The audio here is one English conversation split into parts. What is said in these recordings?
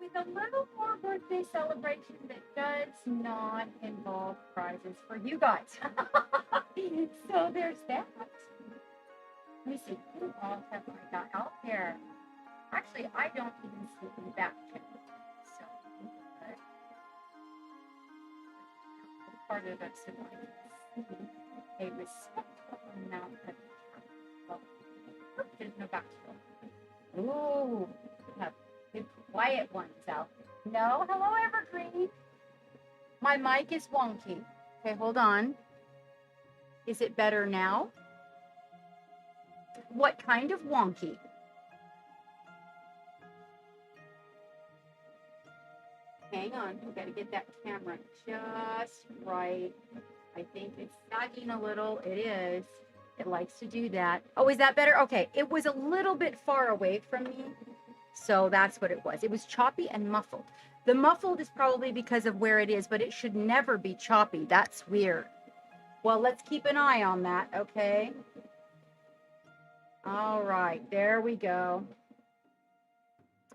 with a little more birthday celebration that does not involve prizes for you guys. So there's that. Let me see. Who else have I got out there? Actually, I don't even see the back check. So, good. Part of it, so I can see a respectful amount of time. Well, there's no back check. Ooh, we have good quiet ones out there. No, hello, Evergreen. My mic is wonky. Okay, hold on. Is it better now? What kind of wonky? Hang on, we got to get that camera just right. I think it's sagging a little. It is. It likes to do that. Oh, is that better? Okay, it was a little bit far away from me. So that's what it was. It was choppy and muffled. The muffled is probably because of where it is, but it should never be choppy. That's weird. Well, let's keep an eye on that, okay? All right, there we go.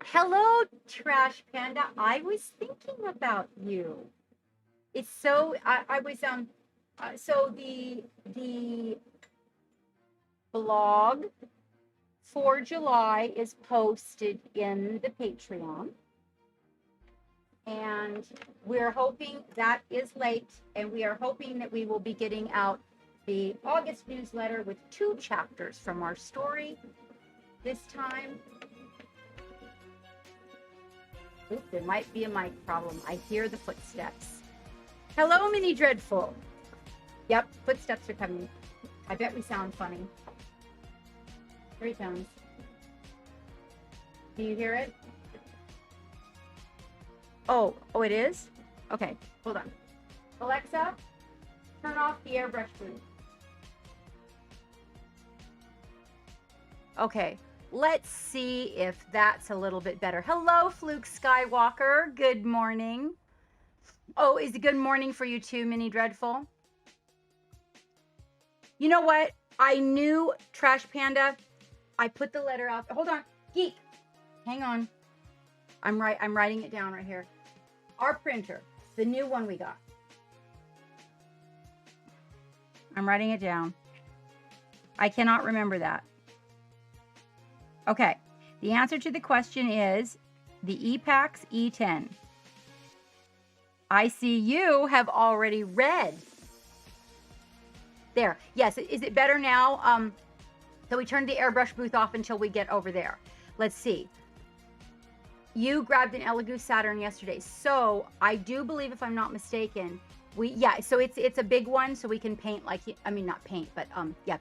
Hello, Trash Panda. I was thinking about you. It's so, I was, so the blog for July is posted in the Patreon. And we're hoping that is late, and we are hoping that we will be getting out the August newsletter with 2 chapters from our story this time. Oop, there might be a mic problem. I hear the footsteps. Hello, Mini Dreadful. Yep, footsteps are coming. I bet we sound funny. Here he comes. Do you hear it? Oh, it is? Okay, hold on. Alexa, turn off the airbrush booth. Okay, let's see if that's a little bit better. Hello, Fluke Skywalker. Good morning. Oh, is it good morning for you too, Mini Dreadful? You know what? I knew, Trash Panda. I put the letter out. Hold on, Geek. Hang on. I'm writing it down right here. Our printer, the new one we got. I'm writing it down. I cannot remember that. Okay, the answer to the question is the ePax E10. I see you have already read. There, yes, is it better now? So we turned the airbrush booth off until we get over there. Let's see. You grabbed an Elegoo Saturn yesterday. So I do believe, if I'm not mistaken, so it's a big one, so we can paint not paint, but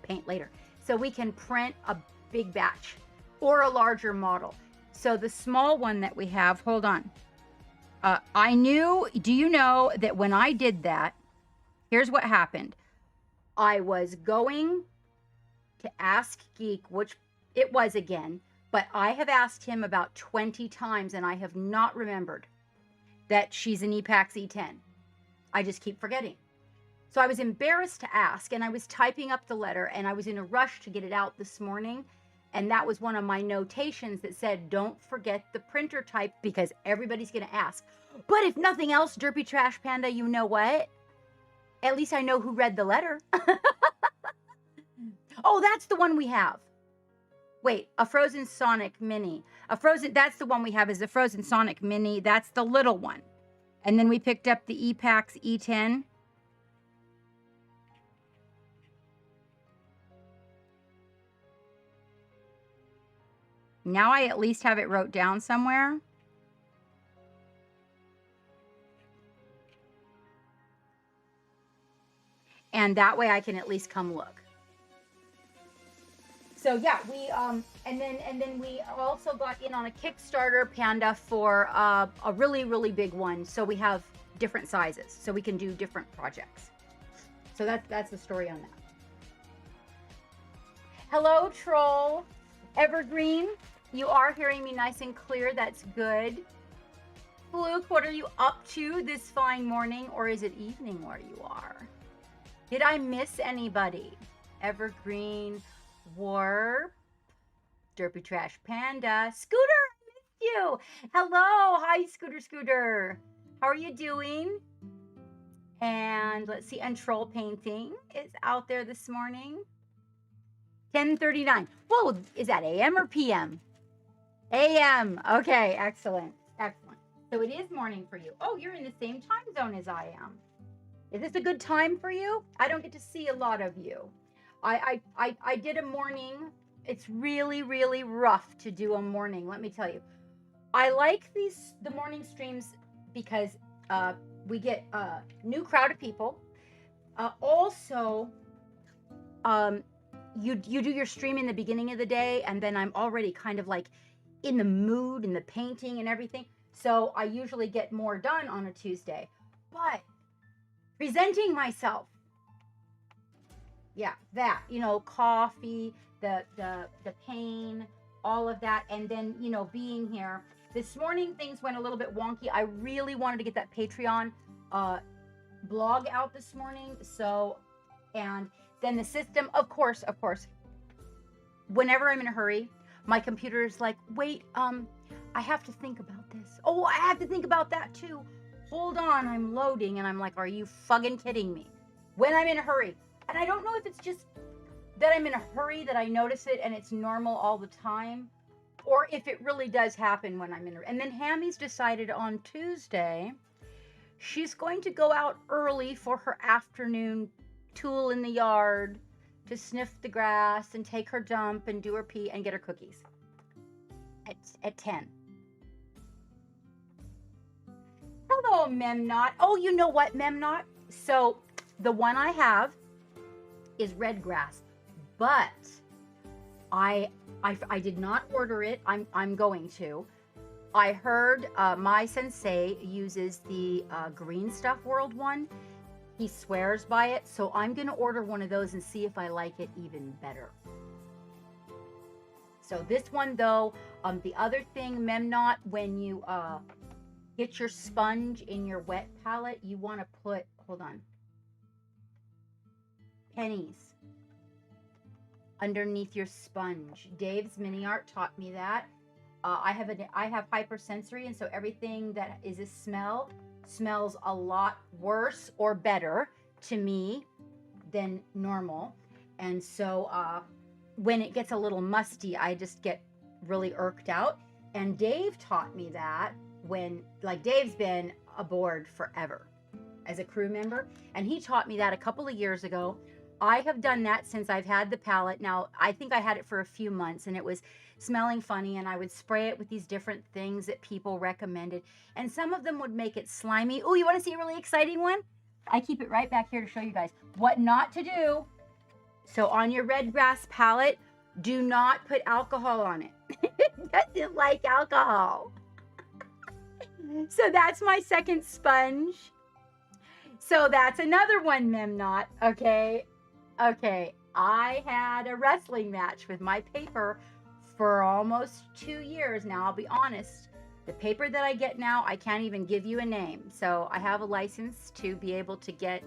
paint later. So we can print a big batch or a larger model. So the small one that we have, hold on. Do you know that when I did that, here's what happened. I was going to ask Geek, which it was again, but I have asked him about 20 times and I have not remembered that she's an ePax E10. I just keep forgetting. So I was embarrassed to ask, and I was typing up the letter, and I was in a rush to get it out this morning. And that was one of my notations that said, don't forget the printer type, because everybody's going to ask. But if nothing else, Derpy Trash Panda, you know what? At least I know who read the letter. Oh, that's the one we have. Wait, a Frozen Sonic Mini. That's the one we have, is the Frozen Sonic Mini. That's the little one. And then we picked up the ePax E10. Now I at least have it wrote down somewhere. And that way I can at least come look. So yeah, we and then we also got in on a Kickstarter, Panda, for a really, really big one. So we have different sizes, so we can do different projects. So that's the story on that. Hello, Troll. Evergreen, you are hearing me nice and clear. That's good. Fluke, what are you up to this fine morning, or is it evening where you are? Did I miss anybody? Evergreen, Warp, Derpy Trash Panda, Scooter, I missed you. Hello. Hi, Scooter. How are you doing? And let's see, and Troll Painting is out there this morning. 10:39. Whoa, is that AM or PM? AM. Okay, excellent. Excellent. So it is morning for you. Oh, you're in the same time zone as I am. Is this a good time for you? I don't get to see a lot of you. I did a morning. It's really, really rough to do a morning, let me tell you. I like the morning streams because we get a new crowd of people. Also, you do your stream in the beginning of the day, and then I'm already kind of like in the mood and the painting and everything. So I usually get more done on a Tuesday. But presenting myself, yeah, that, coffee, the pain, all of that, and then being here. This morning things went a little bit wonky. I really wanted to get that Patreon blog out this morning. So, and then the system, of course, whenever I'm in a hurry, my computer is like, wait, I have to think about this. Oh, I have to think about that too. Hold on, I'm loading. And I'm like, are you fucking kidding me? When I'm in a hurry. And I don't know if it's just that I'm in a hurry that I notice it and it's normal all the time, or if it really does happen when I'm in a hurry. And then Hammy's decided on Tuesday, she's going to go out early for her afternoon tool in the yard to sniff the grass and take her dump and do her pee and get her cookies at 10. Hello, Memnot. Oh, you know what, Memnot? So the one I have is red grass, but I did not order it. I'm going to. I heard my sensei uses the Green Stuff World one. He swears by it, so I'm going to order one of those and see if I like it even better. So this one, though, the other thing, Memnot, when you get your sponge in your wet palette, you want to put, hold on, pennies underneath your sponge. Dave's Mini Art taught me that. I have hypersensory, and so everything that is a smell smells a lot worse or better to me than normal. And so when it gets a little musty, I just get really irked out. And Dave taught me that when, like, Dave's been aboard forever as a crew member, and he taught me that a couple of years ago. I have done that since I've had the palette. Now, I think I had it for a few months, and it was smelling funny, and I would spray it with these different things that people recommended, and some of them would make it slimy. Oh, you want to see a really exciting one? I keep it right back here to show you guys what not to do. So on your red grass palette, do not put alcohol on it. It doesn't like alcohol. So that's my second sponge. So that's another one, Memnot. Okay, I had a wrestling match with my paper for almost 2 years now. I'll be honest. The paper that I get now, I can't even give you a name. So I have a license to be able to get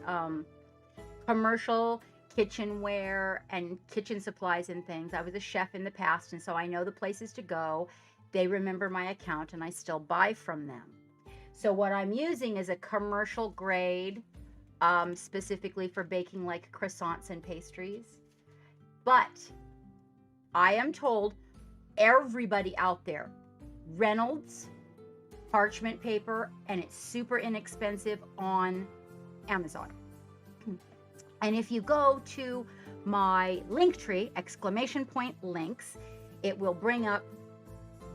commercial kitchenware and kitchen supplies and things. I was a chef in the past, and so I know the places to go. They remember my account, and I still buy from them. So what I'm using is a commercial grade, specifically for baking like croissants and pastries. But I am told everybody out there, Reynolds parchment paper, and it's super inexpensive on Amazon. And if you go to my link tree, ! links, it will bring up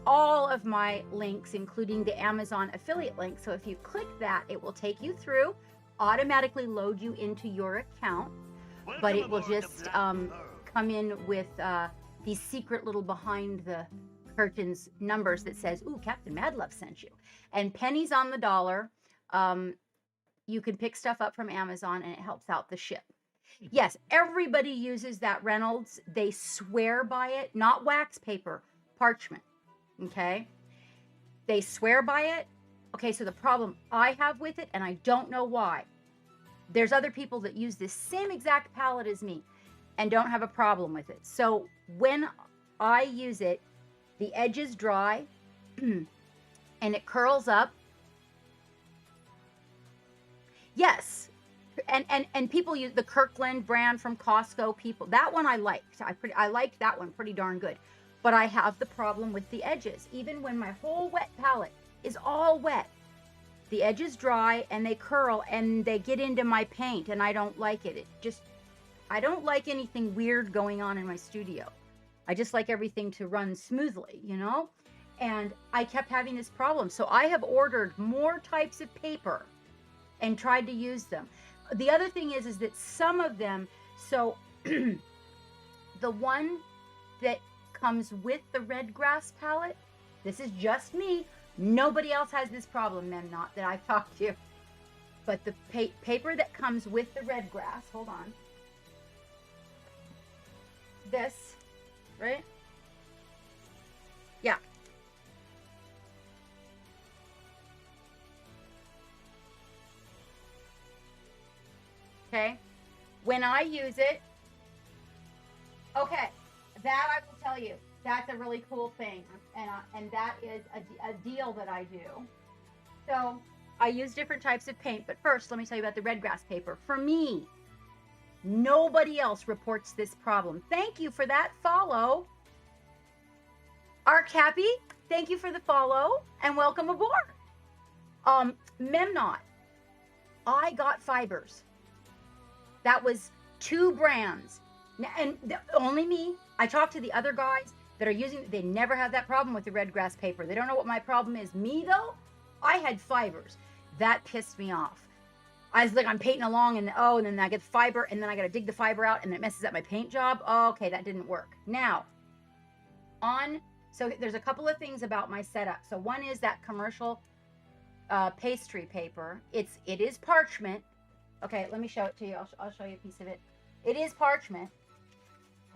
all of my links, including the Amazon affiliate link. So if you click that, it will take you through, automatically load you into your account, but it will just come in with these secret little behind the curtains numbers that says, ooh, Captain Madlove sent you. And pennies on the dollar. You can pick stuff up from Amazon, and it helps out the ship. Yes, everybody uses that Reynolds. They swear by it, not wax paper, parchment. Okay, they swear by it. Okay, so the problem I have with it, and I don't know why, there's other people that use this same exact palette as me and don't have a problem with it. So when I use it, the edges dry, and it curls up. Yes. And people use the Kirkland brand from Costco. People, that one I liked. I liked that one pretty darn good. But I have the problem with the edges. Even when my whole wet palette is all wet, the edges dry and they curl and they get into my paint, and I don't like it. I don't like anything weird going on in my studio. I just like everything to run smoothly, you know? And I kept having this problem. So I have ordered more types of paper and tried to use them. The other thing is that some of them, so the one that comes with the red grass palette, this is just me. Nobody else has this problem, Memnot, that I've talked to. But the paper that comes with the red grass, hold on. This, right? Yeah. Okay. When I use it, okay, that I will tell you, that's a really cool thing, and that is a deal that I do. So I use different types of paint, but first let me tell you about the red grass paper. For me, nobody else reports this problem. Thank you for that follow. Art Cappy, thank you for the follow and welcome aboard. Memnot, I got fibers. That was 2 brands. And only me. I talked to the other guys that are using, they never have that problem with the red grass paper. They don't know what my problem is. Me though, I had fibers. That pissed me off. I was like, I'm painting along and then I get the fiber and then I got to dig the fiber out and it messes up my paint job. Oh, okay, that didn't work. Now, so there's a couple of things about my setup. So one is that commercial pastry paper. It is parchment. Okay, let me show it to you. I'll show you a piece of it. It is parchment.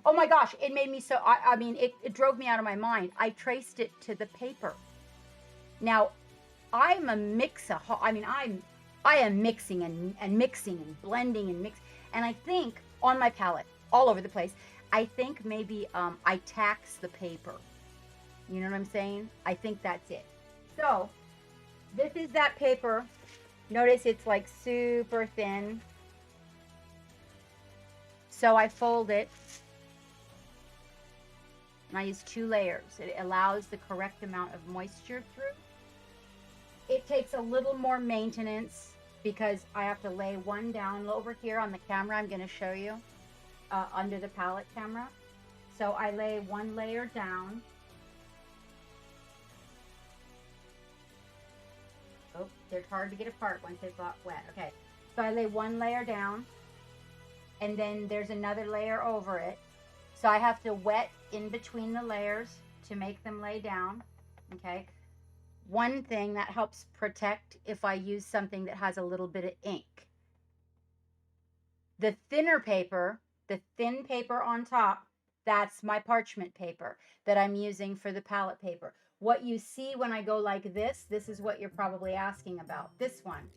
Oh my gosh, it made me so, I mean, it drove me out of my mind. I traced it to the paper. Now, I'm a mixer. I mean, I am mixing and mixing and blending and mix. And I think on my palette, all over the place, I think maybe I tax the paper. You know what I'm saying? I think that's it. So this is that paper. Notice it's like super thin. So I fold it. And I use 2 layers. It allows the correct amount of moisture through. It takes a little more maintenance because I have to lay one down over here on the camera. I'm going to show you under the palette camera. So I lay 1 layer down. Oh, they're hard to get apart once they've got wet. Okay, so I lay 1 layer down and then there's another layer over it. So I have to wet in between the layers to make them lay down. Okay. One thing that helps protect if I use something that has a little bit of ink. The thinner paper, the thin paper on top, that's my parchment paper that I'm using for the palette paper. What you see when I go like this is what you're probably asking about. This one.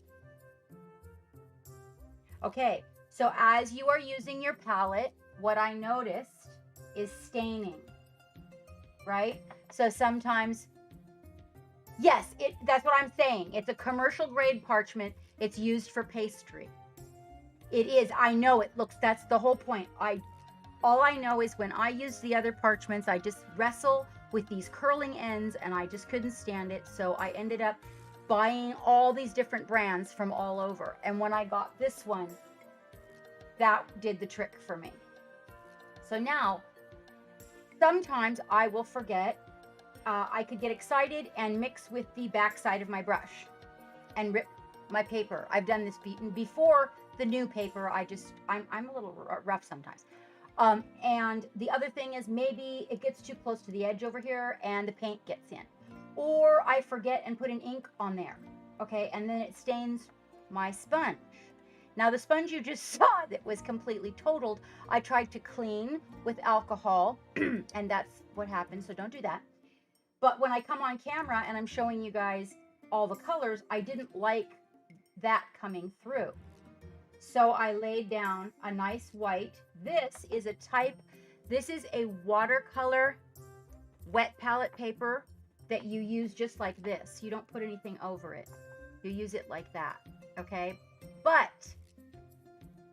Okay, so as you are using your palette, what I noticed is staining, right? So sometimes, yes, that's what I'm saying. It's a commercial grade parchment. It's used for pastry. It is. I know it looks, that's the whole point. All I know is when I use the other parchments, I just wrestle with these curling ends and I just couldn't stand it. So I ended up buying all these different brands from all over. And when I got this one, that did the trick for me. So now, sometimes I will forget. I could get excited and mix with the back side of my brush and rip my paper. I've done this before the new paper. I'm a little rough sometimes. And the other thing is maybe it gets too close to the edge over here and the paint gets in. Or I forget and put an ink on there. Okay, and then it stains my sponge. Now the sponge you just saw that was completely totaled, I tried to clean with alcohol and that's what happened, so don't do that. But when I come on camera and I'm showing you guys all the colors, I didn't like that coming through. So I laid down a nice white. This is a watercolor wet palette paper that you use just like this. You don't put anything over it. You use it like that, okay? But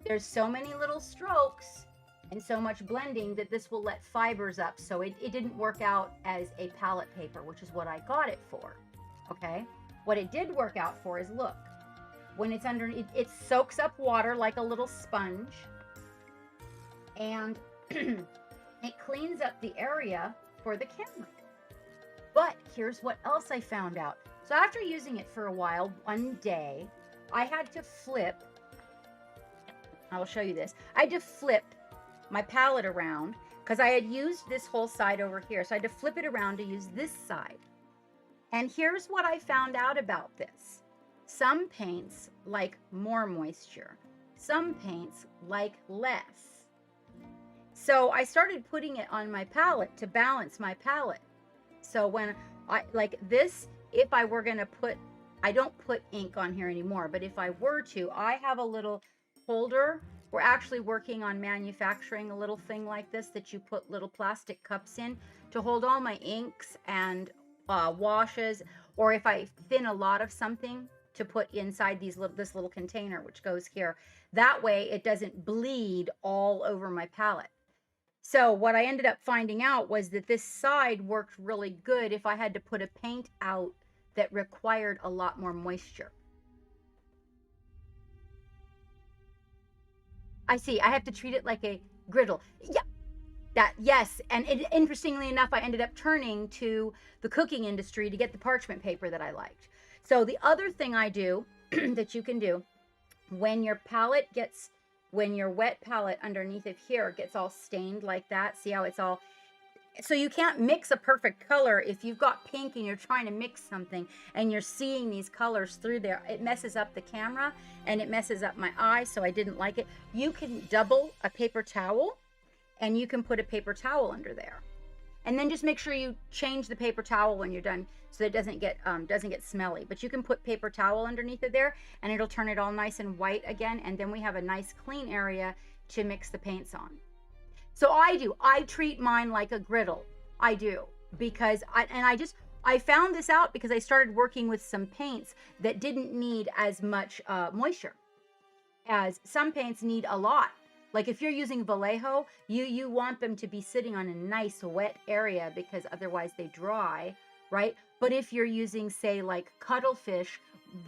there's so many little strokes and so much blending that this will let fibers up. So it didn't work out as a palette paper, which is what I got it for, okay? What it did work out for is, look, when it's underneath, it soaks up water like a little sponge, and it cleans up the area for the camera. But here's what else I found out. So after using it for a while, one day, I had to flip, I will show you this. I had to flip my palette around because I had used this whole side over here. So I had to flip it around to use this side. And here's what I found out about this. Some paints like more moisture. Some paints like less. So I started putting it on my palette to balance my palette. So when I, like this, if I were gonna put, I don't put ink on here anymore, but if I were to, I have a little holder. We're actually working on manufacturing a little thing like this that you put little plastic cups in to hold all my inks and washes, or if I thin a lot of something, to put inside this little container, which goes here. That way it doesn't bleed all over my palette. So what I ended up finding out was that this side worked really good if I had to put a paint out that required a lot more moisture. I see. I have to treat it like a griddle. Yeah, that, yes. And interestingly enough, I ended up turning to the cooking industry to get the parchment paper that I liked. So the other thing I do that you can do when your palette gets, when your wet palette underneath of here gets all stained like that, see how it's all, so you can't mix a perfect color if you've got pink and you're trying to mix something and you're seeing these colors through there. It messes up the camera and it messes up my eye, so I didn't like it. You can double a paper towel and you can put a paper towel under there. And then just make sure you change the paper towel when you're done so that it doesn't get smelly. But you can put paper towel underneath it there and it'll turn it all nice and white again. And then we have a nice clean area to mix the paints on. So I treat mine like a griddle. I do, because I found this out because I started working with some paints that didn't need as much moisture, as some paints need a lot. Like if you're using Vallejo, you want them to be sitting on a nice wet area because otherwise they dry, right? But if you're using, say, like cuttlefish,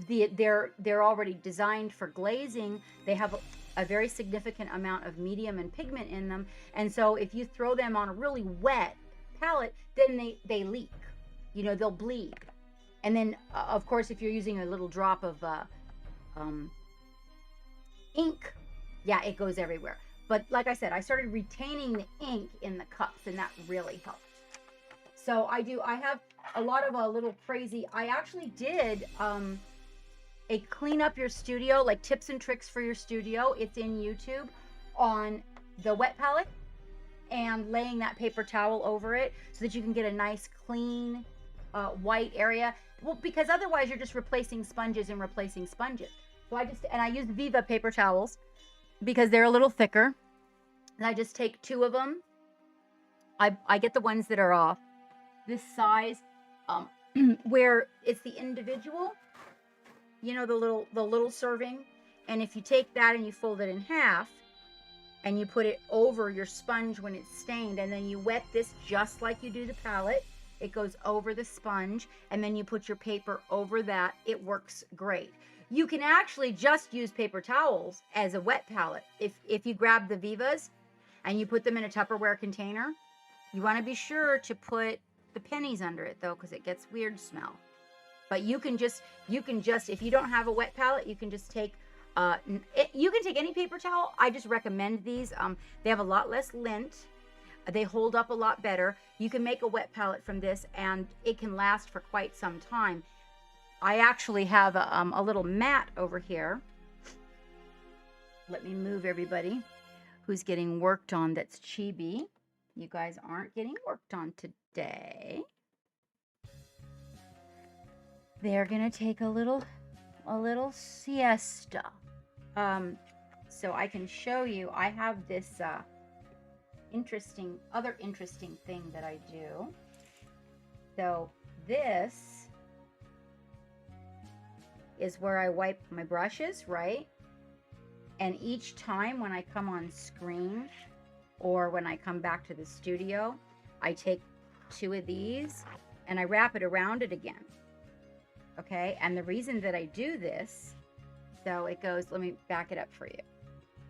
they're already designed for glazing. They have a very significant amount of medium and pigment in them, and so if you throw them on a really wet palette, then they leak. You know, they'll bleed. And then, of course, if you're using a little drop of ink, yeah, it goes everywhere. But like I said, I started retaining the ink in the cups, and that really helped. So I have a lot of a little crazy, I actually did a clean up your studio, like tips and tricks for your studio. It's in YouTube on the wet palette and laying that paper towel over it so that you can get a nice clean white area. Well, because otherwise you're just replacing sponges and replacing sponges. So I use Viva paper towels because they're a little thicker. And I just take 2 of them. I get the ones that are this size, where it's the individual, you know, the little serving. And if you take that and you fold it in half and you put it over your sponge when it's stained, and then you wet this just like you do the palette, it goes over the sponge, and then you put your paper over that. It works great. You can actually just use paper towels as a wet palette. If you grab the Vivas and you put them in a Tupperware container, you want to be sure to put the pennies under it though, because it gets weird smell. But you can just, if you don't have a wet palette, you can just take, you can take any paper towel. I just recommend these. They have a lot less lint. They hold up a lot better. You can make a wet palette from this, and it can last for quite some time. I actually have a little mat over here. Let me move everybody who's getting worked on that's chibi. You guys aren't getting worked on today. They're gonna take a little siesta. So I can show you, I have this other interesting thing that I do. So this is where I wipe my brushes, right? And each time when I come on screen or when I come back to the studio, I take 2 of these and I wrap it around it again. Okay, and the reason that I do this, so it goes, let me back it up for you.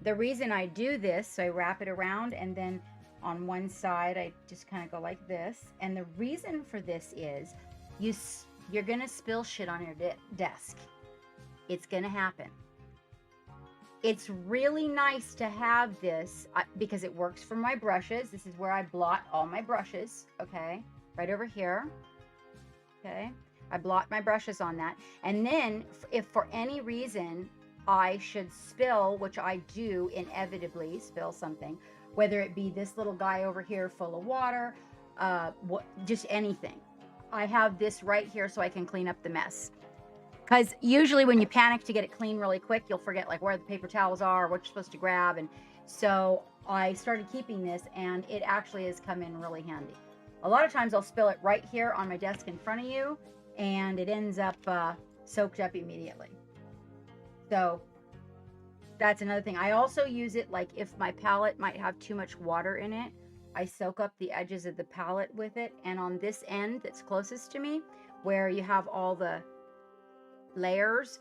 The reason I do this, so I wrap it around and then on one side I just kind of go like this. And the reason for this is you're gonna spill shit on your desk. It's gonna happen. It's really nice to have this because it works for my brushes. This is where I blot all my brushes, okay? Right over here, okay? I blot my brushes on that. And then if for any reason I should spill, which I do inevitably spill something, whether it be this little guy over here full of water, just anything. I have this right here so I can clean up the mess. Because usually when you panic to get it clean really quick, you'll forget like where the paper towels are, what you're supposed to grab. And so I started keeping this and it actually has come in really handy. A lot of times I'll spill it right here on my desk in front of you and it ends up soaked up immediately. So that's another thing. I also use it like if my palette might have too much water in it, I soak up the edges of the palette with it. And on this end that's closest to me, where you have all the layers,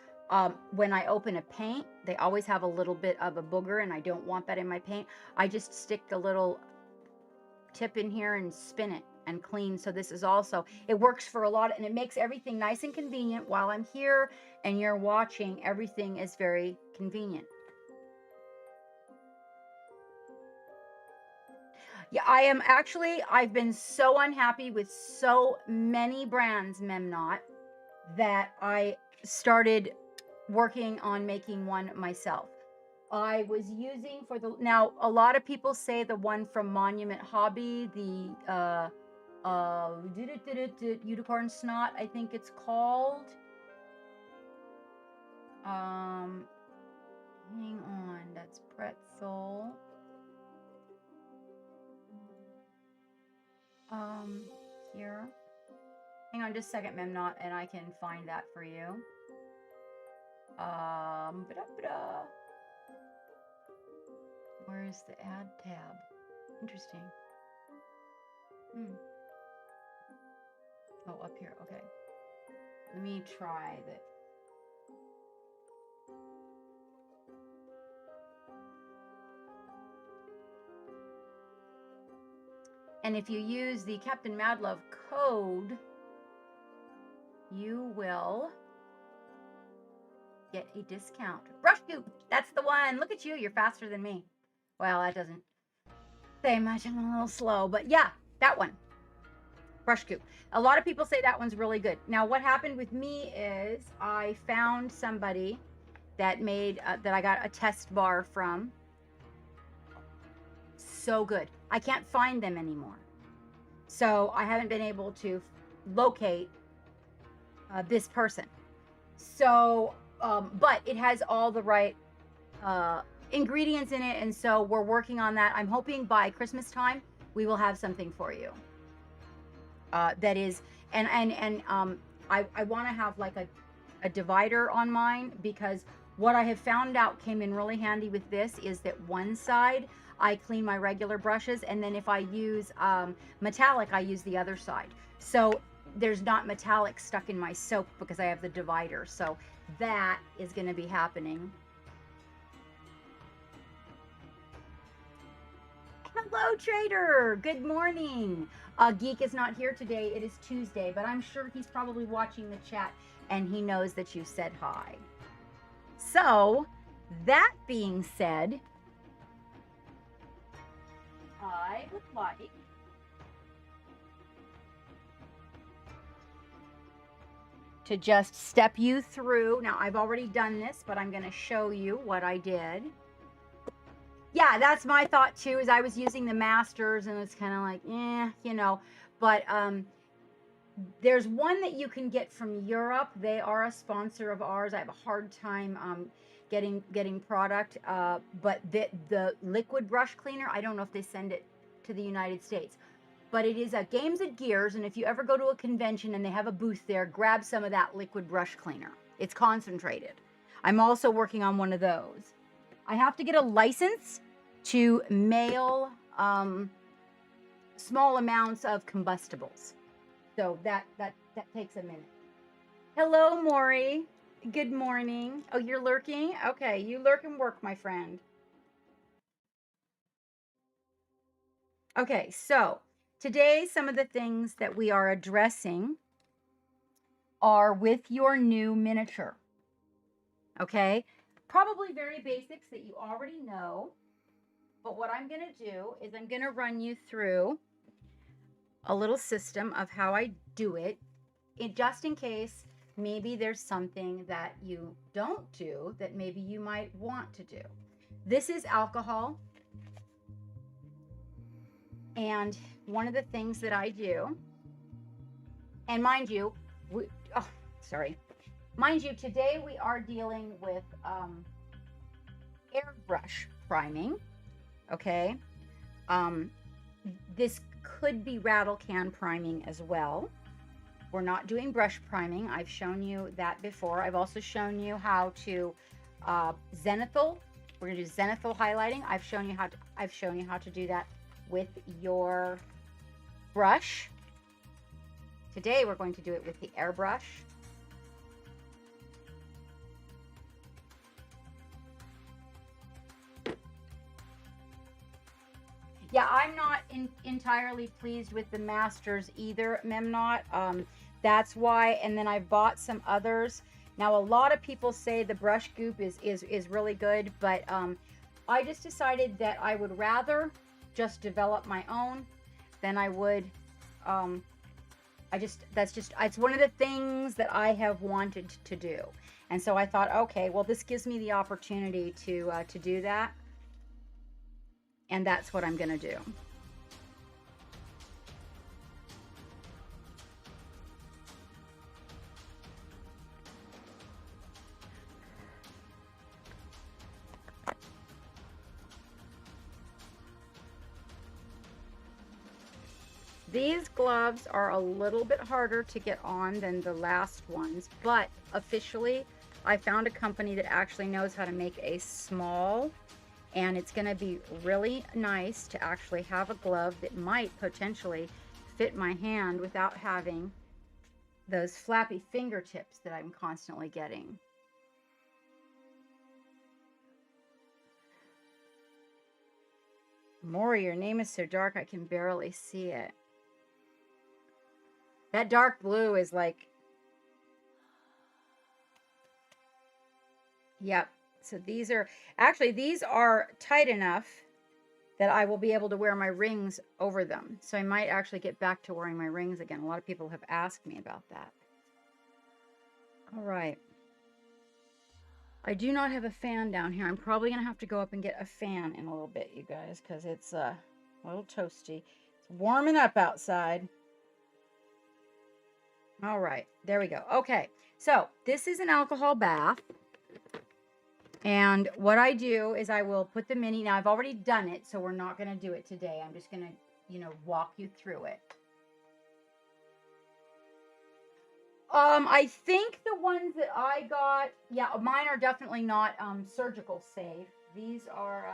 when I open a paint, they always have a little bit of a booger and I don't want that in my paint. I just stick the little tip in here and spin it and clean. So this is also, it works for a lot and it makes everything nice and convenient while I'm here and you're watching. Everything is very convenient. Yeah, I've been so unhappy with so many brands, Memnot, that I started working on making one myself. I was using now a lot of people say the one from Monument Hobby, the unicorn snot, I think it's called. Hang on, that's pretzel. Here. Hang on just a second, Memnot, and I can find that for you. Where's the ad tab? Interesting. Oh, up here. Okay. Let me try that. And if you use the Captain Madlove code, you will get a discount. Brush Goop, that's the one. Look at you, you're faster than me. Well, that doesn't say much. I'm a little slow, but yeah, that one. Brush Goop. A lot of people say that one's really good. Now, what happened with me is I found somebody that made, that I got a test bar from. So good. I can't find them anymore. So I haven't been able to locate this person. So, but it has all the right ingredients in it. And so we're working on that. I'm hoping by Christmas time, we will have something for you. That is, and I want to have like a divider on mine, because what I have found out came in really handy with this is that one side I clean my regular brushes, and then if I use metallic, I use the other side. So there's not metallic stuck in my soap because I have the divider. So that is going to be happening. Hello, Trader. Good morning. Geek is not here today. It is Tuesday, but I'm sure he's probably watching the chat and he knows that you said hi. So that being said, I would like to just step you through. Now, I've already done this, but I'm going to show you what I did. Yeah, that's my thought too, is I was using the Masters and it's kind of like, you know, but there's one that you can get from Europe. They are a sponsor of ours. I have a hard time getting product, but the liquid brush cleaner, I don't know if they send it to the United States. but it is a Games at Gears, and if you ever go to a convention and they have a booth there, grab some of that liquid brush cleaner. It's concentrated. I'm also working on one of those. I have to get a license to mail small amounts of combustibles. So that takes a minute. Hello, Maury. Good morning. Oh, you're lurking? Okay, you lurk and work, my friend. Okay, so today some of the things that we are addressing are with your new miniature. Okay, probably very basics that you already know, but what I'm going to do is I'm going to run you through a little system of how I do it, just in case maybe there's something that you don't do that maybe you might want to do. This is alcohol. And one of the things that I do, and mind you, mind you, today we are dealing with airbrush priming, okay? This could be rattle can priming as well. We're not doing brush priming. I've shown you that before. I've also shown you how to zenithal. We're gonna do zenithal highlighting. I've shown you how to do that with your brush. Today we're going to do it with the airbrush. Yeah, I'm not entirely pleased with the Masters either, Memnot. That's why, and then I bought some others. Now, a lot of people say the brush goop is really good, but I just decided that I would rather just develop my own than I would. It's one of the things that I have wanted to do, and so I thought, okay, well, this gives me the opportunity to do that. And that's what I'm going to do. These gloves are a little bit harder to get on than the last ones, but officially I found a company that actually knows how to make a small, and it's going to be really nice to actually have a glove that might potentially fit my hand without having those flappy fingertips that I'm constantly getting. Maury, your name is so dark I can barely see it. That dark blue is like, yep. So these are tight enough that I will be able to wear my rings over them. So I might actually get back to wearing my rings again. A lot of people have asked me about that. All right. I do not have a fan down here. I'm probably going to have to go up and get a fan in a little bit, you guys, because it's a little toasty. It's warming up outside. All right, there we go. Okay, so this is an alcohol bath. And what I do is I will put the mini, now I've already done it, so we're not going to do it today. I'm just going to, walk you through it. I think the ones that I got, yeah, mine are definitely not surgical safe. These are,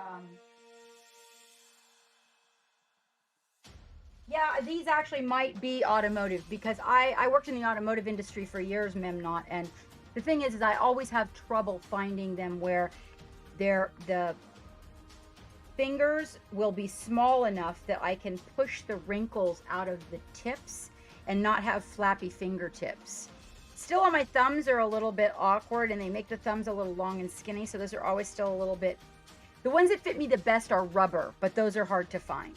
yeah, these actually might be automotive, because I worked in the automotive industry for years, Memnot, and the thing is I always have trouble finding them where the fingers will be small enough that I can push the wrinkles out of the tips and not have flappy fingertips. Still, on my thumbs are a little bit awkward, and they make the thumbs a little long and skinny, so those are always still a little bit. The ones that fit me the best are rubber, but those are hard to find.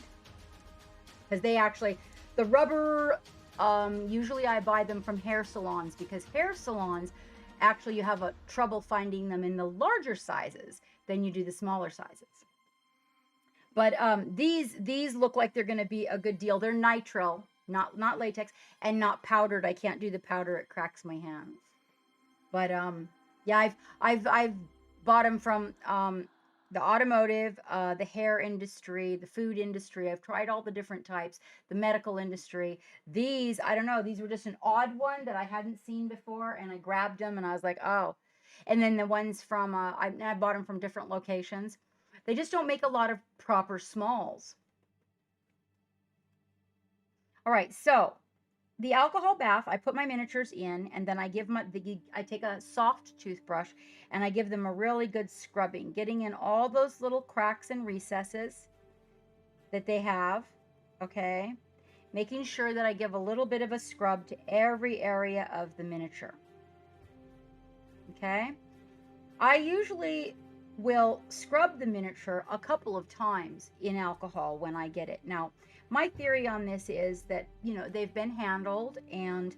Because the rubber, usually I buy them from hair salons, because hair salons, actually you have trouble finding them in the larger sizes than you do the smaller sizes. But these look like they're going to be a good deal. They're nitrile, not latex, and not powdered. I can't do the powder; it cracks my hands. But yeah, I've bought them from the automotive, the hair industry, the food industry. I've tried all the different types, the medical industry. These, I don't know, these were just an odd one that I hadn't seen before, and I grabbed them and I was like, oh. And then the ones from, I bought them from different locations. They just don't make a lot of proper smalls. All right, so the alcohol bath, I put my miniatures in, and then I take a soft toothbrush and I give them a really good scrubbing, getting in all those little cracks and recesses that they have, okay? Making sure that I give a little bit of a scrub to every area of the miniature, okay? I usually will scrub the miniature a couple of times in alcohol when I get it. Now, my theory on this is that, they've been handled, and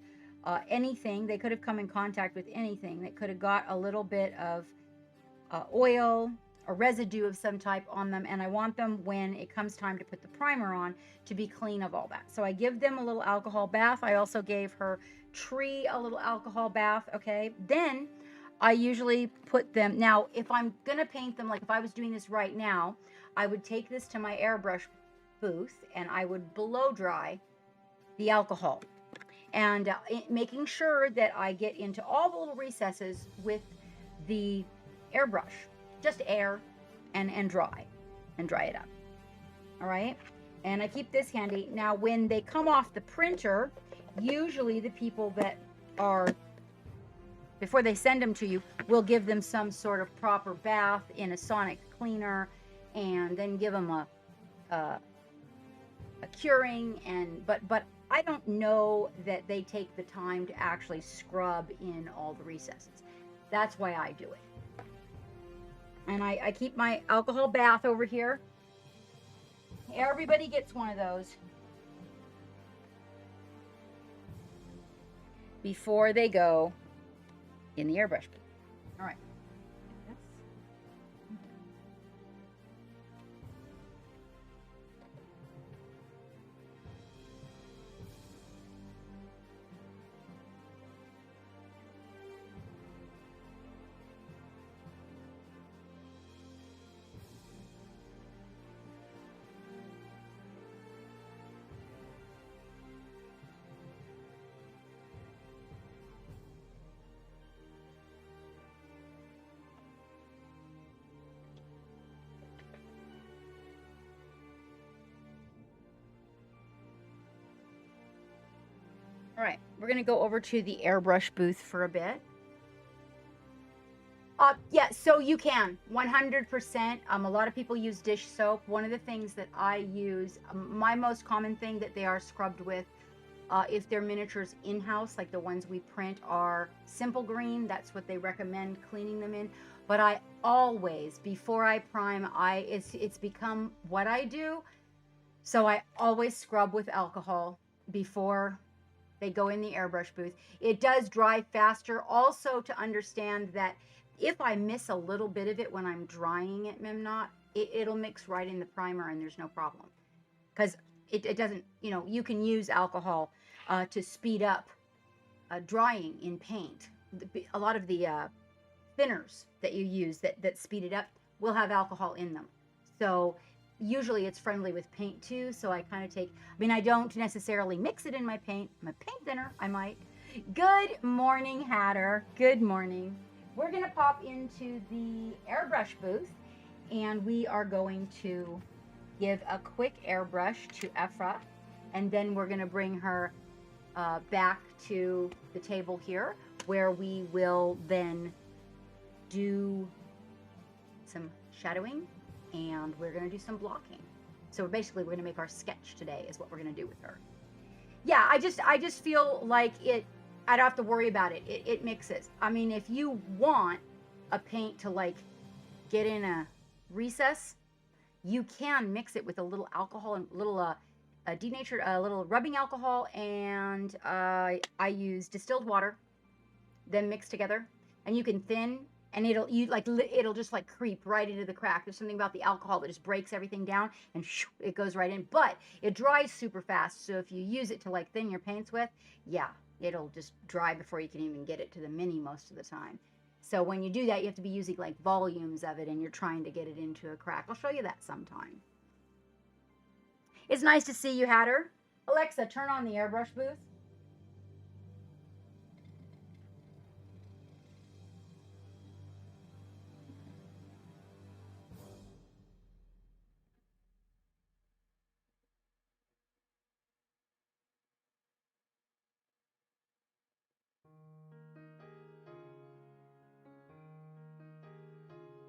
anything, they could have come in contact with anything that could have got a little bit of oil, a residue of some type on them, and I want them, when it comes time to put the primer on, to be clean of all that. So I give them a little alcohol bath. I also gave her Tree a little alcohol bath, okay? Then I usually put them, now if I'm gonna paint them, like if I was doing this right now, I would take this to my airbrush booth and I would blow dry the alcohol, and making sure that I get into all the little recesses with the airbrush, just air and dry it up. All right, and I keep this handy. Now when they come off the printer, usually the people that are, before they send them to you, will give them some sort of proper bath in a sonic cleaner, and then give them a curing. And but I don't know that they take the time to actually scrub in all the recesses. That's why I do it. And I keep my alcohol bath over here. Everybody gets one of those before they go in the airbrush. All right. All right, we're gonna go over to the airbrush booth for a bit. Yeah, so you can 100%. A lot of people use dish soap. One of the things that I use, my most common thing that they are scrubbed with, if they're miniatures in-house, like the ones we print, are simple green. That's what they recommend cleaning them in. But I always, before I prime, it's become what I do. So I always scrub with alcohol before they go in the airbrush booth. It does dry faster. Also, to understand that if I miss a little bit of it when I'm drying it, Mimnot, it'll mix right in the primer and there's no problem. Because it doesn't, you can use alcohol to speed up drying in paint. A lot of the thinners that you use that speed it up will have alcohol in them. So usually it's friendly with paint too. So I kind of I don't necessarily mix it in my paint thinner. I might. Good morning, Hatter. Good morning. We're going to pop into the airbrush booth, and we are going to give a quick airbrush to Ephra, and then we're going to bring her back to the table here, where we will then do some shadowing, and we're going to do some blocking. So basically, we're going to make our sketch today is what we're going to do with her. Yeah, I just feel like I don't have to worry about it. It mixes. I mean, if you want a paint to like get in a recess, you can mix it with a little alcohol and a little denatured, a little rubbing alcohol, and I use distilled water, then mix together, and you can thin, and it'll just like creep right into the crack. There's something about the alcohol that just breaks everything down, and it goes right in. But it dries super fast, so if you use it to like thin your paints with, yeah, it'll just dry before you can even get it to the mini most of the time. So when you do that, you have to be using like volumes of it and you're trying to get it into a crack. I'll show you that sometime. It's nice to see you, Hatter. Alexa, turn on the airbrush booth.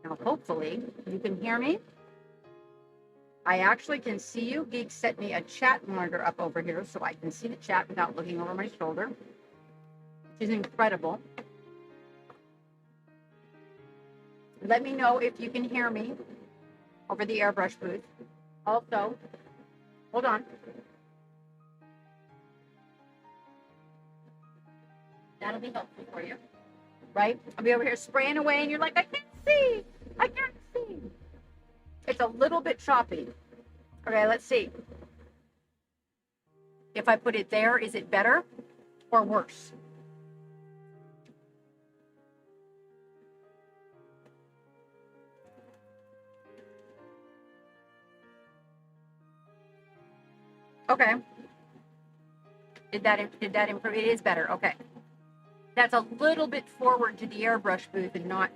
Now, hopefully, you can hear me. I actually can see you. Geek set me a chat monitor up over here so I can see the chat without looking over my shoulder, which is incredible. Let me know if you can hear me over the airbrush booth. Also, hold on. That'll be helpful for you, right? I'll be over here spraying away and you're like, I can't see. I can't see. It's a little bit choppy. Okay, let's see. If I put it there, is it better or worse? Okay. Did that improve? It is better. Okay. That's a little bit forward to the airbrush booth and not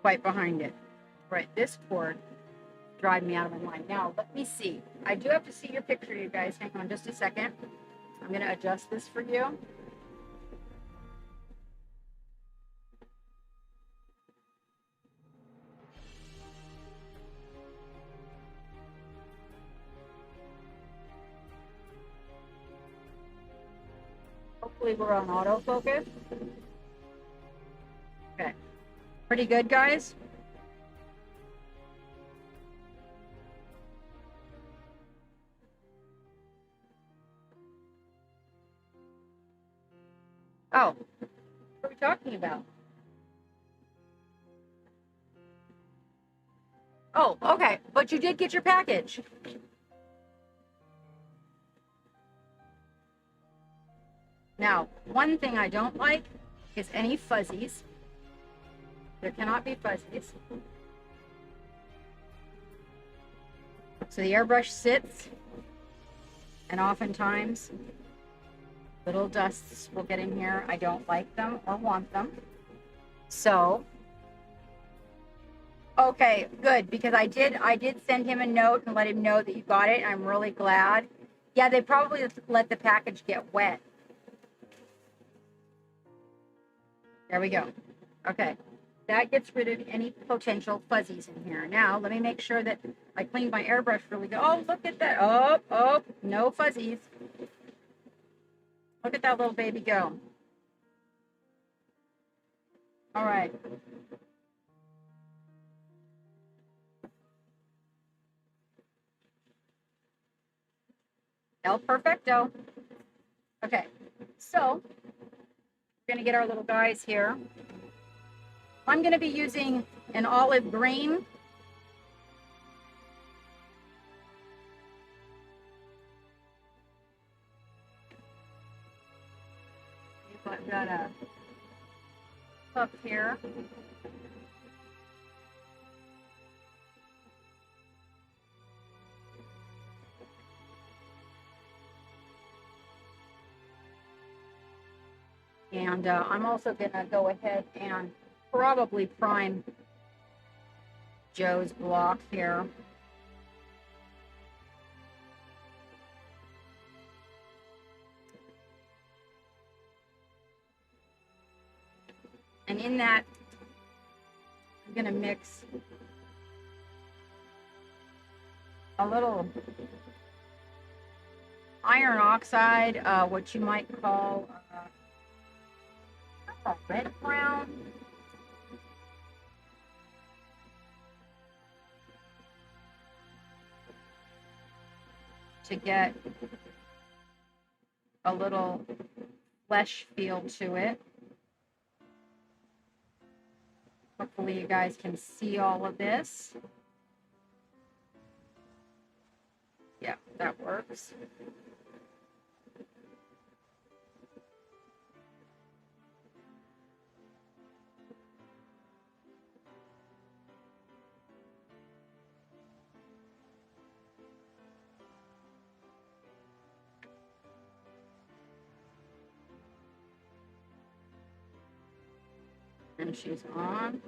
quite behind it. Right, this cord drive me out of my mind. Now, let me see. I do have to see your picture, you guys. Hang on just a second. I'm going to adjust this for you. Hopefully we're on autofocus. Okay. Pretty good, guys? Oh, what are we talking about? Oh, okay. But you did get your package. Now, one thing I don't like is any fuzzies. There cannot be fuzzies. So the airbrush sits, and oftentimes little dusts will get in here. I don't like them or want them. So, okay, good, because I did send him a note and let him know that you got it. I'm really glad. Yeah, they probably let the package get wet. There we go. Okay. That gets rid of any potential fuzzies in here. Now, let me make sure that I cleaned my airbrush really good. Oh, look at that. Oh, no fuzzies. Look at that little baby go. All right. El perfecto. Okay. So, we're going to get our little guys here. I'm going to be using an olive green. I've got a cup here. And I'm also going to go ahead and probably prime Joe's block here. And in that, I'm going to mix a little iron oxide, what you might call a red brown. To get a little flesh feel to it. Hopefully you guys can see all of this. Yeah, that works. And she's on.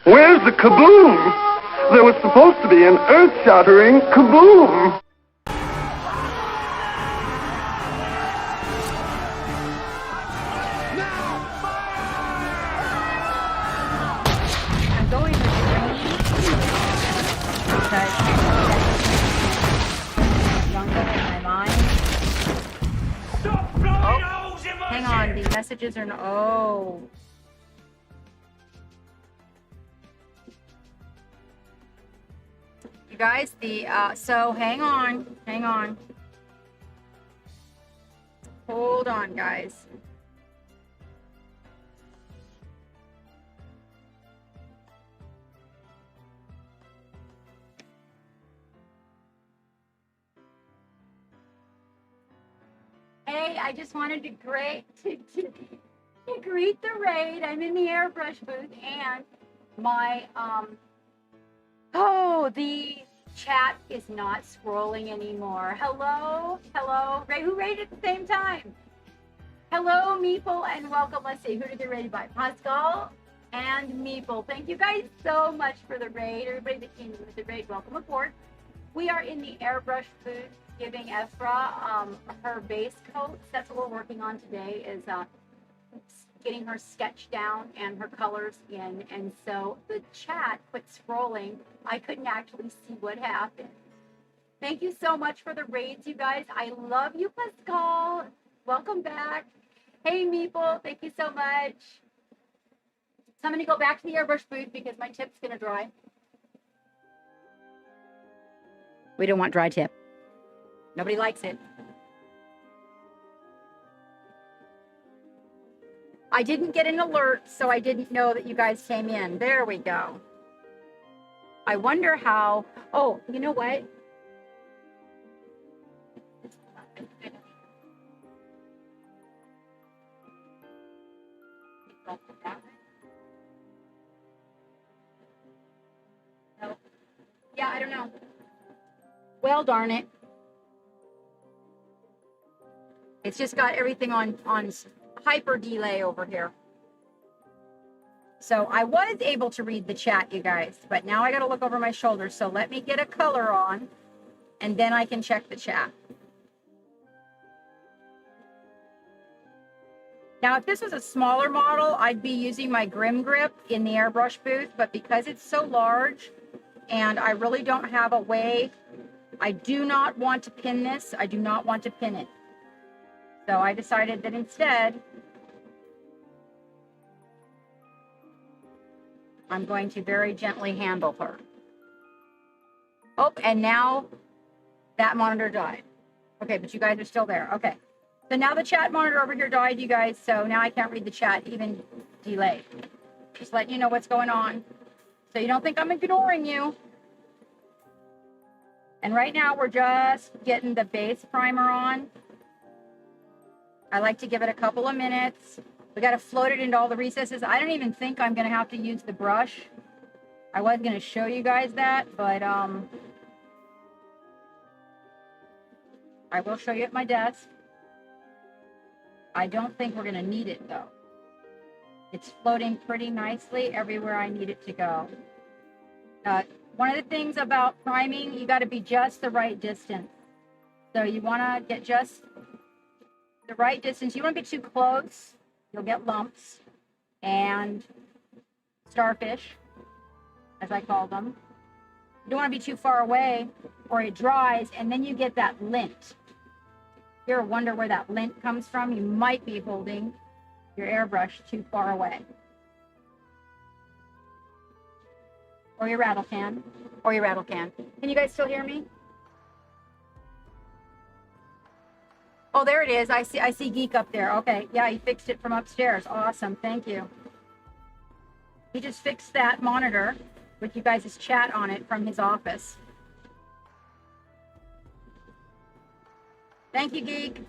Where's the kaboom? There was supposed to be an earth-shattering kaboom. I'm going with green because jungle in my mind. Stop blowing holes in my Hang on, ship! the messages are no. Oh. You guys, so hang on. Hold on, guys. Hey, I just wanted to greet the raid. I'm in the airbrush booth and my the chat is not scrolling anymore. Hello, Ray, who raided at the same time? Hello, Meeple, and welcome. Let's see, who did they raid by? Pascal and Meeple. Thank you guys so much for the raid. Everybody that came in with the raid, welcome aboard. We are in the airbrush booth giving Ephra her base coats. That's what we're working on today is getting her sketch down and her colors in. And so the chat quit scrolling. I couldn't actually see what happened. Thank you so much for the raids, you guys. I love you, Pascal. Welcome back. Hey, Meeple, thank you so much. So I'm going to go back to the airbrush booth because my tip's going to dry. We don't want dry tip. Nobody likes it. I didn't get an alert, so I didn't know that you guys came in. There we go. I wonder how... Oh, you know what? No. Yeah, I don't know. Well, darn it. It's just got everything on hyper delay over here. So I was able to read the chat, you guys, but now I got to look over my shoulder. So let me get a color on, and then I can check the chat. Now, if this was a smaller model, I'd be using my Grim Grip in the airbrush booth, but because it's so large and I really don't have a way, I do not want to pin this. I do not want to pin it. So I decided that instead, I'm going to very gently handle her. Oh, and now that monitor died. Okay, but you guys are still there. Okay. So now the chat monitor over here died, you guys. So now I can't read the chat, even delayed. Just letting you know what's going on. So you don't think I'm ignoring you. And right now we're just getting the base primer on. I like to give it a couple of minutes. We got to float it into all the recesses. I don't even think I'm going to have to use the brush. I was going to show you guys that, but I will show you at my desk. I don't think we're going to need it, though. It's floating pretty nicely everywhere I need it to go. One of the things about priming, you got to be just the right distance. So you want to get just the right distance. You don't want to be too close. You'll get lumps and starfish, as I call them. You don't want to be too far away or it dries and then you get that lint. If you ever wonder where that lint comes from, you might be holding your airbrush too far away. Or your rattle can. Or your rattle can. Can you guys still hear me? Oh, there it is. I see Geek up there. Okay. Yeah, he fixed it from upstairs. Awesome. Thank you. He just fixed that monitor. with you guys' chat on it from his office. Thank you, Geek.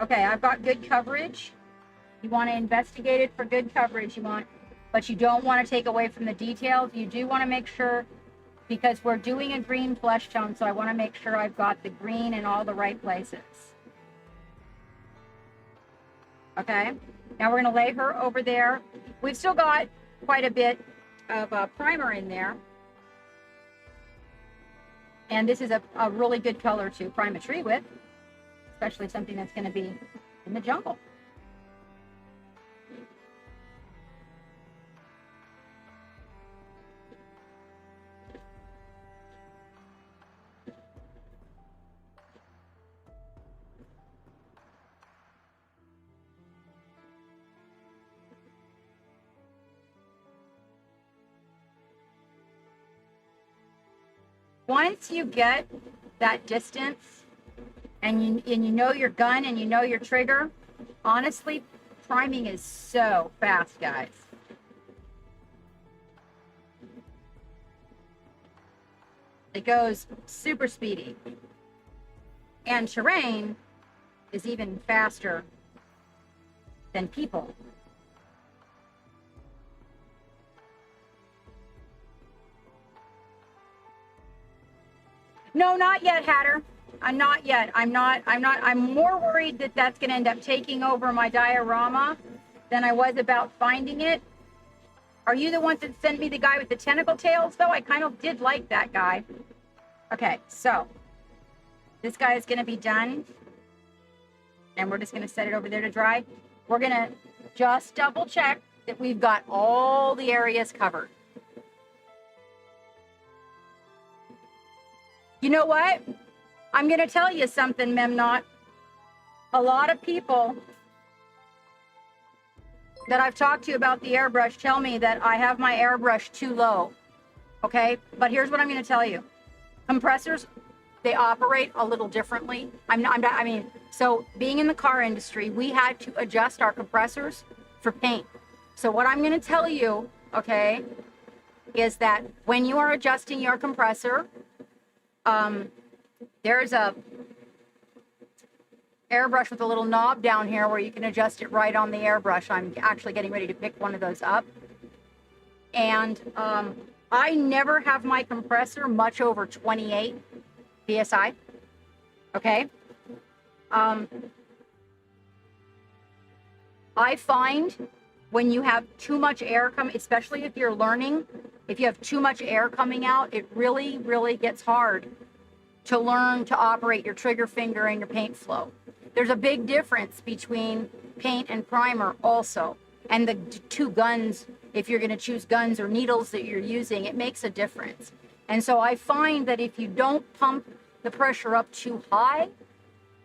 Okay, I've got good coverage. You want to investigate it for good coverage, but you don't want to take away from the details. You do want to make sure, because we're doing a green flesh tone, so I want to make sure I've got the green in all the right places. Okay, now we're going to lay her over there. We've still got quite a bit of primer in there. And this is a really good color to prime a tree with, especially something that's going to be in the jungle. Once you get that distance and you know your gun and you know your trigger, honestly, priming is so fast, guys. It goes super speedy. And terrain is even faster than people. No, not yet, Hatter. Not yet. I'm more worried that that's going to end up taking over my diorama than I was about finding it. Are you the one that sent me the guy with the tentacle tails, though? I kind of did like that guy. Okay, so this guy is going to be done. And we're just going to set it over there to dry. We're going to just double check that we've got all the areas covered. You know what? I'm going to tell you something, Memnot. A lot of people that I've talked to about the airbrush tell me that I have my airbrush too low. Okay? But here's what I'm going to tell you. Compressors, they operate a little differently. So being in the car industry, we had to adjust our compressors for paint. So what I'm going to tell you, okay, is that when you are adjusting your compressor, there's a airbrush with a little knob down here where you can adjust it right on the airbrush. I'm actually getting ready to pick one of those up. And I never have my compressor much over 28 PSI. Okay. I find when you have too much air coming, especially if you're learning, if you have too much air coming out, it really, really gets hard to learn to operate your trigger finger and your paint flow. There's a big difference between paint and primer also. And the two guns, if you're going to choose guns or needles that you're using, it makes a difference. And so I find that if you don't pump the pressure up too high,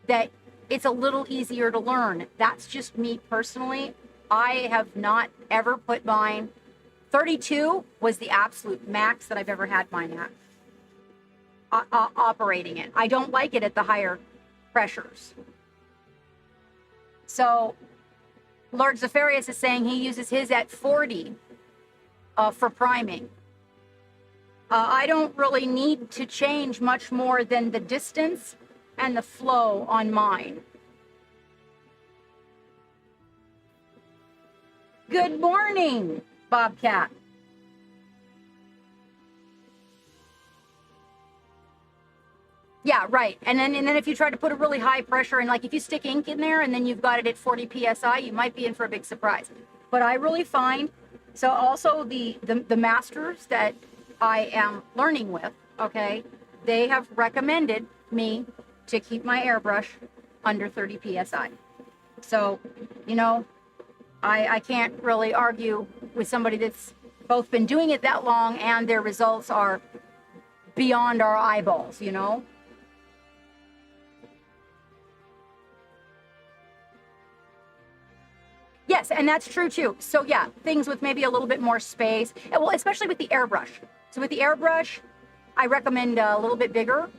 that it's a little easier to learn. That's just me personally. I have not ever put mine. 32 was the absolute max that I've ever had mine at. Operating it. I don't like it at the higher pressures. So Lord Zephyrius is saying he uses his at 40 for priming. I don't really need to change much more than the distance and the flow on mine. Good morning, Bobcat. Yeah, right. And then if you try to put a really high pressure and like if you stick ink in there and then you've got it at 40 PSI, you might be in for a big surprise. But I really find, so also the masters that I am learning with, okay, they have recommended me to keep my airbrush under 30 PSI. So, you know, I can't really argue with somebody that's both been doing it that long and their results are beyond our eyeballs, you know? Yes, and that's true too. So yeah, things with maybe a little bit more space. Well, especially with the airbrush. So with the airbrush, I recommend a little bit bigger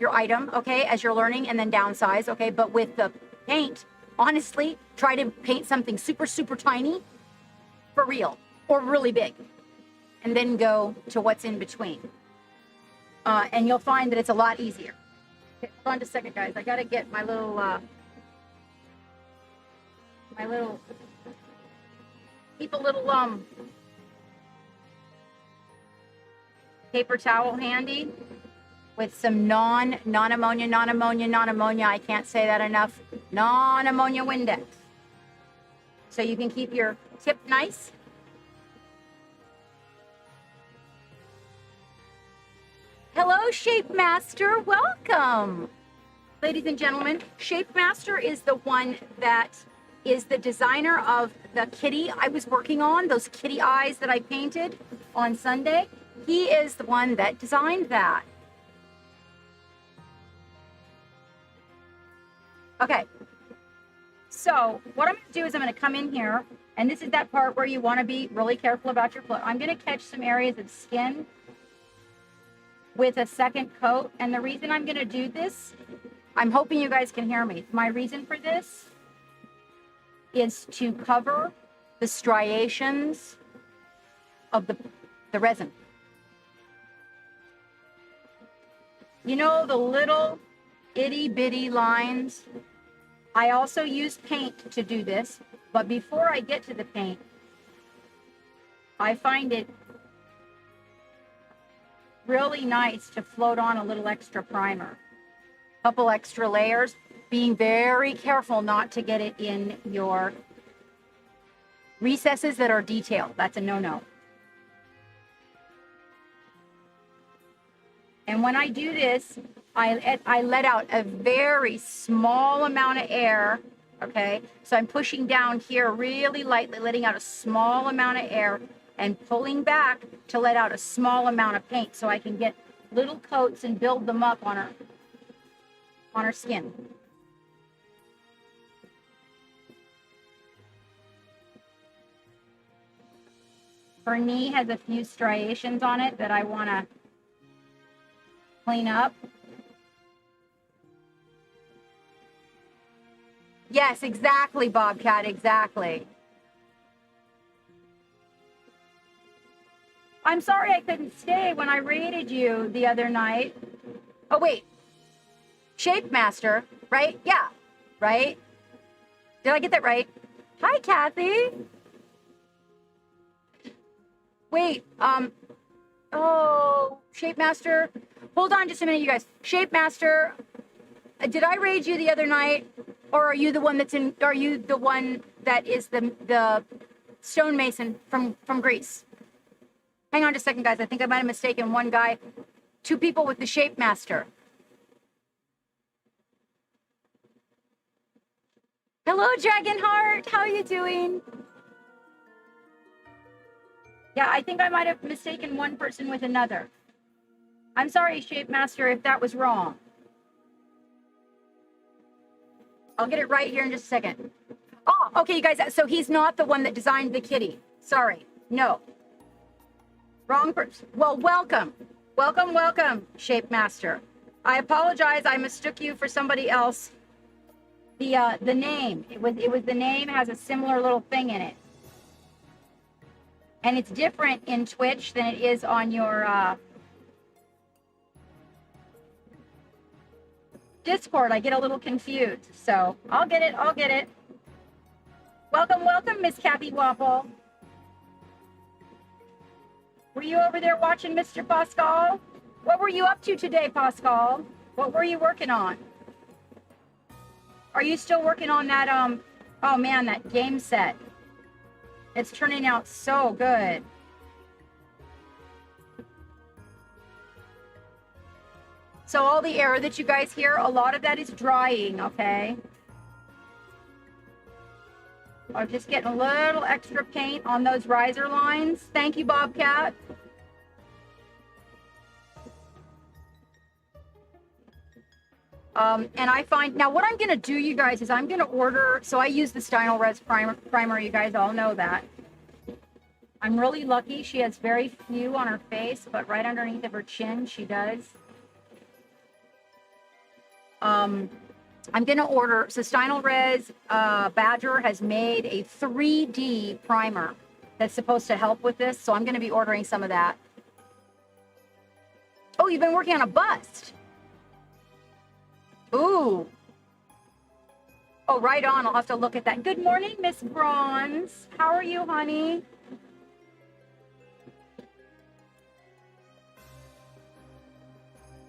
item, okay, as you're learning, and then downsize, okay? But with the paint, honestly, try to paint something super, super tiny for real, or really big. and then go to what's in between. And you'll find that it's a lot easier. Okay, hold on just a second, guys. I gotta get my little keep a little paper towel handy with some non-ammonia, I can't say that enough, non-ammonia Windex. So you can keep your tip nice. Hello, Shape Master, welcome. Ladies and gentlemen, Shape Master is the one that is the designer of the kitty I was working on, those kitty eyes that I painted on Sunday. He is the one that designed that. Okay, so what I'm gonna do is I'm gonna come in here, and this is that part where you wanna be really careful about your foot. I'm gonna catch some areas of skin with a second coat, and the reason I'm gonna do this, I'm hoping you guys can hear me. My reason for this is to cover the striations of the resin. You know, the little itty bitty lines. I also use paint to do this, but before I get to the paint, I find it really nice to float on a little extra primer, a couple extra layers, being very careful not to get it in your recesses that are detailed. That's a no-no. And when I do this, I let out a very small amount of air, okay? So I'm pushing down here really lightly, letting out a small amount of air and pulling back to let out a small amount of paint so I can get little coats and build them up on her skin. Her knee has a few striations on it that I want to clean up. Yes, exactly, Bobcat, exactly. I'm sorry I couldn't stay when I raided you the other night. Oh, wait. Shape Master, right? Yeah, right? Did I get that right? Hi, Kathy. Wait, oh, Shape Master. Hold on just a minute, you guys. Shape Master, did I raid you the other night? Or are you the one that is the stonemason from Greece? Hang on just a second, guys. I think I might have mistaken one guy. Two people with the Shape Master. Hello, Dragonheart. How are you doing? Yeah, I think I might have mistaken one person with another. I'm sorry, Shape Master, if that was wrong. I'll get it right here in just a second. Oh, okay, you guys. So he's not the one that designed the kitty. Sorry. No. Wrong person. Well, welcome. Welcome, welcome, Shape Master. I apologize. I mistook you for somebody else. The name. It was the name has a similar little thing in it. And it's different in Twitch than it is on your Discord. I get a little confused. So I'll get it. I'll get it. Welcome, welcome, Miss Kathy Waffle. Were you over there watching Mr. Pascal? What were you up to today, Pascal? What were you working on? Are you still working on that, oh man, that game set? It's turning out so good. So all the air that you guys hear, a lot of that is drying, okay? I'm just getting a little extra paint on those riser lines. Thank you, Bobcat. And I find, now what I'm gonna do, you guys, is I'm gonna order, so I use the Stynal Res primer, you guys all know that. I'm really lucky, she has very few on her face, but right underneath of her chin, she does. I'm gonna order, so Stynal Res Badger has made a 3D primer. that's supposed to help with this. So I'm going to be ordering some of that. Oh, you've been working on a bust. Ooh. Oh, right on. I'll have to look at that. Good morning, Miss Bronze. How are you, honey?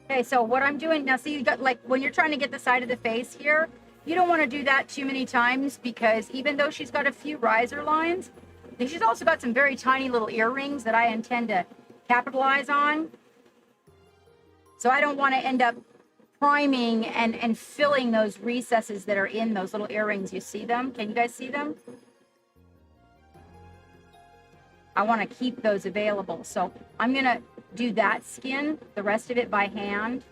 Okay, so what I'm doing now, see, you got like when you're trying to get the side of the face here, you don't want to do that too many times because even though she's got a few riser lines, she's also got some very tiny little earrings that I intend to capitalize on. So I don't want to end up priming and filling those recesses that are in those little earrings. You see them? Can you guys see them? I want to keep those available. So I'm going to do that skin, the rest of it by hand.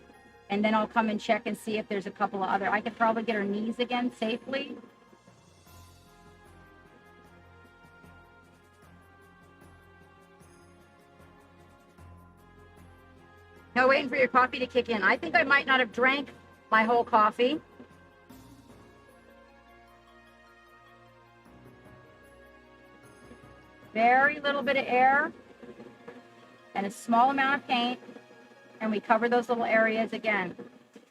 And then I'll come and check and see if there's a couple of other. I could probably get her knees again safely. No, waiting for your coffee to kick in. I think I might not have drank my whole coffee. Very little bit of air and a small amount of paint, and we cover those little areas again.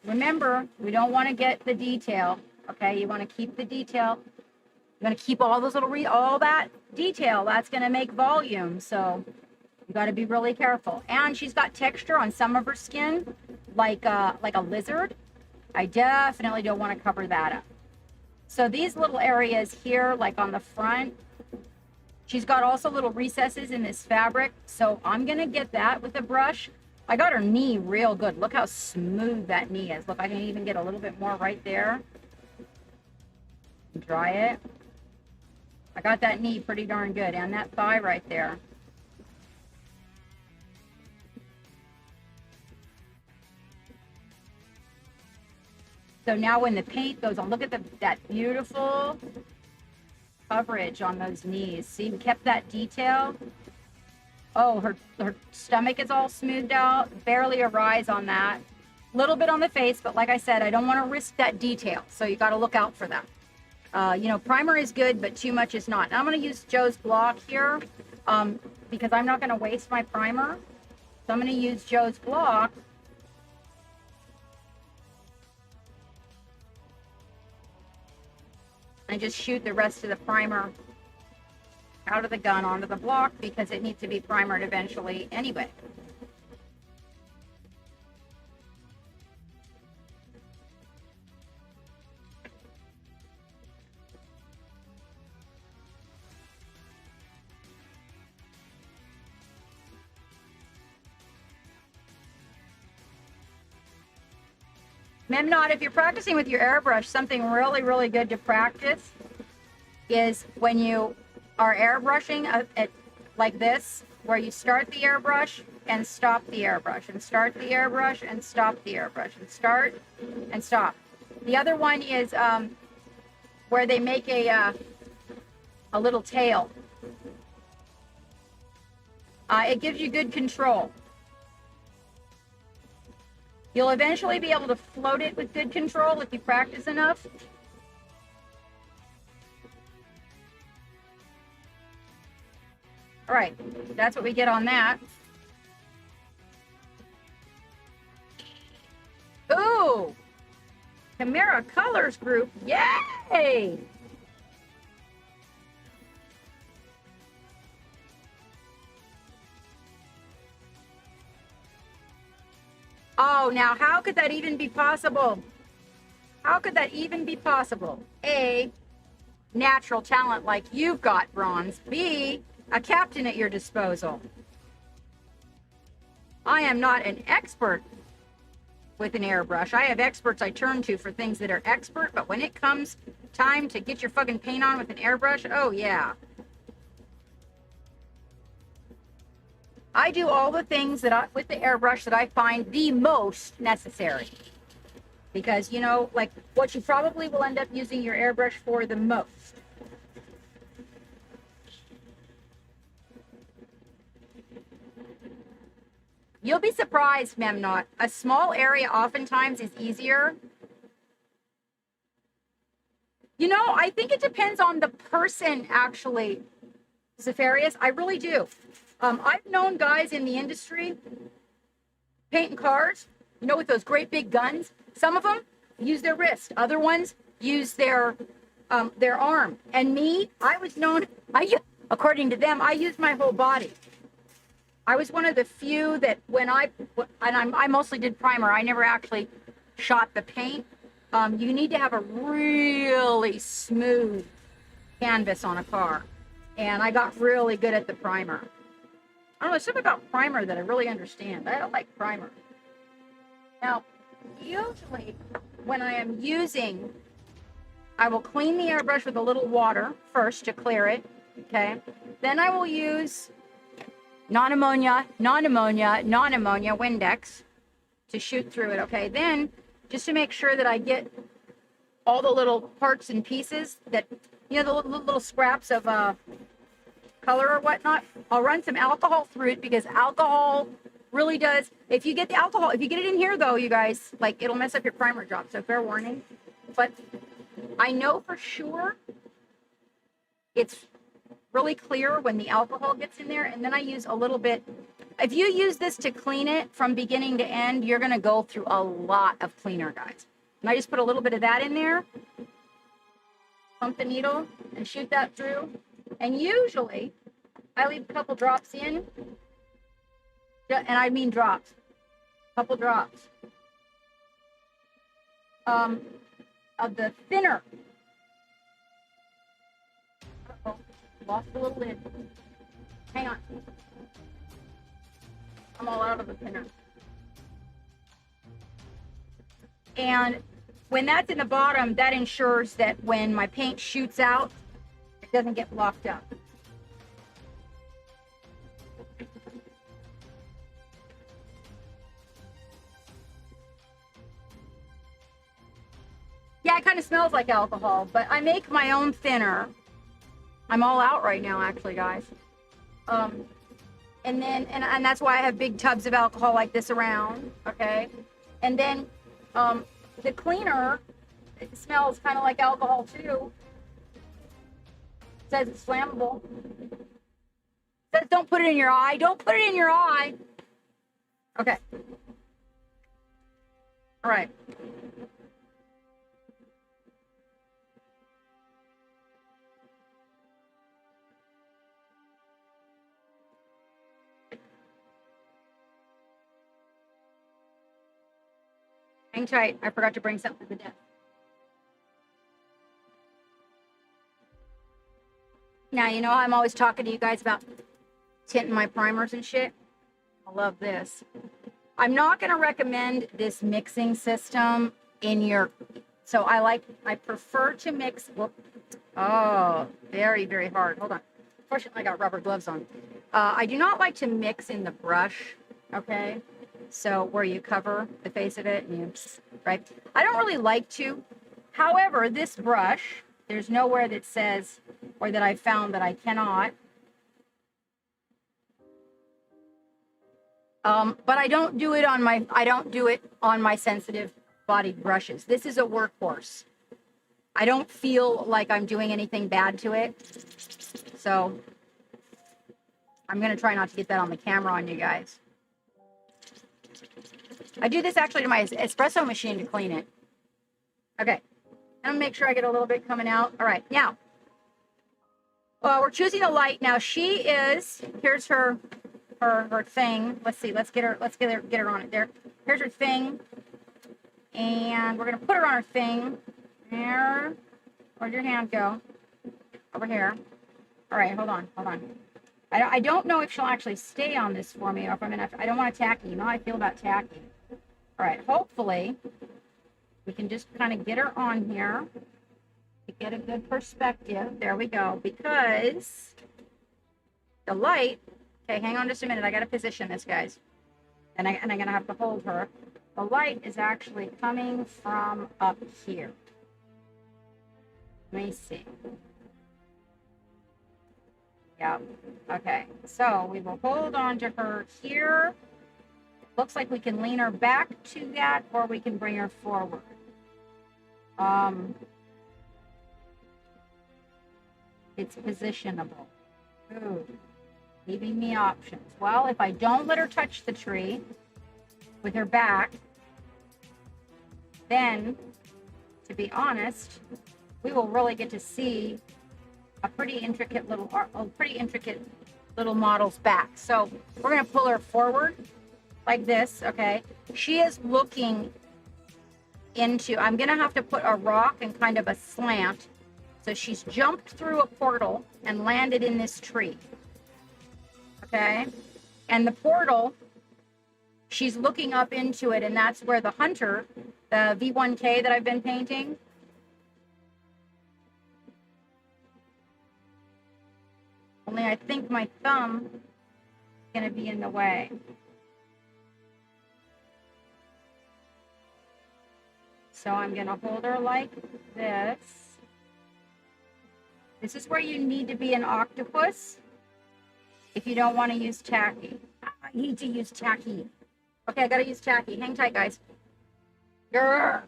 Remember, we don't want to get the detail, okay? You want to keep the detail. You want to keep all those little, all that detail. That's going to make volume, so you got to be really careful. And she's got texture on some of her skin, like a lizard. I definitely don't want to cover that up. So these little areas here, like on the front, she's got also little recesses in this fabric. So I'm going to get that with a brush. I got her knee real good. Look how smooth that knee is. Look, I can even get a little bit more right there. Dry it. I got that knee pretty darn good. And that thigh right there. So now when the paint goes on, look at that beautiful coverage on those knees. See, we kept that detail. Oh, her stomach is all smoothed out. Barely a rise on that. Little bit on the face, but like I said, I don't want to risk that detail. So you got to look out for that. You know, primer is good, but too much is not. And I'm going to use Joe's Block here because I'm not going to waste my primer. So I'm going to use Joe's Block. And just shoot the rest of the primer out of the gun onto the block because it needs to be primered eventually anyway. Memnod, if you're practicing with your airbrush, something really, really good to practice is when you are airbrushing at like this, where you start the airbrush and stop the airbrush, and start the airbrush and stop the airbrush, and start and stop. The other one is where they make a little tail. It gives you good control. You'll eventually be able to float it with good control if you practice enough. All right, that's what we get on that. Ooh, Chimera Colors Group, yay! Oh, now how could that even be possible? How could that even be possible? A, natural talent like you've got, Bronze. B, a captain at your disposal. I am not an expert with an airbrush. I have experts I turn to for things that are expert, but when it comes time to get your fucking paint on with an airbrush, oh yeah. I do all the things that with the airbrush that I find the most necessary. Because, you know, like what you probably will end up using your airbrush for the most. You'll be surprised, Memnot. A small area oftentimes is easier. You know, I think it depends on the person, actually. Zefarius. I really do. I've known guys in the industry painting cars, you know, with those great big guns. Some of them use their wrist. Other ones use their arm. And me, I was known, according to them, I used my whole body. I was one of the few that when I mostly did primer. I never actually shot the paint. You need to have a really smooth canvas on a car. And I got really good at the primer. I don't know, there's something about primer that I really understand. I don't like primer. Now, usually when I am using, I will clean the airbrush with a little water first to clear it, okay? Then I will use non-ammonia Windex to shoot through it, okay? Then, just to make sure that I get all the little parts and pieces that, you know, the little scraps of color or whatnot, I'll run some alcohol through it because alcohol really does, if you get the alcohol, if you get it in here though, you guys, like it'll mess up your primer job, so fair warning. But I know for sure it's really clear when the alcohol gets in there, and then I use a little bit. If you use this to clean it from beginning to end, you're gonna go through a lot of cleaner, guys. And I just put a little bit of that in there, pump the needle and shoot that through. And usually I leave a couple drops in, and I mean drops, a couple drops of the thinner. Uh-oh, lost the little lid. Hang on. I'm all out of the thinner. And when that's in the bottom, that ensures that when my paint shoots out, it doesn't get locked up. Yeah, it kind of smells like alcohol, but I make my own thinner. I'm all out right now, actually, guys. And then, and that's why I have big tubs of alcohol like this around, okay? And then the cleaner, it smells kind of like alcohol too. It says it's flammable. It says don't put it in your eye. Don't put it in your eye. Okay. All right. Hang tight. I forgot to bring something to the desk. Now, you know, I'm always talking to you guys about tinting my primers and shit. I love this. I'm not going to recommend this mixing system in your, so I prefer to mix, oh, very, very hard. Hold on. Fortunately, I got rubber gloves on. I do not like to mix in the brush, okay? So where you cover the face of it and you, right? I don't really like to. However, this brush, there's nowhere that says, or that I found that I cannot. But I don't do it on my sensitive bodied brushes. This is a workhorse. I don't feel like I'm doing anything bad to it. So I'm going to try not to get that on the camera on you guys. I do this actually to my espresso machine to clean it. Okay. I'm going to make sure I get a little bit coming out. All right. Now, we're choosing the light. Now she is, here's her thing. Let's see. Let's get her on it there. Here's her thing. And we're going to put her on her thing. There. Where'd your hand go? Over here. All right. Hold on. I don't know if she'll actually stay on this for me, or if I'm gonna. I don't want to tacky. You know how I feel about tacky. All right. Hopefully, we can just kind of get her on here to get a good perspective. There we go. Because the light. Okay, hang on just a minute. I got to position this, guys, and I'm gonna have to hold her. The light is actually coming from up here. Let me see. Yeah. Okay. So we will hold on to her here. Looks like we can lean her back to that, or we can bring her forward. It's positionable. Ooh, leaving me options. Well, if I don't let her touch the tree with her back, then, to be honest, we will really get to see a pretty intricate little model's back. So we're gonna pull her forward like this, okay? She is looking into, I'm gonna have to put a rock and kind of a slant. So she's jumped through a portal and landed in this tree, okay? And the portal, she's looking up into it, and that's where the hunter, the V1K that I've been painting, only I think my thumb is gonna be in the way. So I'm gonna hold her like this. This is where you need to be an octopus if you don't want to use tacky. I need to use tacky. Okay, I gotta use tacky. Hang tight, guys. Grr.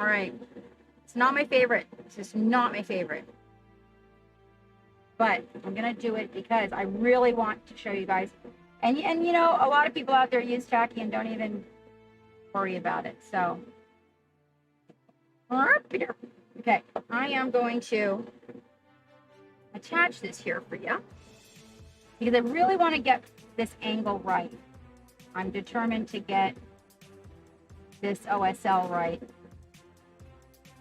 All right. It's not my favorite. It's just not my favorite. But I'm gonna do it because I really want to show you guys. And you know, a lot of people out there use tacky and don't even worry about it. So, okay, I am going to attach this here for you because I really want to get this angle right. I'm determined to get this OSL right.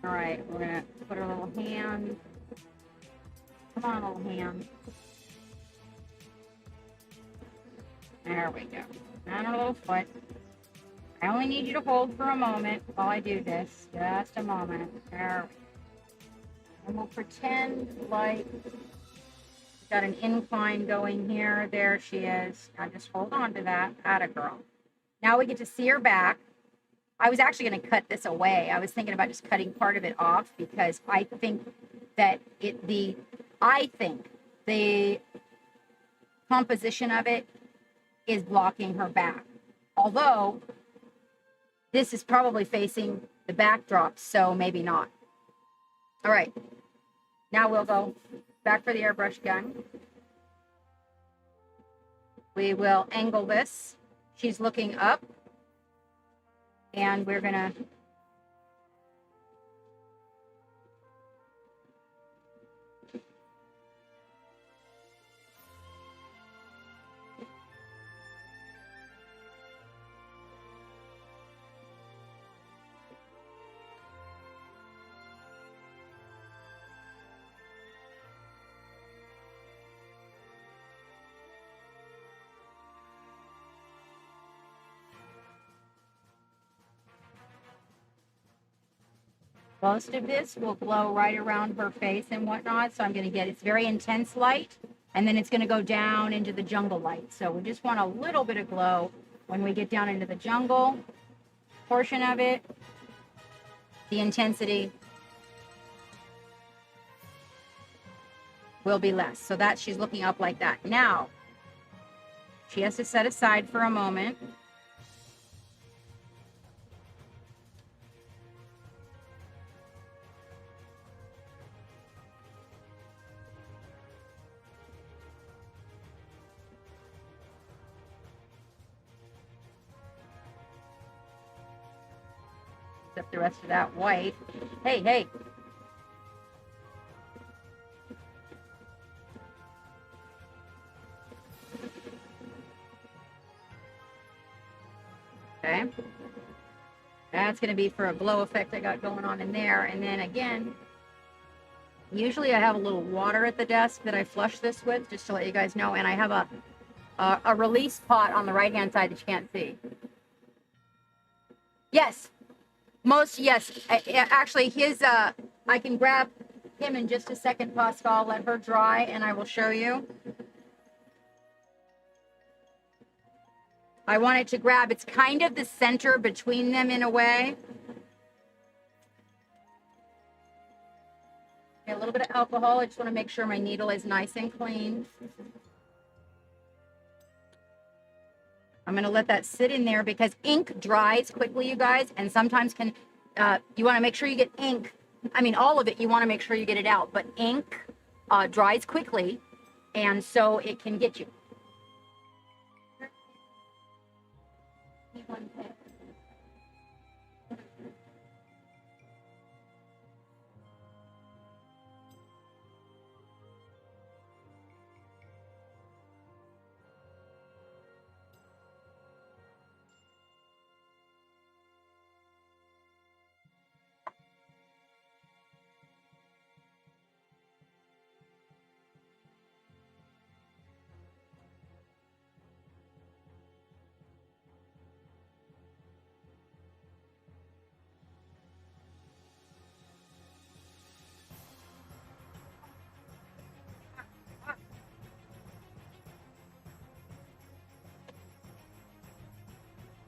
All right, we're gonna put our little hand. Come on, little hand. There we go. And our little foot. I only need you to hold for a moment while I do this. Just a moment. There we go. And we'll pretend like we've got an incline going here. There she is. Now just hold on to that. Atta girl. Now we get to see her back. I was actually going to cut this away. I was thinking about just cutting part of it off because I think that the composition of it is blocking her back. Although this is probably facing the backdrop, so maybe not. All right, now we'll go back for the airbrush gun. We will angle this. She's looking up, and we're gonna most of this will glow right around her face and whatnot. So I'm going to get, it's very intense light, and then it's going to go down into the jungle light. So we just want a little bit of glow when we get down into the jungle portion of it. The intensity will be less. So that she's looking up like that. Now, she has to set aside for a moment. Except the rest of that white. Hey, hey. Okay. That's going to be for a glow effect I got going on in there. And then again, usually I have a little water at the desk that I flush this with, just to let you guys know. And I have a release pot on the right-hand side that you can't see. Yes. Yes. Actually, I can grab him in just a second, Pascal. Let her dry, and I will show you. I want it to grab. It's kind of the center between them in a way. Okay, a little bit of alcohol. I just want to make sure my needle is nice and clean. I'm going to let that sit in there because ink dries quickly, you guys, and sometimes can, you want to make sure you get ink. I mean, all of it, you want to make sure you get it out, but ink dries quickly, and so it can get you.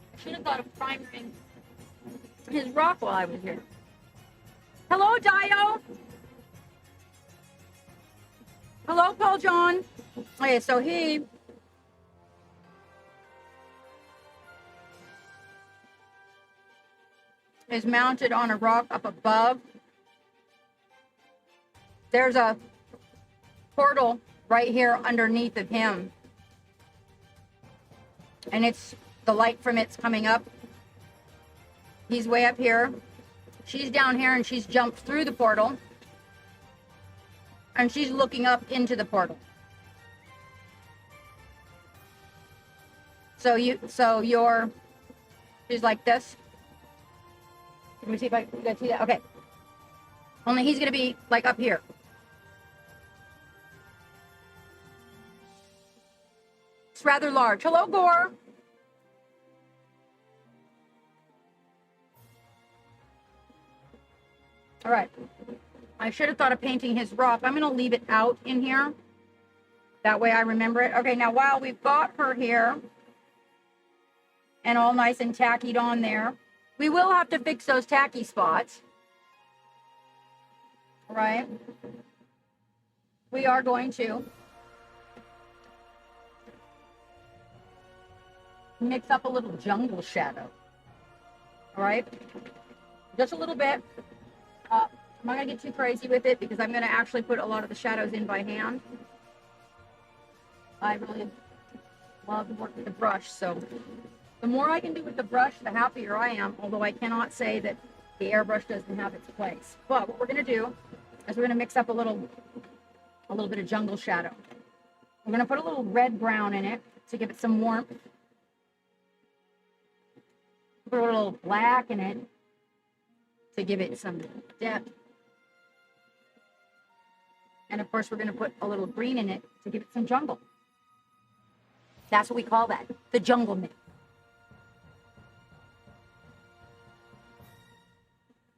I should have thought of priming his rock while I was here. Hello, Dio. Hello, Paul John. Okay, so he is mounted on a rock up above. There's a portal right here underneath of him. And it's the light from it's coming up. He's way up here. She's down here and she's jumped through the portal. And she's looking up into the portal. So you're, she's like this. Let me see if you guys see that. Okay. Only he's gonna be like up here. It's rather large. Hello, Gore. All right. I should have thought of painting his rock. I'm gonna leave it out in here. That way I remember it. Okay, now while we've got her here and all nice and tackied on there, we will have to fix those tacky spots. All right. We are going to mix up a little jungle shadow. All right. Just a little bit. I'm not going to get too crazy with it because I'm going to actually put a lot of the shadows in by hand. I really love to work with the brush, so the more I can do with the brush, the happier I am, although I cannot say that the airbrush doesn't have its place. But what we're going to do is we're going to mix up a little bit of jungle shadow. We're going to put a little red-brown in it to give it some warmth. Put a little black in it to give it some depth. And of course, we're going to put a little green in it to give it some jungle. That's what we call that, the jungle mix.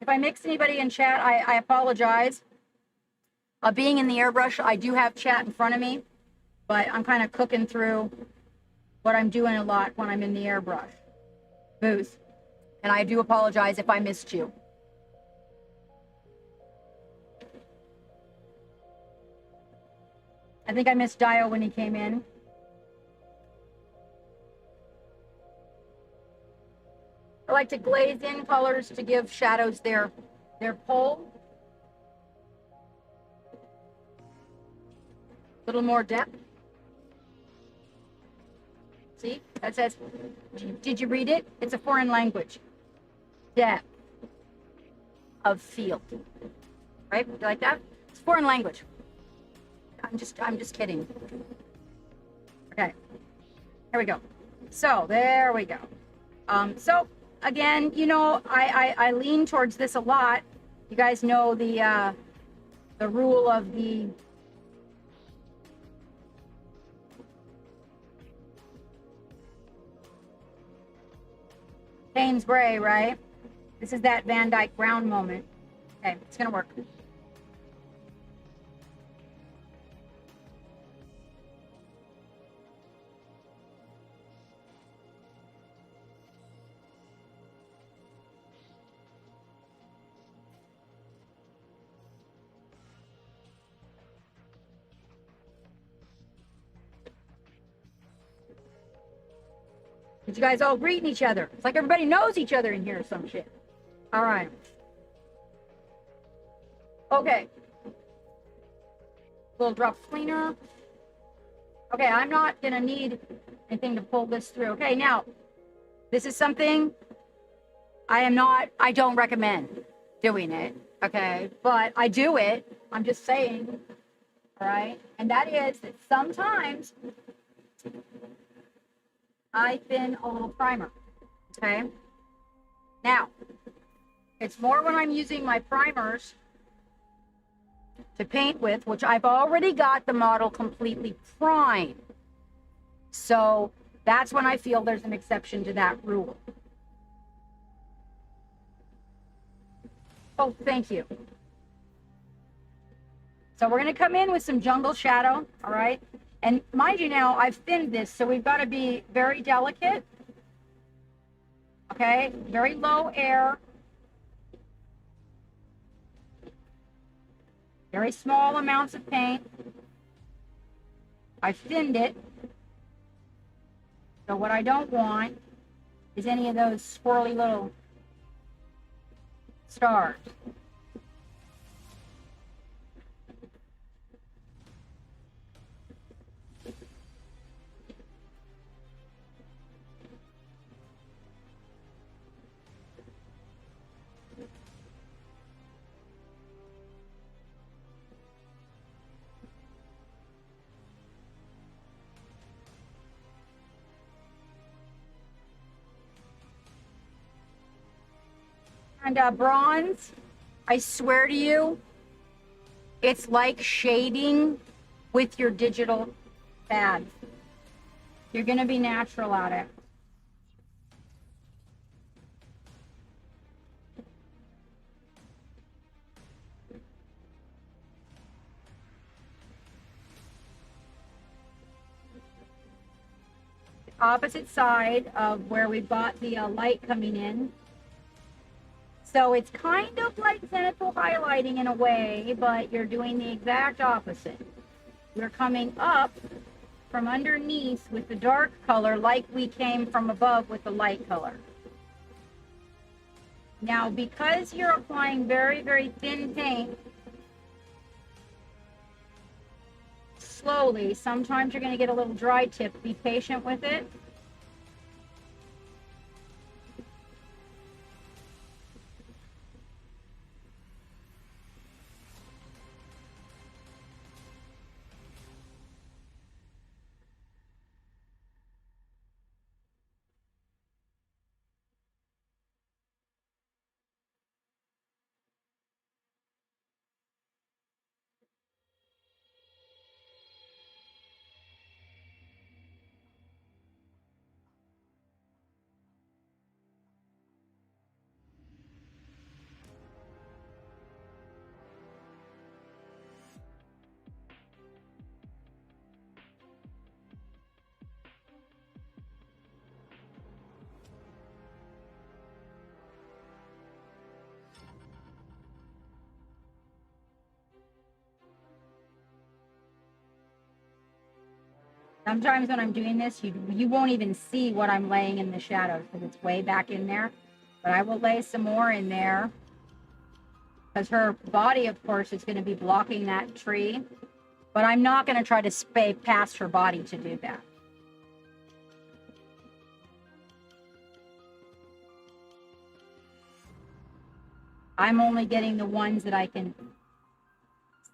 If I mix anybody in chat, I apologize. Being in the airbrush, I do have chat in front of me, but I'm kind of cooking through what I'm doing a lot when I'm in the airbrush booth. And I do apologize if I missed you. I think I missed Dio when he came in. I like to glaze in colors to give shadows their pull. A little more depth. See, that says, did you read it? It's a foreign language. Depth of field. Right? You like that? It's foreign language. I'm just kidding. Okay. Here we go. So there we go. So again, you know, I lean towards this a lot. You guys know the rule of the Payne's Gray, right? This is that Van Dyke Brown moment. Okay, it's gonna work. Did you guys all greeting each other? It's like everybody knows each other in here or some shit. All right. Okay. Little drops cleaner. Okay, I'm not gonna need anything to pull this through. Okay, now, this is something I don't recommend doing it, okay? But I do it. I'm just saying, all right? And that is that sometimes I thin a little primer, okay? Now, it's more when I'm using my primers to paint with, which I've already got the model completely primed. So that's when I feel there's an exception to that rule. Oh, thank you. So we're going to come in with some jungle shadow, all right? And mind you now, I've thinned this, so we've got to be very delicate, okay? Very low air. Very small amounts of paint. I've thinned it. So what I don't want is any of those swirly little stars. And bronze, I swear to you, it's like shading with your digital pad. You're going to be natural at it. Opposite side of where we've got the light coming in. So it's kind of like zenithal highlighting in a way, but you're doing the exact opposite. You're coming up from underneath with the dark color like we came from above with the light color. Now, because you're applying very, very thin paint, slowly, sometimes you're going to get a little dry tip. Be patient with it. Sometimes when I'm doing this, you won't even see what I'm laying in the shadows because it's way back in there. But I will lay some more in there because her body, of course, is going to be blocking that tree. But I'm not going to try to spay past her body to do that. I'm only getting the ones that I can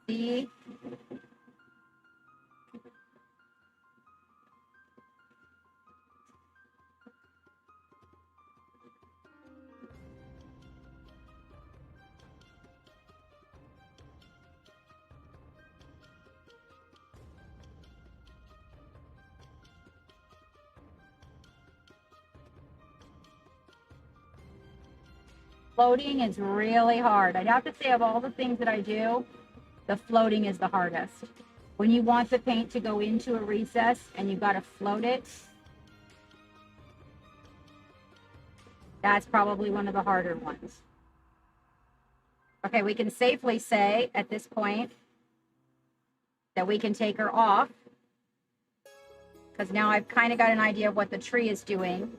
see. Floating is really hard. I'd have to say of all the things that I do, the floating is the hardest. When you want the paint to go into a recess and you've got to float it, that's probably one of the harder ones. Okay, we can safely say at this point that we can take her off because now I've kind of got an idea of what the tree is doing.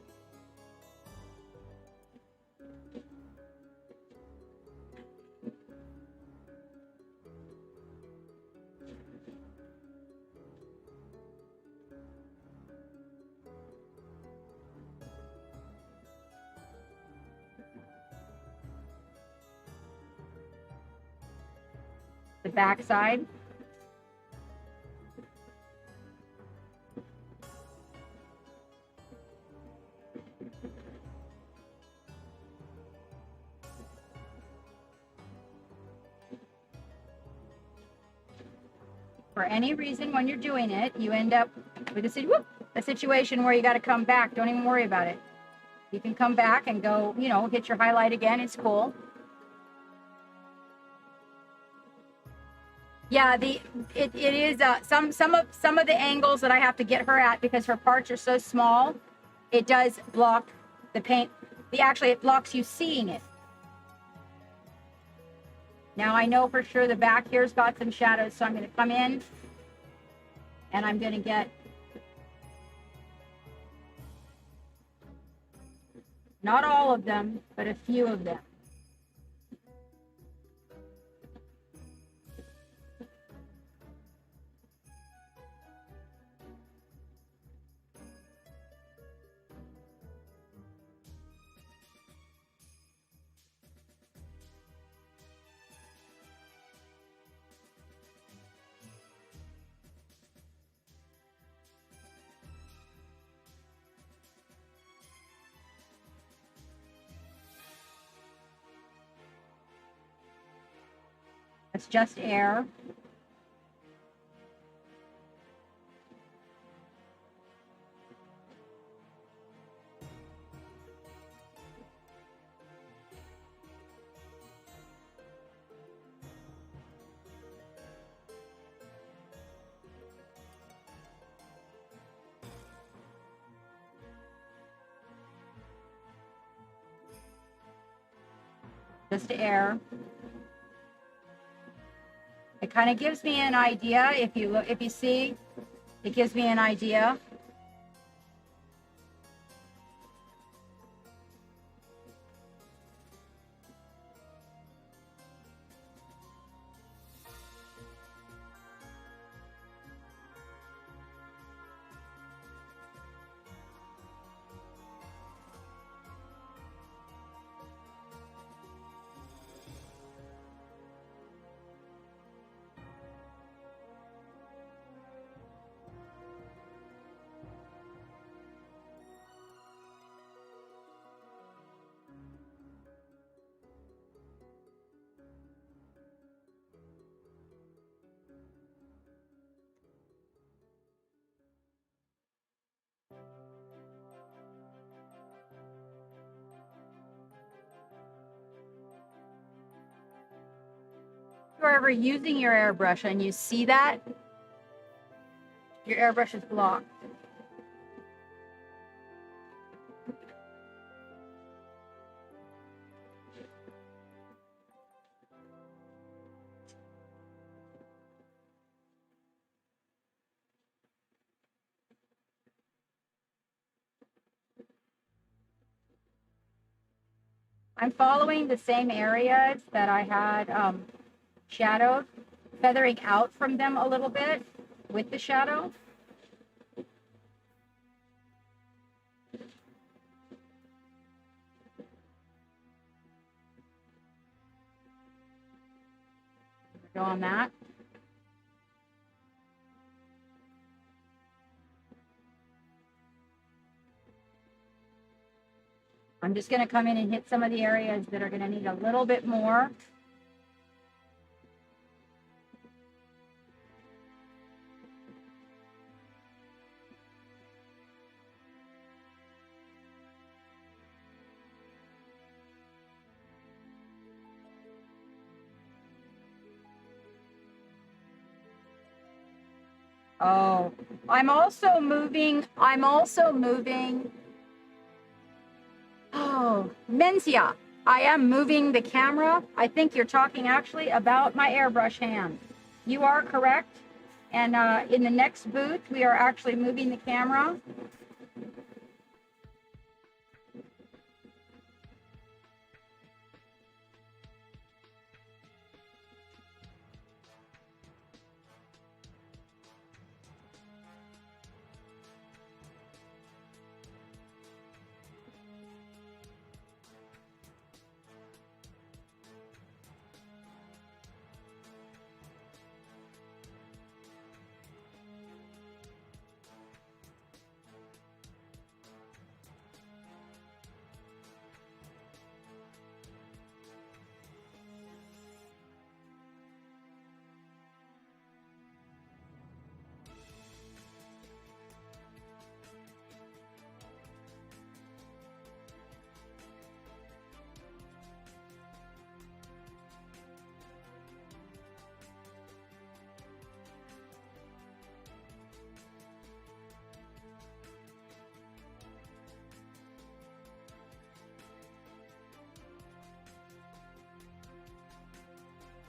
the back side. For any reason, when you're doing it, you end up with a situation where you got to come back. Don't even worry about it. You can come back and go, hit your highlight again. It's cool. Yeah, it is some of the angles that I have to get her at because her parts are so small. It does block the paint. Actually, it blocks you seeing it. Now I know for sure the back here's got some shadows, so I'm going to come in and I'm going to get not all of them, but a few of them. It's just air. Just air. It kind of gives me an idea. If you see, it gives me an idea. If you're ever using your airbrush and you see that, your airbrush is blocked. I'm following the same areas that I had shadowed, feathering out from them a little bit with the shadow. Go on that. I'm just going to come in and hit some of the areas that are going to need a little bit more. Oh, I'm also moving. Oh, Mencia, I am moving the camera. I think you're talking actually about my airbrush hand. You are correct. And in the next booth, we are actually moving the camera.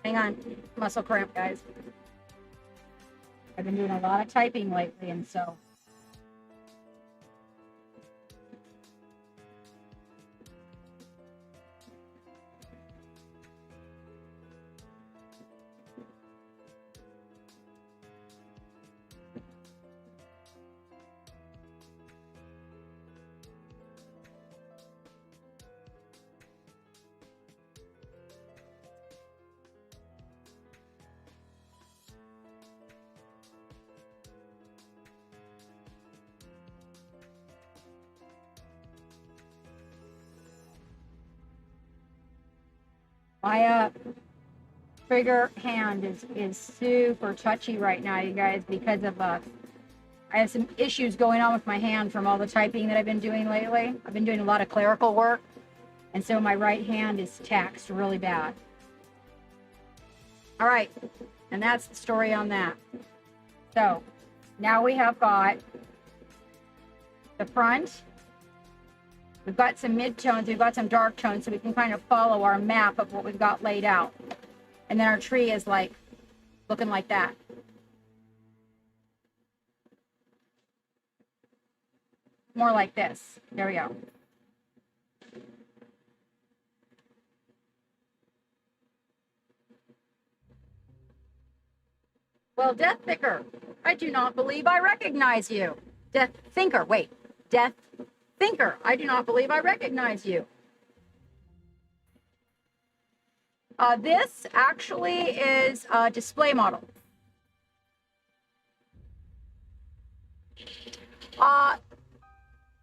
Hang on. Muscle cramp, guys. I've been doing a lot of typing lately, and so. My trigger hand is super touchy right now, you guys, because of I have some issues going on with my hand from all the typing that I've been doing lately. I've been doing a lot of clerical work, and so my right hand is taxed really bad. All right, and that's the story on that. So now we have got the front. We've got some mid-tones, we've got some dark tones, so we can kind of follow our map of what we've got laid out. And then our tree is like looking like that. More like this. There we go. Well, Death Thinker, I do not believe I recognize you. Death Thinker, wait. Death Thinker, I do not believe I recognize you. This actually is a display model.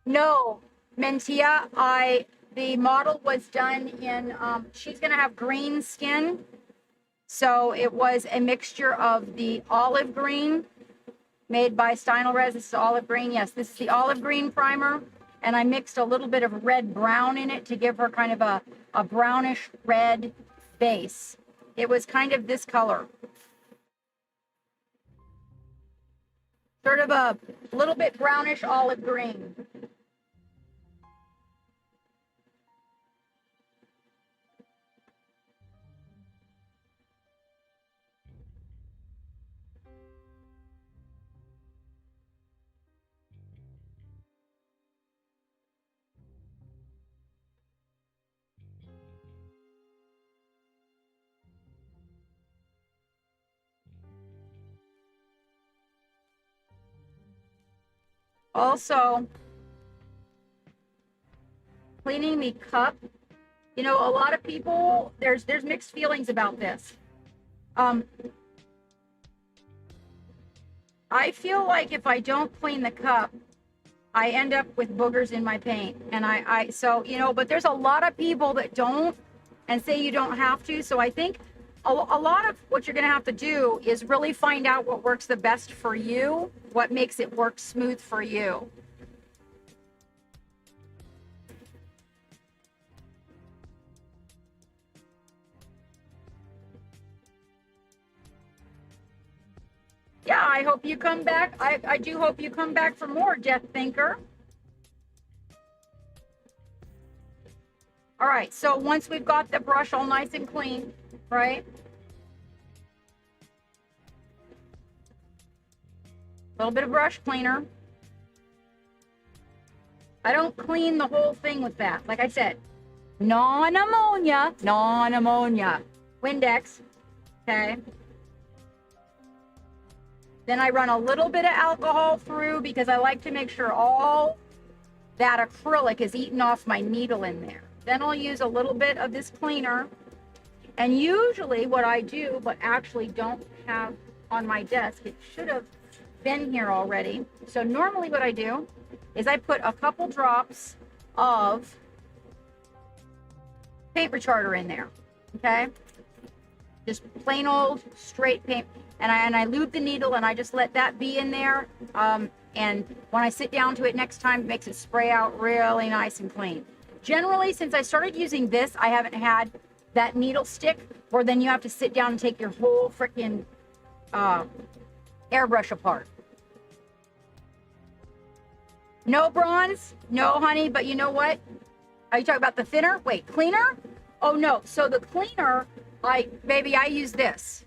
No, Mentia, the model was done in, she's gonna have green skin. So it was a mixture of the olive green made by Steinelres. This is olive green. Yes, this is the olive green primer. And I mixed a little bit of red brown in it to give her kind of a brownish red base. It was kind of this color. Sort of a little bit brownish olive green. Also, cleaning the cup. You know, a lot of people, there's mixed feelings about this. I feel like if I don't clean the cup, I end up with boogers in my paint. And so, you know, but there's a lot of people that don't and say you don't have to. So I think a lot of what you're going to have to do is really find out what works the best for you, what makes it work smooth for you. Yeah, I hope you come back. I do hope you come back for more, Death Thinker. All right, so once we've got the brush all nice and clean, right? A little bit of brush cleaner. I don't clean the whole thing with that. Like I said, non-ammonia, Windex, okay? Then I run a little bit of alcohol through because I like to make sure all that acrylic is eating off my needle in there. Then I'll use a little bit of this cleaner. And usually what I do, but actually don't have on my desk, it should have been here already. So normally what I do is I put a couple drops of paint retarder in there, okay? Just plain old straight paint. And I lube the needle and I just let that be in there. And when I sit down to it next time, it makes it spray out really nice and clean. Generally, since I started using this, I haven't had that needle stick where then you have to sit down and take your whole freaking airbrush apart. No bronze, no honey, but you know what? Are you talking about the thinner? Wait, cleaner? Oh no, so the cleaner, Baby, I use this.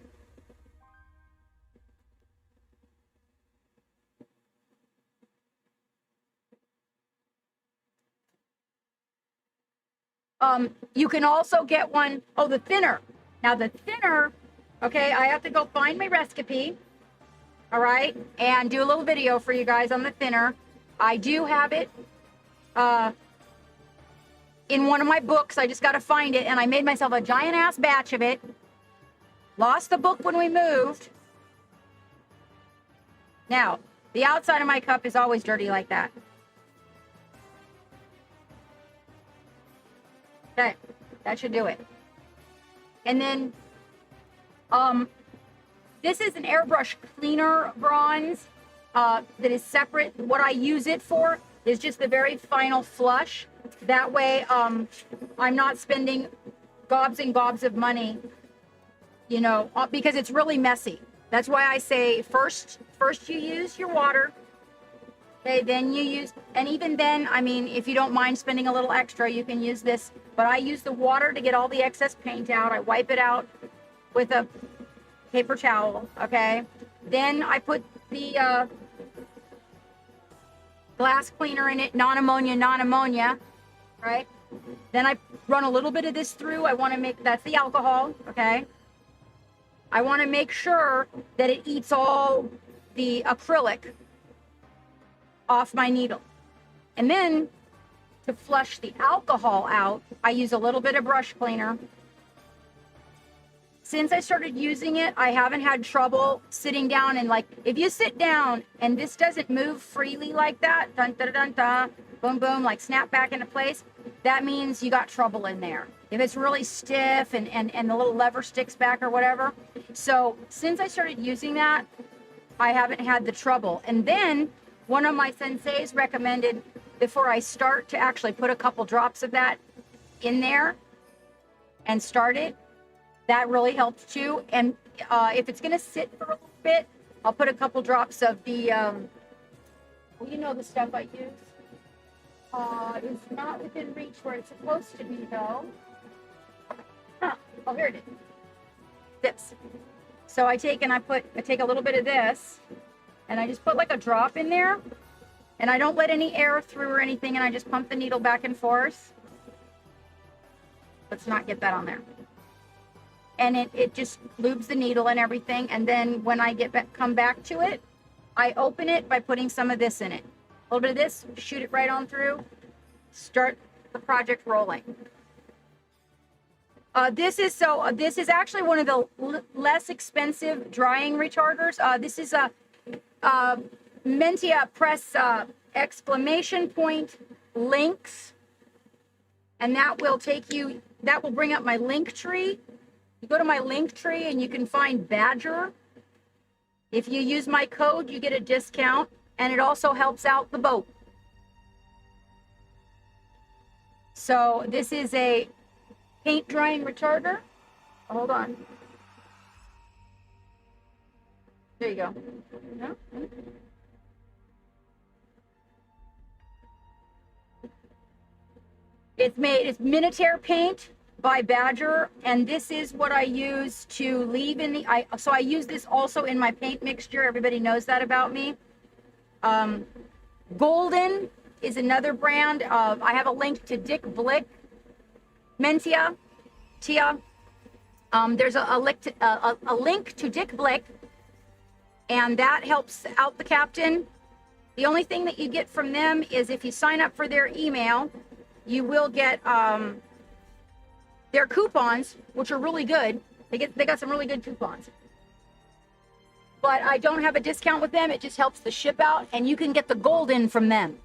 You can also get one, oh, the thinner. Now the thinner, okay, I have to go find my recipe, all right, and do a little video for you guys on the thinner. I do have it in one of my books. I just got to find it, and I made myself a giant ass batch of it. Lost the book when we moved. Now, the outside of my cup is always dirty like that. Okay, that should do it. And then, this is an airbrush cleaner bronze that is separate. What I use it for is just the very final flush. That way, I'm not spending gobs and gobs of money, you know, because it's really messy. That's why I say first you use your water. Okay, then you use, and even then, I mean, if you don't mind spending a little extra, you can use this. But I use the water to get all the excess paint out. I wipe it out with a paper towel, okay? Then I put the glass cleaner in it, non-ammonia, right? Then I run a little bit of this through. I want to make, that's the alcohol, okay? I want to make sure that it eats all the acrylic off my needle. And then to flush the alcohol out, I use a little bit of brush cleaner. Since I started using it, I haven't had trouble sitting down and, like, if you sit down and this doesn't move freely like that, dun dun dun dun, boom boom, like snap back into place, that means you got trouble in there. If it's really stiff and the little lever sticks back or whatever. So since I started using that, I haven't had the trouble. And then one of my senseis recommended, before I start, to actually put a couple drops of that in there and start it. That really helped too. And if it's gonna sit for a little bit, I'll put a couple drops of the, well, you know, the stuff I use. It's not within reach where it's supposed to be though. Huh. Oh, here it is. This. So I take a little bit of this, and I just put like a drop in there, and I don't let any air through or anything, and I just pump the needle back and forth. Let's not get that on there. And it just lubes the needle and everything. And then when I come back to it, I open it by putting some of this in it. A little bit of this, shoot it right on through, start the project rolling. This is actually one of the less expensive drying retarders. This is a Mentia Press exclamation point links, and that will bring up my link tree. You go to my link tree and you can find Badger. If you use my code, you get a discount, and it also helps out the boat. So this is a paint drying retarder. Hold on. There you go. No? It's Minotaur paint by Badger, and this is what I use to leave in so I use this also in my paint mixture. Everybody knows that about me. Golden is another brand. I have a link to Dick Blick, Mentia, Tia. There's a link to Dick Blick, and that helps out the captain. The only thing that you get from them is if you sign up for their email, you will get their coupons, which are really good. They got some really good coupons. But I don't have a discount with them. It just helps the ship out, and you can get the golden from them.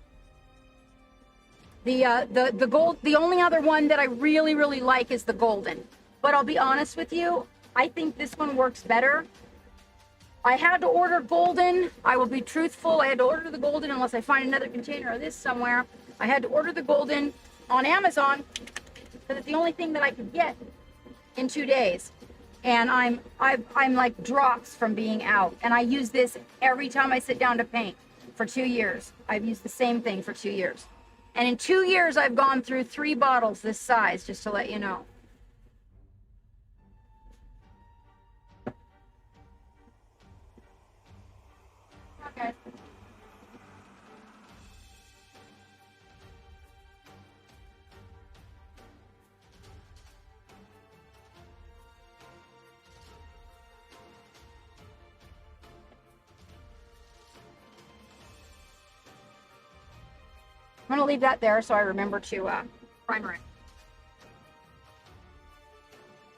The gold. The only other one that I really like is the golden. But I'll be honest with you, I think this one works better. I had to order golden. I will be truthful. I had to order the golden unless I find another container of this somewhere. I had to order the golden on Amazon because it's the only thing that I could get in 2 days. And I'm like drops from being out. And I use this every time I sit down to paint for 2 years. I've used the same thing for 2 years. And in 2 years, I've gone through 3 bottles this size, just to let you know. I'm going to leave that there so I remember to primer it.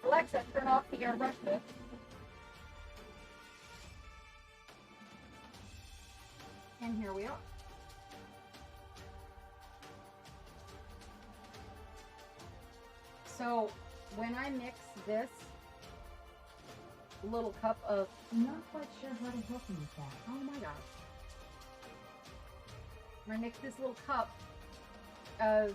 Alexa, turn off the airbrush. And here we are. So when I mix this little cup of, I'm not quite sure how to help you with that. Oh my gosh. When I mix this little cup of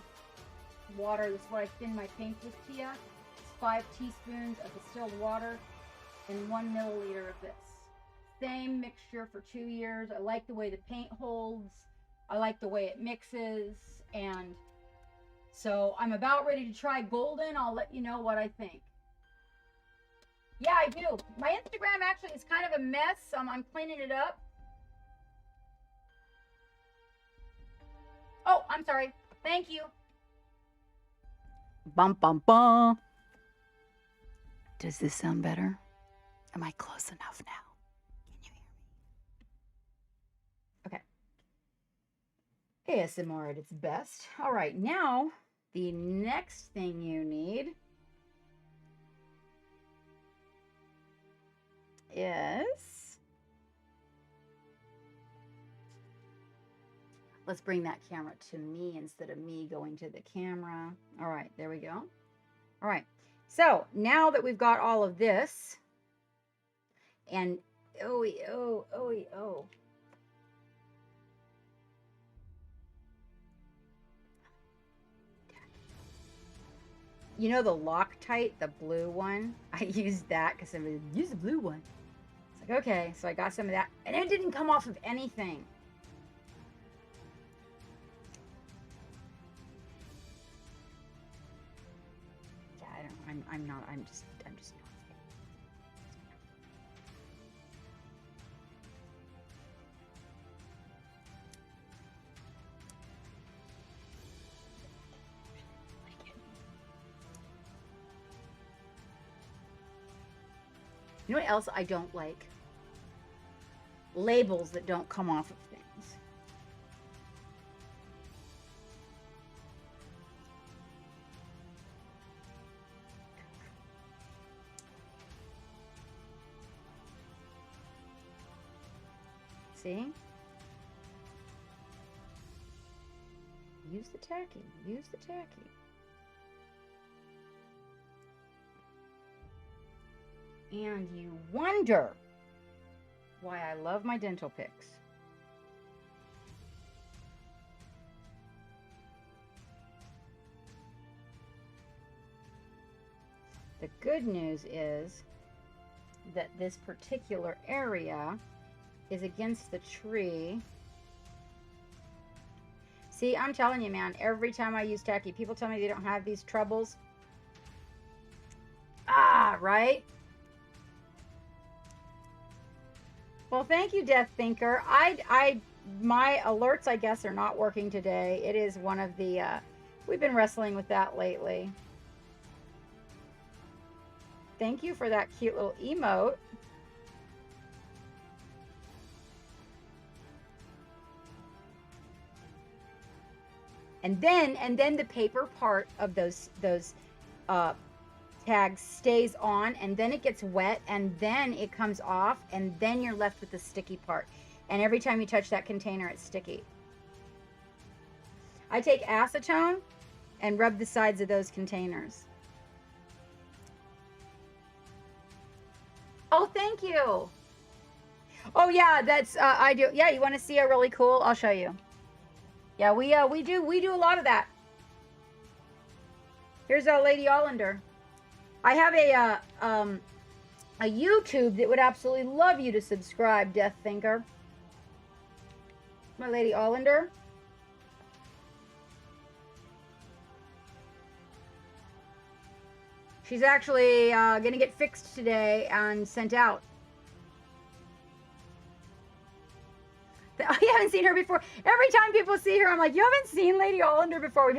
water, this is what I thin my paints with, Tia. It's 5 teaspoons of distilled water and 1 milliliter of this. Same mixture for 2 years. I like the way the paint holds. I like the way it mixes. And so I'm about ready to try golden. I'll let you know what I think. Yeah, I do. My Instagram actually is kind of a mess. I'm cleaning it up. Oh, I'm sorry. Thank you. Bum, bum, bum. Does this sound better? Am I close enough now? Can you hear me? Okay. ASMR at its best. All right, now the next thing you need is, let's bring that camera to me instead of me going to the camera. All right, there we go. All right, so now that we've got all of this, and oh, you know the Loctite, the blue one? I used that because I was use the blue one. It's like, okay, so I got some of that, and it didn't come off of anything. Yeah, I'm just not. You know what else I don't like? Labels that don't come off of things. See? Use the tacky. Use the tacky. And you wonder why I love my dental picks. The good news is that this particular area is against the tree. See, I'm telling you, man, every time I use tacky, people tell me they don't have these troubles. Ah, right? Well, thank you, Death Thinker. My alerts, I guess, are not working today. It is one of the, we've been wrestling with that lately. Thank you for that cute little emote. And then the paper part of those tags stays on, and then it gets wet, and then it comes off, and then you're left with the sticky part. And every time you touch that container, it's sticky. I take acetone and rub the sides of those containers. Oh, thank you. Oh yeah, that's I do. Yeah, you want to see a really cool? I'll show you. Yeah, we do a lot of that. Here's Lady Hollander. I have a YouTube that would absolutely love you to subscribe, Death Thinker. My Lady Hollander. She's actually gonna get fixed today and sent out. I haven't seen her before. Every time people see her, I'm like, you haven't seen Lady Hollander before.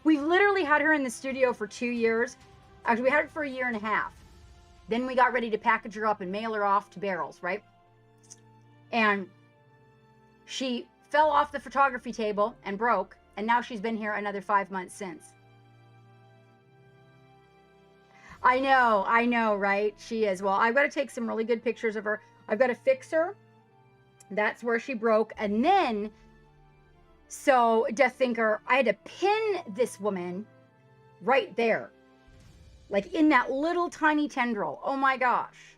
We've literally had her in the studio for 2 years. Actually, we had her for a year and a half. Then we got ready to package her up and mail her off to Barrels, right? And she fell off the photography table and broke. And now she's been here another 5 months since. I know, right? She is. Well, I've got to take some really good pictures of her. I've got to fix her. That's where she broke. And then, so Death Thinker, I had to pin this woman right there. Like in that little tiny tendril. Oh my gosh.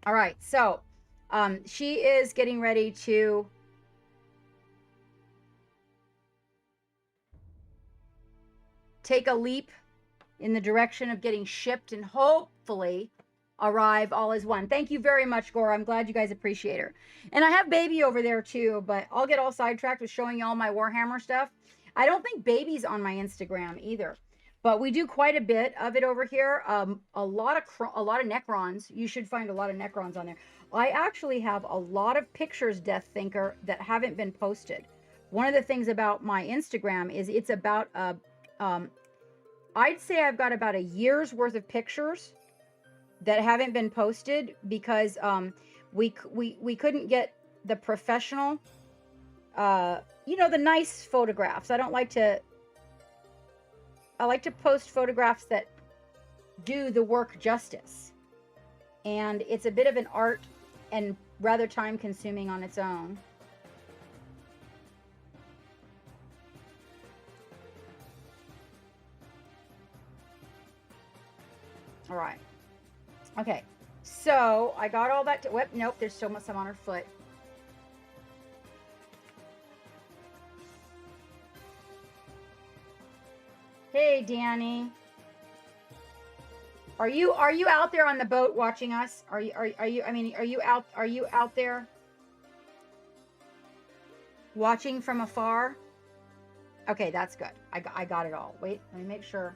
All right, so she is getting ready to take a leap in the direction of getting shipped and hopefully arrive all as one. Thank you very much, Gore. I'm glad you guys appreciate her. And I have Baby over there too, but I'll get all sidetracked with showing you all my Warhammer stuff. I don't think Baby's on my Instagram either, but we do quite a bit of it over here. A lot of Necrons. You should find a lot of Necrons on there. I actually have a lot of pictures, Death Thinker, that haven't been posted. One of the things about my Instagram is it's about I'd say I've got about a year's worth of pictures that haven't been posted because we couldn't get the professional, you know, the nice photographs. I like to post photographs that do the work justice. And it's a bit of an art and rather time consuming on its own. All right. Okay. So I got all that. Whoop, nope. There's still some on her foot. Hey, Danny. Are you out there on the boat watching us? Are you out there watching from afar? Okay, that's good. I got it all. Wait, let me make sure.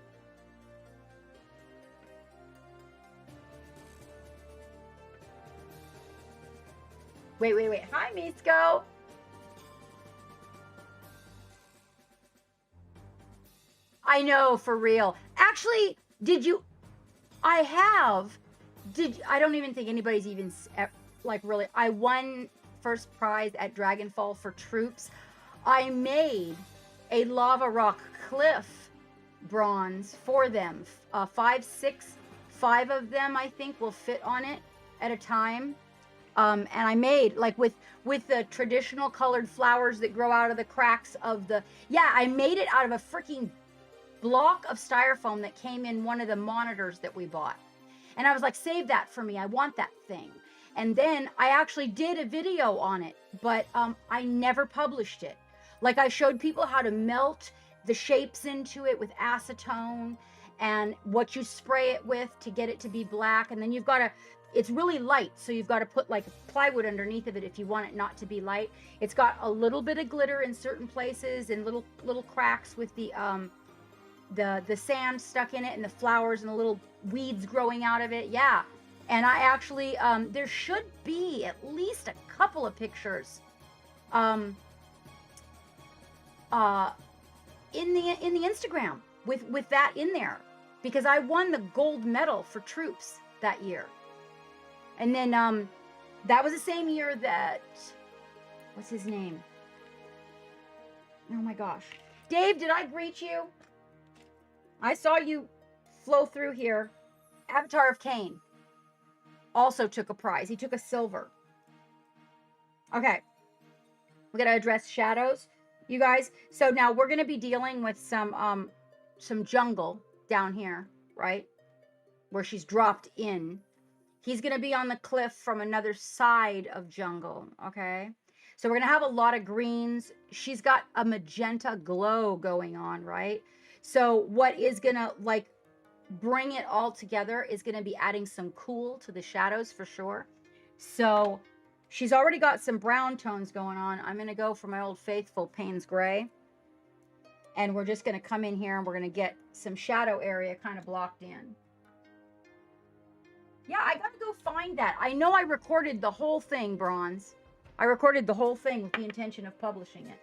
Wait. Hi, Misko. I know, for real. Actually, I don't even think anybody's even, like, really. I won first prize at Dragonfall for troops. I made a lava rock cliff bronze for them. 5 of them, I think, will fit on it at a time. And I made, like, with the traditional colored flowers that grow out of the cracks of the, yeah, I made it out of a freaking block of styrofoam that came in one of the monitors that we bought. And I was like, save that for me. I want that thing. And then I actually did a video on it, but I never published it. Like, I showed people how to melt the shapes into it with acetone and what you spray it with to get it to be black. And then you've got to, it's really light, so you've got to put like plywood underneath of it if you want it not to be light. It's got a little bit of glitter in certain places and little cracks with the sand stuck in it and the flowers and the little weeds growing out of it. Yeah. And I actually, there should be at least a couple of pictures in the Instagram with that in there, because I won the gold medal for troops that year. And then that was the same year that, what's his name? Oh my gosh. Dave, did I greet you? I saw you flow through here. Avatar of Cain also took a prize. He took a silver. Okay. We got to address shadows, you guys. So now we're going to be dealing with some jungle down here, right? Where she's dropped in. He's going to be on the cliff from another side of jungle, okay? So we're going to have a lot of greens. She's got a magenta glow going on, right? So what is going to, like, bring it all together is going to be adding some cool to the shadows for sure. So she's already got some brown tones going on. I'm going to go for my old faithful Payne's Gray. And we're just going to come in here and we're going to get some shadow area kind of blocked in. Yeah, I got to go find that. I know I recorded the whole thing, Bronze. I recorded the whole thing with the intention of publishing it.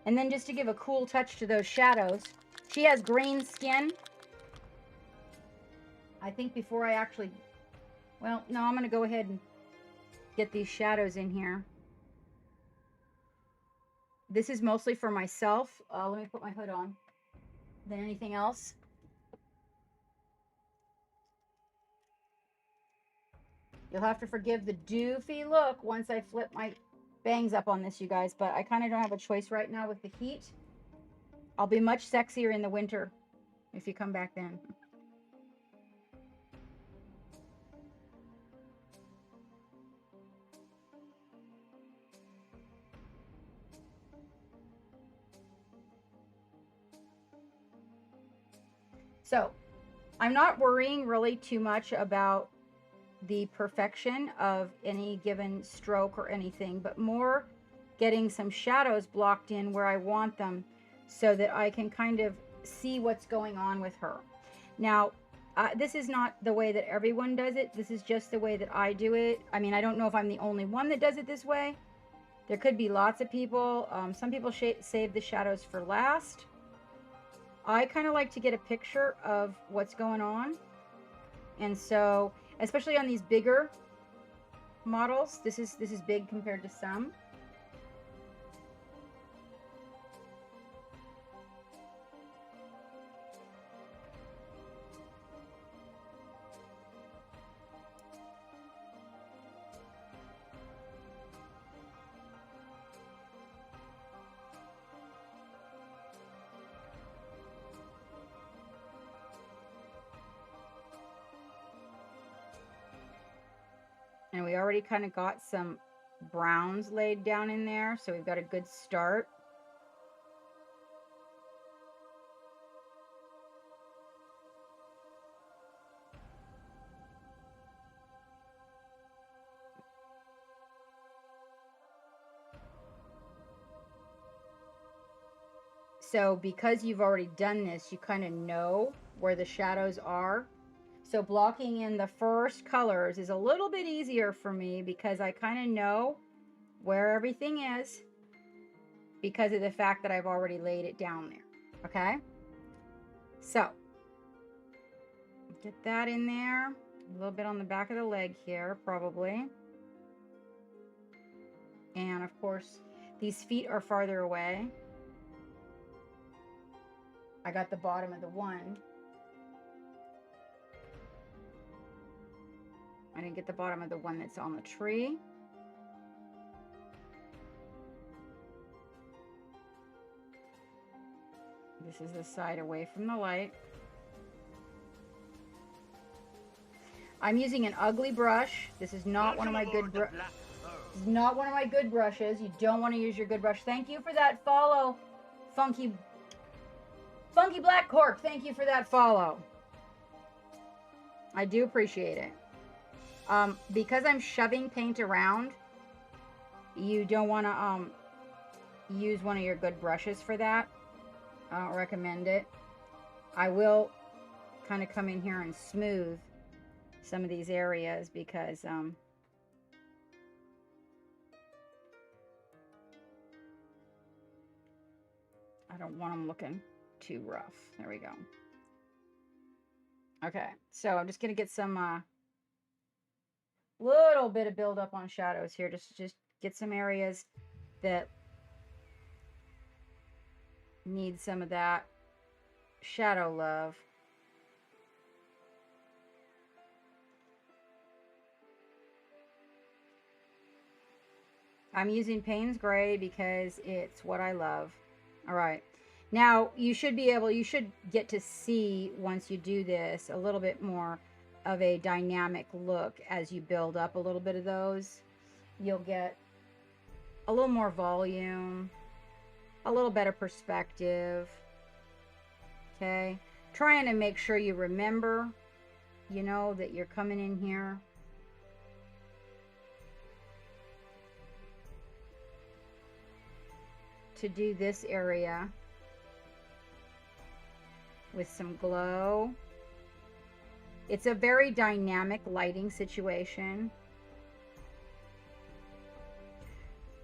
And then just to give a cool touch to those shadows, she has green skin. I think before I actually, well, no, I'm going to go ahead and get these shadows in here. This is mostly for myself. Let me put my hood on. Than anything else. You'll have to forgive the doofy look once I flip my bangs up on this, you guys, but I kind of don't have a choice right now with the heat. I'll be much sexier in the winter if you come back then. So I'm not worrying really too much about the perfection of any given stroke or anything, but more getting some shadows blocked in where I want them so that I can kind of see what's going on with her. Now, this is not the way that everyone does it. This is just the way that I do it. I mean, I don't know if I'm the only one that does it this way. There could be lots of people. Some people save the shadows for last. I kind of like to get a picture of what's going on. And so, especially on these bigger models, this is big compared to some. And we already kind of got some browns laid down in there, so we've got a good start. So because you've already done this, you kind of know where the shadows are. So blocking in the first colors is a little bit easier for me because I kind of know where everything is because of the fact that I've already laid it down there. Okay? So get that in there. A little bit on the back of the leg here, probably. And of course, these feet are farther away. I got the bottom of the one. I didn't get the bottom of the one that's on the tree. This is the side away from the light. I'm using an ugly brush. This is not one of my good brushes. This is not one of my good brushes. You don't want to use your good brush. Thank you for that follow, Funky Black Cork. Thank you for that follow. I do appreciate it. Because I'm shoving paint around, you don't want to use one of your good brushes for that. I don't recommend it. I will kind of come in here and smooth some of these areas because I don't want them looking too rough. There we go. Okay, so I'm just going to get some little bit of build up on shadows here. Just get some areas that need some of that shadow love. I'm using Payne's Gray because it's what I love. All right. Now, you should get to see, once you do this, a little bit more of a dynamic look as you build up a little bit of those. You'll get a little more volume, a little better perspective. Okay? Trying to make sure you remember, you know, that you're coming in here. To do this area with some glow. It's a very dynamic lighting situation.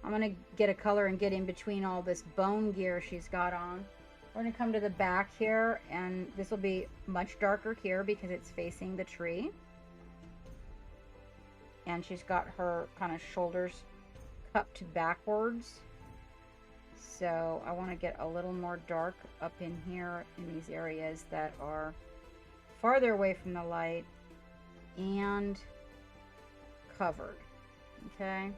I'm going to get a color and get in between all this bone gear she's got on. We're going to come to the back here, and this will be much darker here because it's facing the tree. And she's got her kind of shoulders cupped backwards. So I want to get a little more dark up in here in these areas that are farther away from the light and covered. Okay.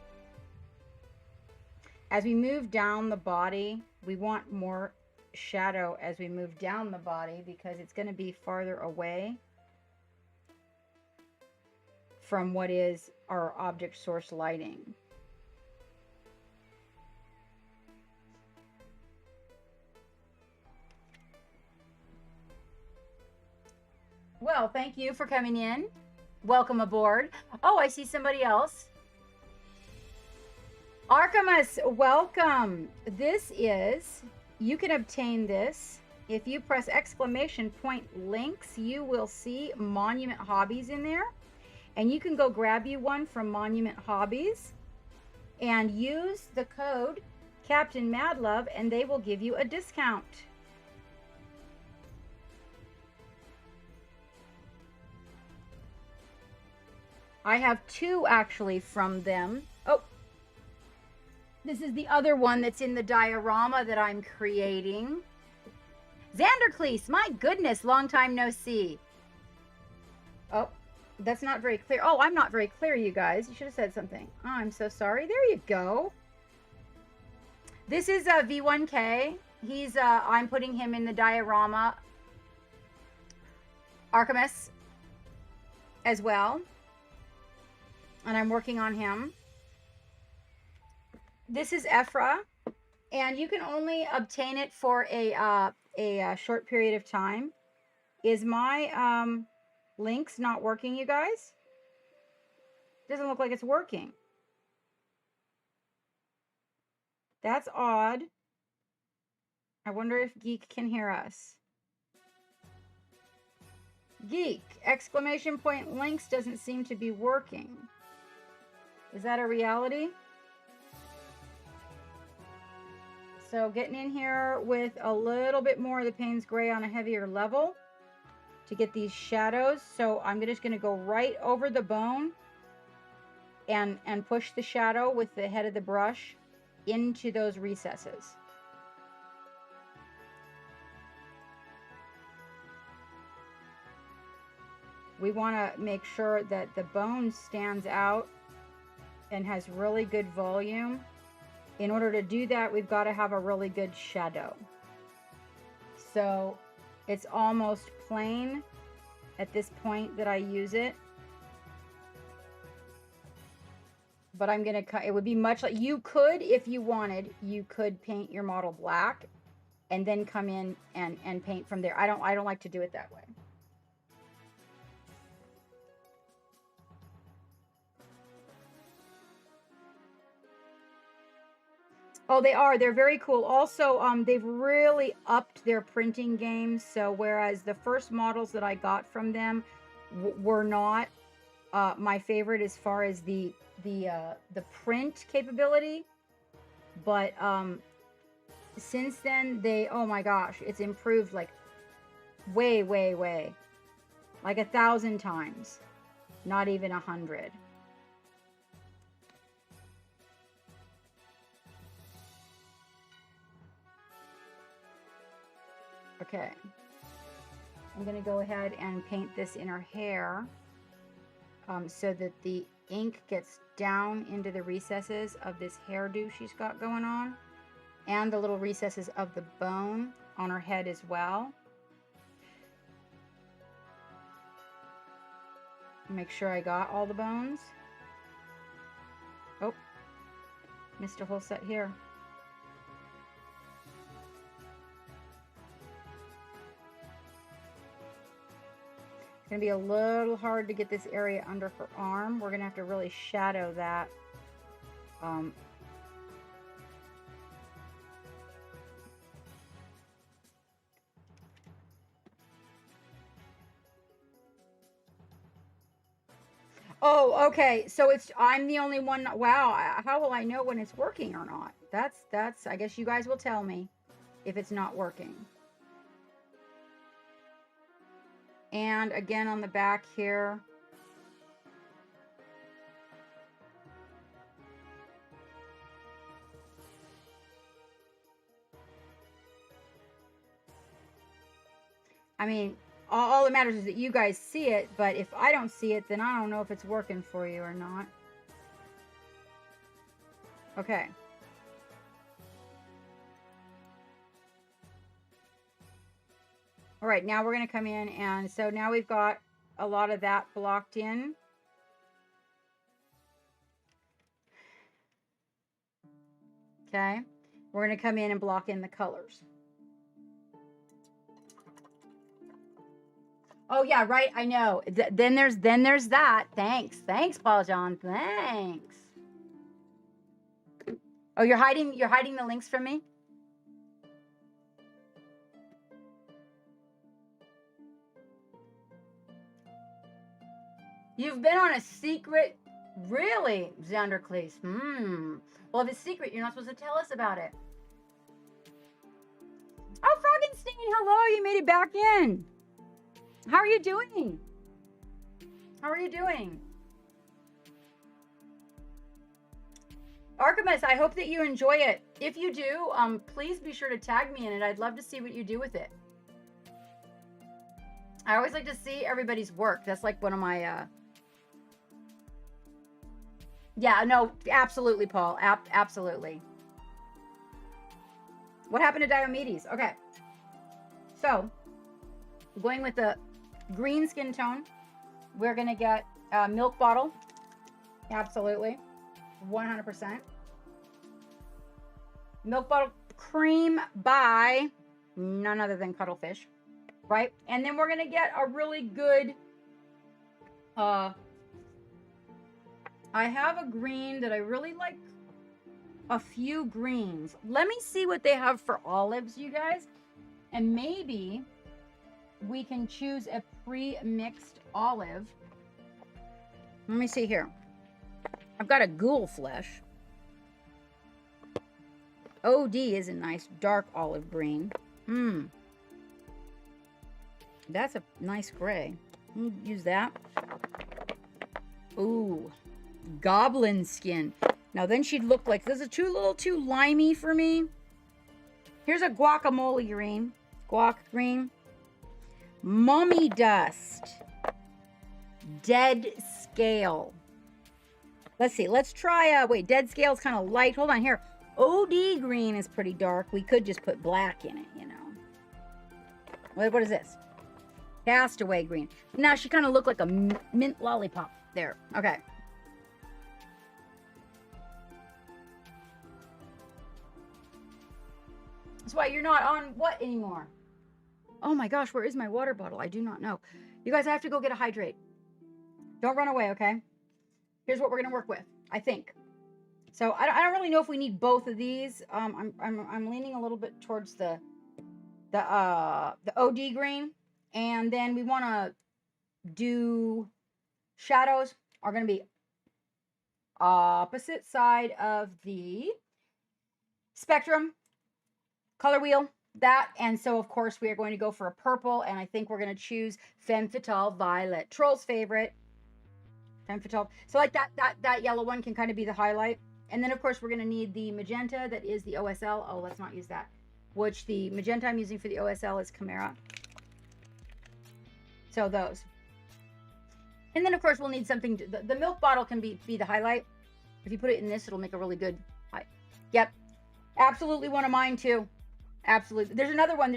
As we move down the body, we want more shadow as we move down the body because it's going to be farther away from what is our object source lighting. Well, thank you for coming in. Welcome aboard. Oh, I see somebody else. Archimus, welcome. This is, you can obtain this. If you press exclamation point links, you will see Monument Hobbies in there. And you can go grab you one from Monument Hobbies and use the code Captain Madlove and they will give you a discount. I have two actually from them. Oh, this is the other one that's in the diorama that I'm creating. Xandercleese, my goodness, long time no see. Oh, that's not very clear. Oh, I'm not very clear, you guys. You should have said something. Oh, I'm so sorry. There you go. This is V1K. He's, I'm putting him in the diorama. Archimus as well. And I'm working on him. This is Ephra, and you can only obtain it for a short period of time. Is my links not working, you guys? Doesn't look like it's working. That's odd. I wonder if Geek can hear us. Geek! Exclamation point links doesn't seem to be working. Is that a reality? So getting in here with a little bit more of the Payne's Gray on a heavier level to get these shadows. So I'm just going to go right over the bone and push the shadow with the head of the brush into those recesses. We want to make sure that the bone stands out and has really good volume. In order to do that, we've got to have a really good shadow. So it's almost plain at this point that I use it. But I'm going to cut, it would be much like, you could, if you wanted, you could paint your model black and then come in and paint from there. I don't like to do it that way. Oh, they are. They're very cool. Also, they've really upped their printing game. So whereas the first models that I got from them were not my favorite as far as the print capability, but since then they, oh my gosh, it's improved like way, like 1,000 times, not even 100. Okay, I'm going to go ahead and paint this in her hair so that the ink gets down into the recesses of this hairdo she's got going on and the little recesses of the bone on her head as well. Make sure I got all the bones. Oh, missed a whole set here. It's going to be a little hard to get this area under her arm. We're going to have to really shadow that. Oh, okay. So I'm the only one. Wow. How will I know when it's working or not? That's, I guess you guys will tell me if it's not working. And again on the back here. I mean, all that matters is that you guys see it, but if I don't see it, then I don't know if it's working for you or not. Okay. All right, now we're going to come in, and so now we've got a lot of that blocked in. Okay. We're going to come in and block in the colors. Oh yeah, right. I know. Then there's that. Thanks, Paul John. Thanks. Oh, you're hiding the links from me? You've been on a secret, really, Xandercleese. Well, if it's secret, you're not supposed to tell us about it. Oh, Froggenstein, hello. You made it back in. How are you doing? How are you doing? Archimus, I hope that you enjoy it. If you do, please be sure to tag me in it. I'd love to see what you do with it. I always like to see everybody's work. That's like one of my... Yeah, no, absolutely, Paul. Absolutely. What happened to Diomedes? Okay. So, going with the green skin tone, we're going to get a milk bottle. Absolutely. 100%. Milk bottle cream by none other than Cuttlefish. Right? And then we're going to get a really good... I have a green that I really like. A few greens. Let me see what they have for olives, you guys. And maybe we can choose a pre-mixed olive. Let me see here. I've got a ghoul flesh. OD is a nice dark olive green. That's a nice gray. Use that. Ooh. Goblin skin. Now then she'd look like, this is a little too limey for me. Here's a guacamole green. Guac green. Mummy dust. Dead scale. Let's see. Let's try, wait, dead scale is kind of light. Hold on here. OD green is pretty dark. We could just put black in it, you know. What is this? Castaway green. Now she kind of looked like a mint lollipop there. Okay. That's why you're not on what anymore? Oh my gosh, where is my water bottle? I do not know. You guys, I have to go get a hydrate. Don't run away, okay? Here's what we're gonna work with, I think. So I don't really know if we need both of these. I'm leaning a little bit towards the OD green, and then we want to do shadows are going to be opposite side of the spectrum color wheel, that. And so of course we are going to go for a purple, and I think we're going to choose Femme Fatale Violet, Troll's favorite. Femme Fatale. So like that yellow one can kind of be the highlight. And then of course we're going to need the magenta that is the OSL. Oh, let's not use that. Which the magenta I'm using for the OSL is Chimera. So those. And then of course we'll need something the milk bottle can be the highlight. If you put it in this, it'll make a really good highlight. Yep. Absolutely one of mine too. Absolutely. There's another one.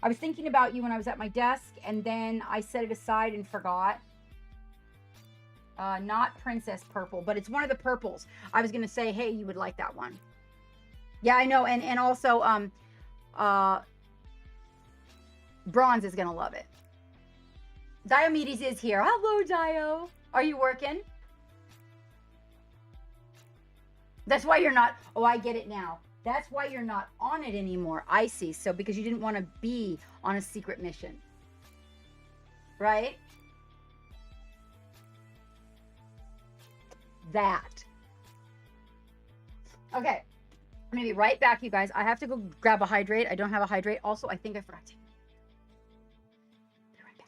I was thinking about you when I was at my desk, and then I set it aside and forgot. Not Princess Purple, but it's one of the purples. I was going to say, hey, you would like that one. Yeah, I know. And also, Bronze is going to love it. Diomedes is here. Hello, Dio. Are you working? That's why you're not. Oh, I get it now. That's why you're not on it anymore. I see. So because you didn't want to be on a secret mission. Right? That. Okay. I'm going to be right back, you guys. I have to go grab a hydrate. I don't have a hydrate. Also, I think I forgot to. Be right back.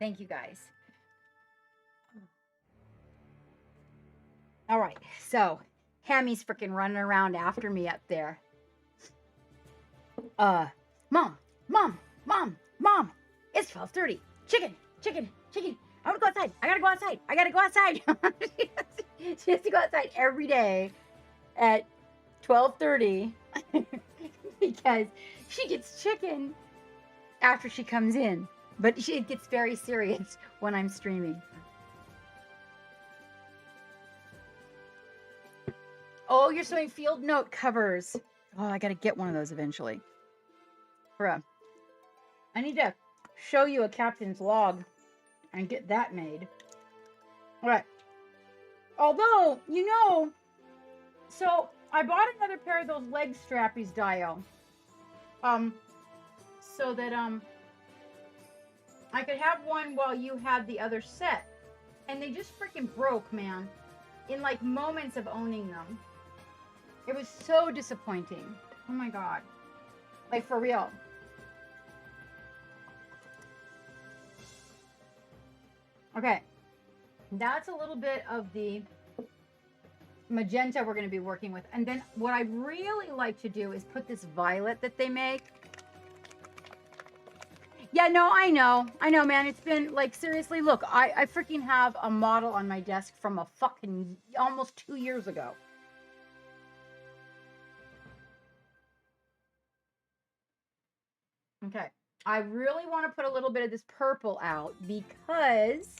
Thank you guys. All right, so Hammy's freaking running around after me up there. Mom, mom, mom, mom, it's 12:30. Chicken, chicken, chicken. I want to go outside. I gotta go outside. I gotta go outside. She has to go outside every day at 12:30 because she gets chicken after she comes in. But it gets very serious when I'm streaming. Oh, you're sewing field note covers. Oh, I gotta get one of those eventually. Bruh. I need to show you a captain's log and get that made. All right. Although, you know, so I bought another pair of those leg strappies, Dio. So that, I could have one while you had the other set. And they just freaking broke, man. In like moments of owning them. It was so disappointing. Oh my God. Like for real. Okay. That's a little bit of the magenta we're going to be working with. And then what I really like to do is put this violet that they make. Yeah, no, I know, man. It's been like, seriously, look, I freaking have a model on my desk from a fucking almost 2 years ago. Okay, I really want to put a little bit of this purple out because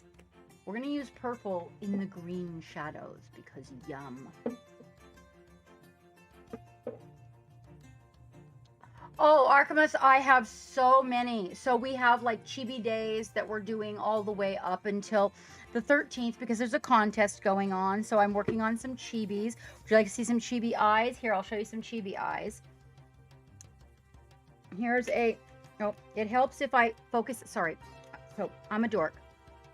we're going to use purple in the green shadows because yum. Oh, Archimus, I have so many. So we have like chibi days that we're doing all the way up until the 13th because there's a contest going on. So I'm working on some chibis. Would you like to see some chibi eyes? Here, I'll show you some chibi eyes. Here's a, oh, it helps if I focus. Sorry. So I'm a dork.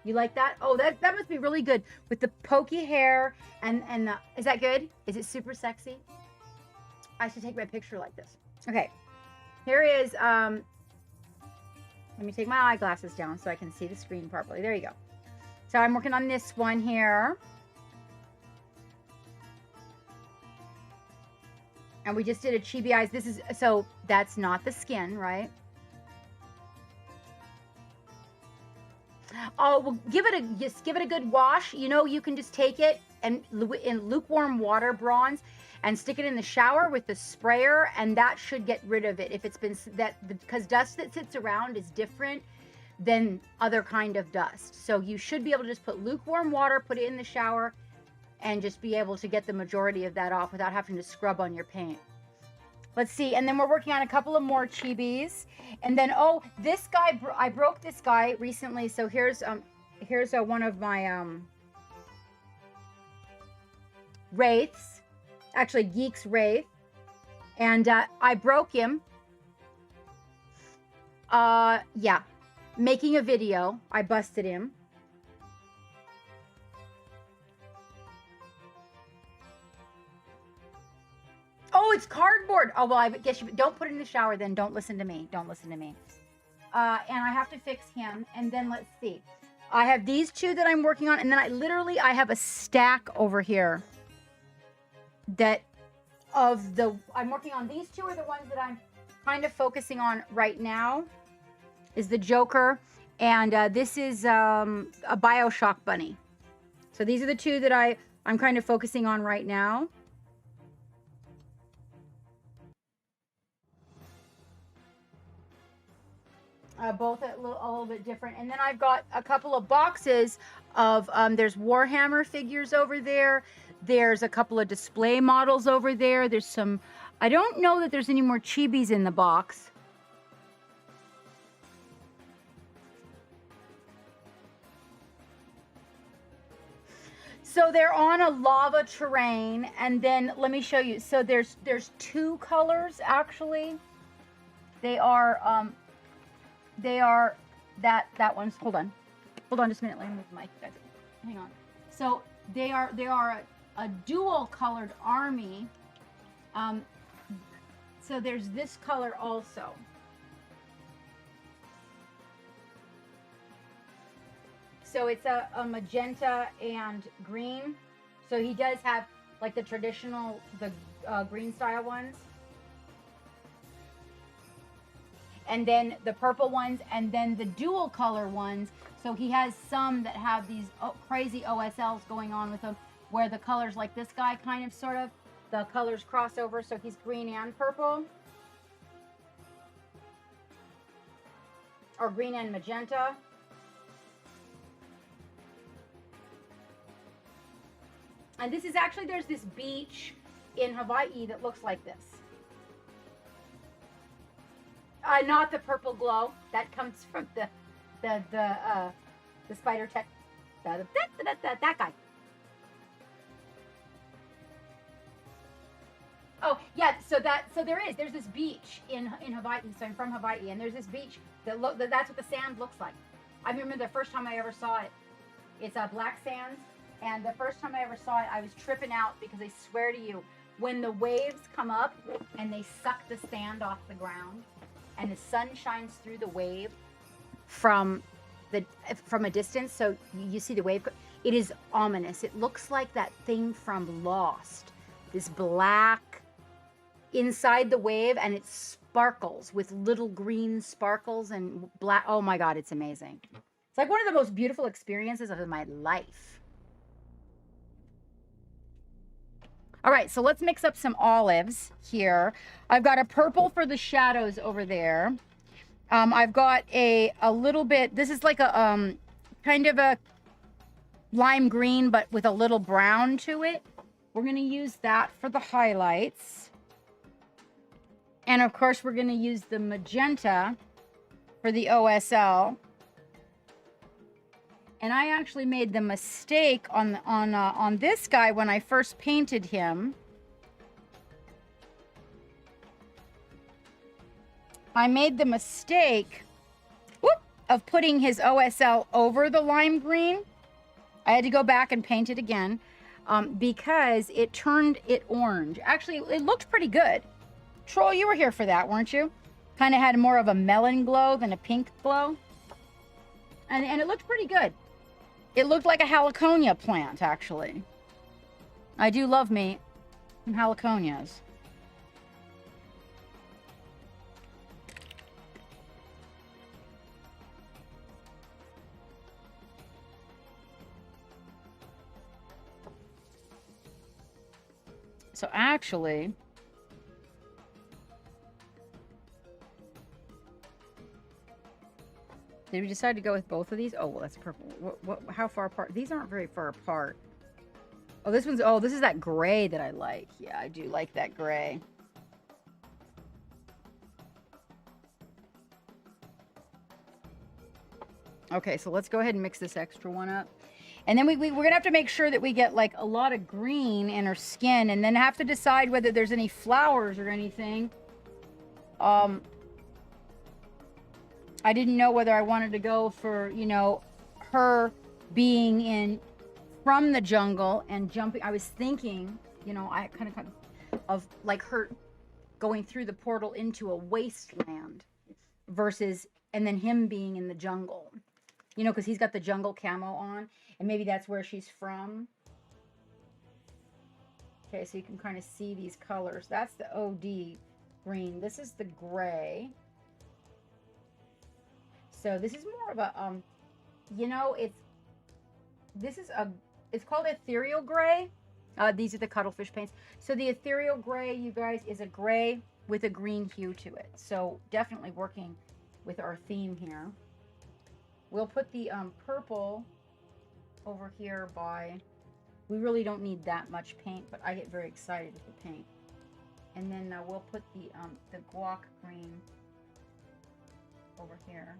You like that? Oh, that must be really good with the pokey hair and the, is that good? Is it super sexy? I should take my picture like this. Okay. Here is, let me take my eyeglasses down so I can see the screen properly. There you go. So I'm working on this one here. And we just did a chibi eyes. This is, so that's not the skin, right? Oh, well, just give it a good wash. You know, you can just take it and in lukewarm water, bronze, and stick it in the shower with the sprayer, and that should get rid of it if it's been because dust that sits around is different than other kind of dust. So you should be able to just put lukewarm water, put it in the shower, and just be able to get the majority of that off without having to scrub on your paint. Let's see, and then we're working on a couple of more chibis, and then oh, this guy, I broke this guy recently. So here's one of my wraiths. Actually, Geek's Wraith, and I broke him. Yeah, making a video, I busted him. Oh, it's cardboard. Oh, well, I guess you don't put it in the shower then. Don't listen to me. Don't listen to me. And I have to fix him. And then let's see. I have these two that I'm working on, and then I have a stack over here. That I'm working on. These two are the ones that I'm kind of focusing on right now, is the Joker, and this is a Bioshock bunny. So these are the two that I'm kind of focusing on right now. Both a little bit different. And then I've got a couple of boxes of, there's Warhammer figures over there. There's a couple of display models over there. There's some, I don't know that there's any more chibis in the box. So they're on a lava terrain, and then let me show you. So there's two colors actually. They are that one's, hold on just a minute, let me move the mic. Hang on. So they are a dual colored army. So there's this color also. So it's a magenta and green. So he does have like the traditional, the green style ones. And then the purple ones, and then the dual color ones. So he has some that have these crazy OSLs going on with them, where the colors, like this guy kind of sort of, the colors cross over, so he's green and purple. Or green and magenta. And this is actually, there's this beach in Hawaii that looks like this. Not the purple glow that comes from the spider tech. That guy. Oh yeah, so there's this beach in Hawaii. So I'm from Hawaii, and there's this beach that's what the sand looks like. I remember the first time I ever saw it. It's black sands, and the first time I ever saw it, I was tripping out because I swear to you, when the waves come up and they suck the sand off the ground, and the sun shines through the wave from a distance, so you see the wave. It is ominous. It looks like that thing from Lost, this black inside the wave, and it sparkles with little green sparkles and black. Oh my God, it's amazing. It's like one of the most beautiful experiences of my life. All right, so let's mix up some olives here. I've got a purple for the shadows over there. I've got a little bit, this is like a kind of a lime green, but with a little brown to it. We're gonna use that for the highlights. And of course, we're gonna use the magenta for the OSL. And I actually made the mistake on this guy when I first painted him. I made the mistake of putting his OSL over the lime green. I had to go back and paint it again because it turned it orange. Actually, it looked pretty good. Troll, you were here for that, weren't you? Kind of had more of a melon glow than a pink glow. And it looked pretty good. It looked like a heliconia plant, actually. I do love me some heliconias. So actually, did we decide to go with both of these? Oh, well, that's purple. How far apart? These aren't very far apart. Oh, this is that gray that I like. Yeah, I do like that gray. Okay, so let's go ahead and mix this extra one up. And then we're going to have to make sure that we get like a lot of green in her skin, and then have to decide whether there's any flowers or anything. I didn't know whether I wanted to go for, you know, her being from the jungle and jumping. I was thinking, you know, I kind of like her going through the portal into a wasteland versus, and then him being in the jungle, you know, because he's got the jungle camo on, and maybe that's where she's from. Okay, so you can kind of see these colors. That's the OD green. This is the gray. So this is more of a, you know, it's called ethereal gray. These are the cuttlefish paints. So the ethereal gray, you guys, is a gray with a green hue to it. So definitely working with our theme here. We'll put the purple over here we really don't need that much paint, but I get very excited with the paint. And then we'll put the guac green over here.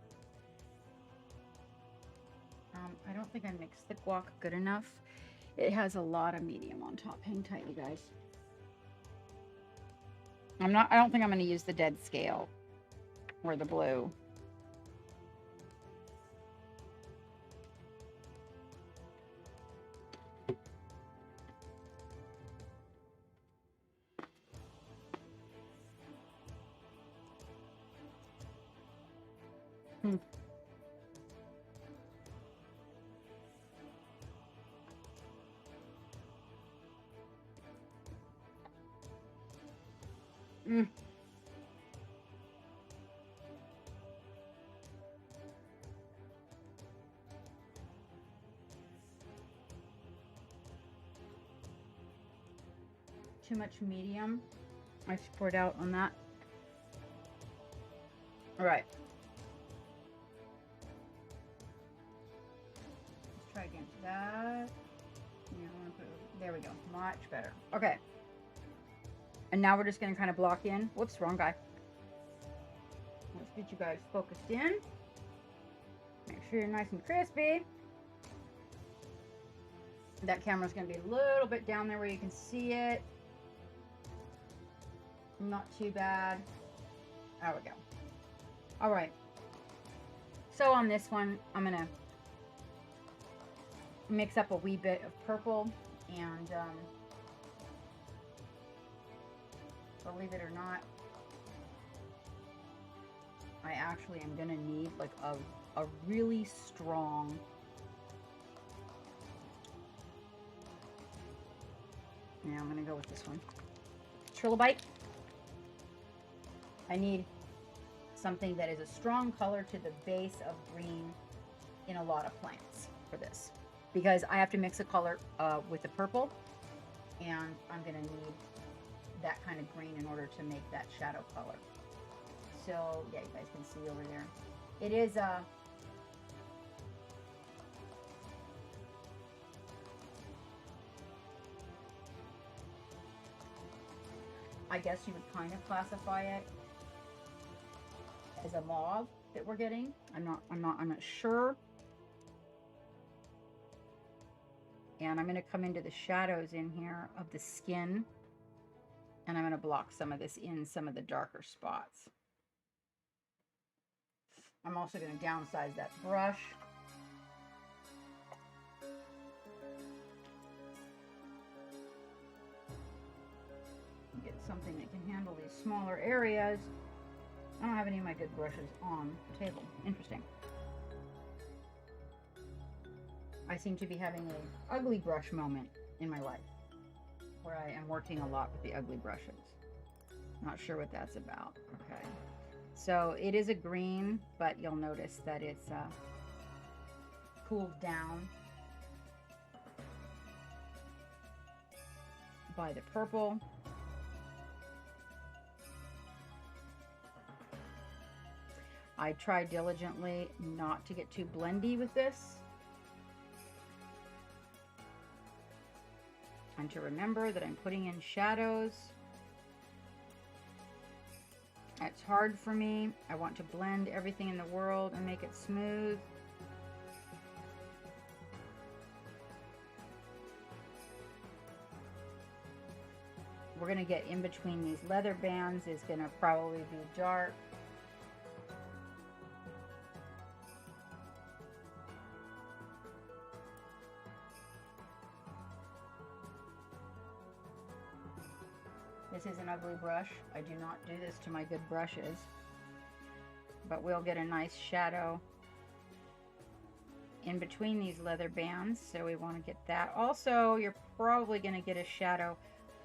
I don't think I mixed the guac good enough. It has a lot of medium on top. Hang tight, you guys. I don't think I'm going to use the dead scale or the blue. Mm. Too much medium. I just poured out on that. All right. Let's try again. That. Yeah, there we go. Much better. Okay. And now we're just going to kind of block in. Whoops, wrong guy. Let's get you guys focused in. Make sure you're nice and crispy. That camera's going to be a little bit down there where you can see it. Not too bad. There we go. All right. So on this one, I'm going to mix up a wee bit of purple, and believe it or not, I actually am going to need like a really strong I'm going to go with this one. Trilobite. I need something that is a strong color to the base of green in a lot of plants for this, because I have to mix a color with the purple, and I'm going to need that kind of green in order to make that shadow color. So yeah, you guys can see over there. It is I guess you would kind of classify it as a mauve that we're getting. I'm not sure. And I'm going to come into the shadows in here of the skin, and I'm going to block some of this in some of the darker spots. I'm also going to downsize that brush. Get something that can handle these smaller areas. I don't have any of my good brushes on the table. Interesting. I seem to be having an ugly brush moment in my life, where I am working a lot with the ugly brushes. Not sure what that's about. Okay. So it is a green, but you'll notice that it's cooled down by the purple. I try diligently not to get too blendy with this, and to remember that I'm putting in shadows. It's hard for me. I want to blend everything in the world and make it smooth. We're going to get in between these leather bands is going to probably be dark. This is an ugly brush. I do not do this to my good brushes, but we'll get a nice shadow in between these leather bands, so we want to get that. Also, you're probably going to get a shadow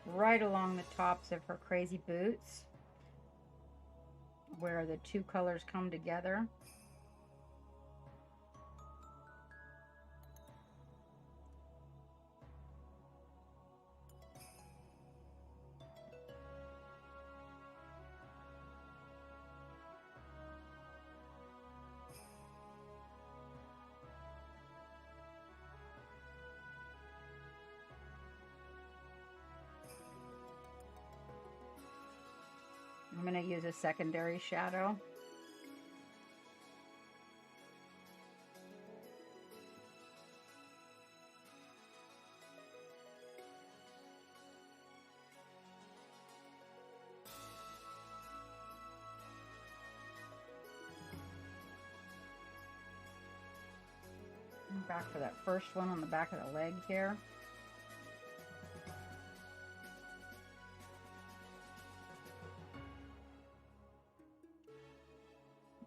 right along the tops of her crazy boots, where the two colors come together. I'm going to use a secondary shadow. Back for that first one on the back of the leg here.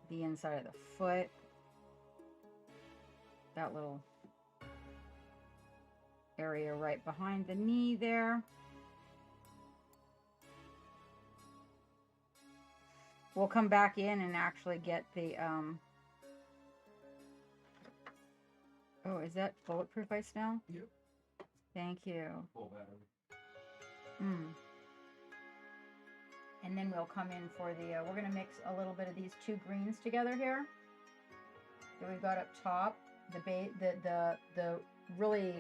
The inside of the foot. That little area right behind the knee there. we'll come back in and actually get the, oh, is that bulletproof, I smell? Yep. Thank you. Full battery. And then we'll come in for the, we're going to mix a little bit of these two greens together here that we've got up top. The really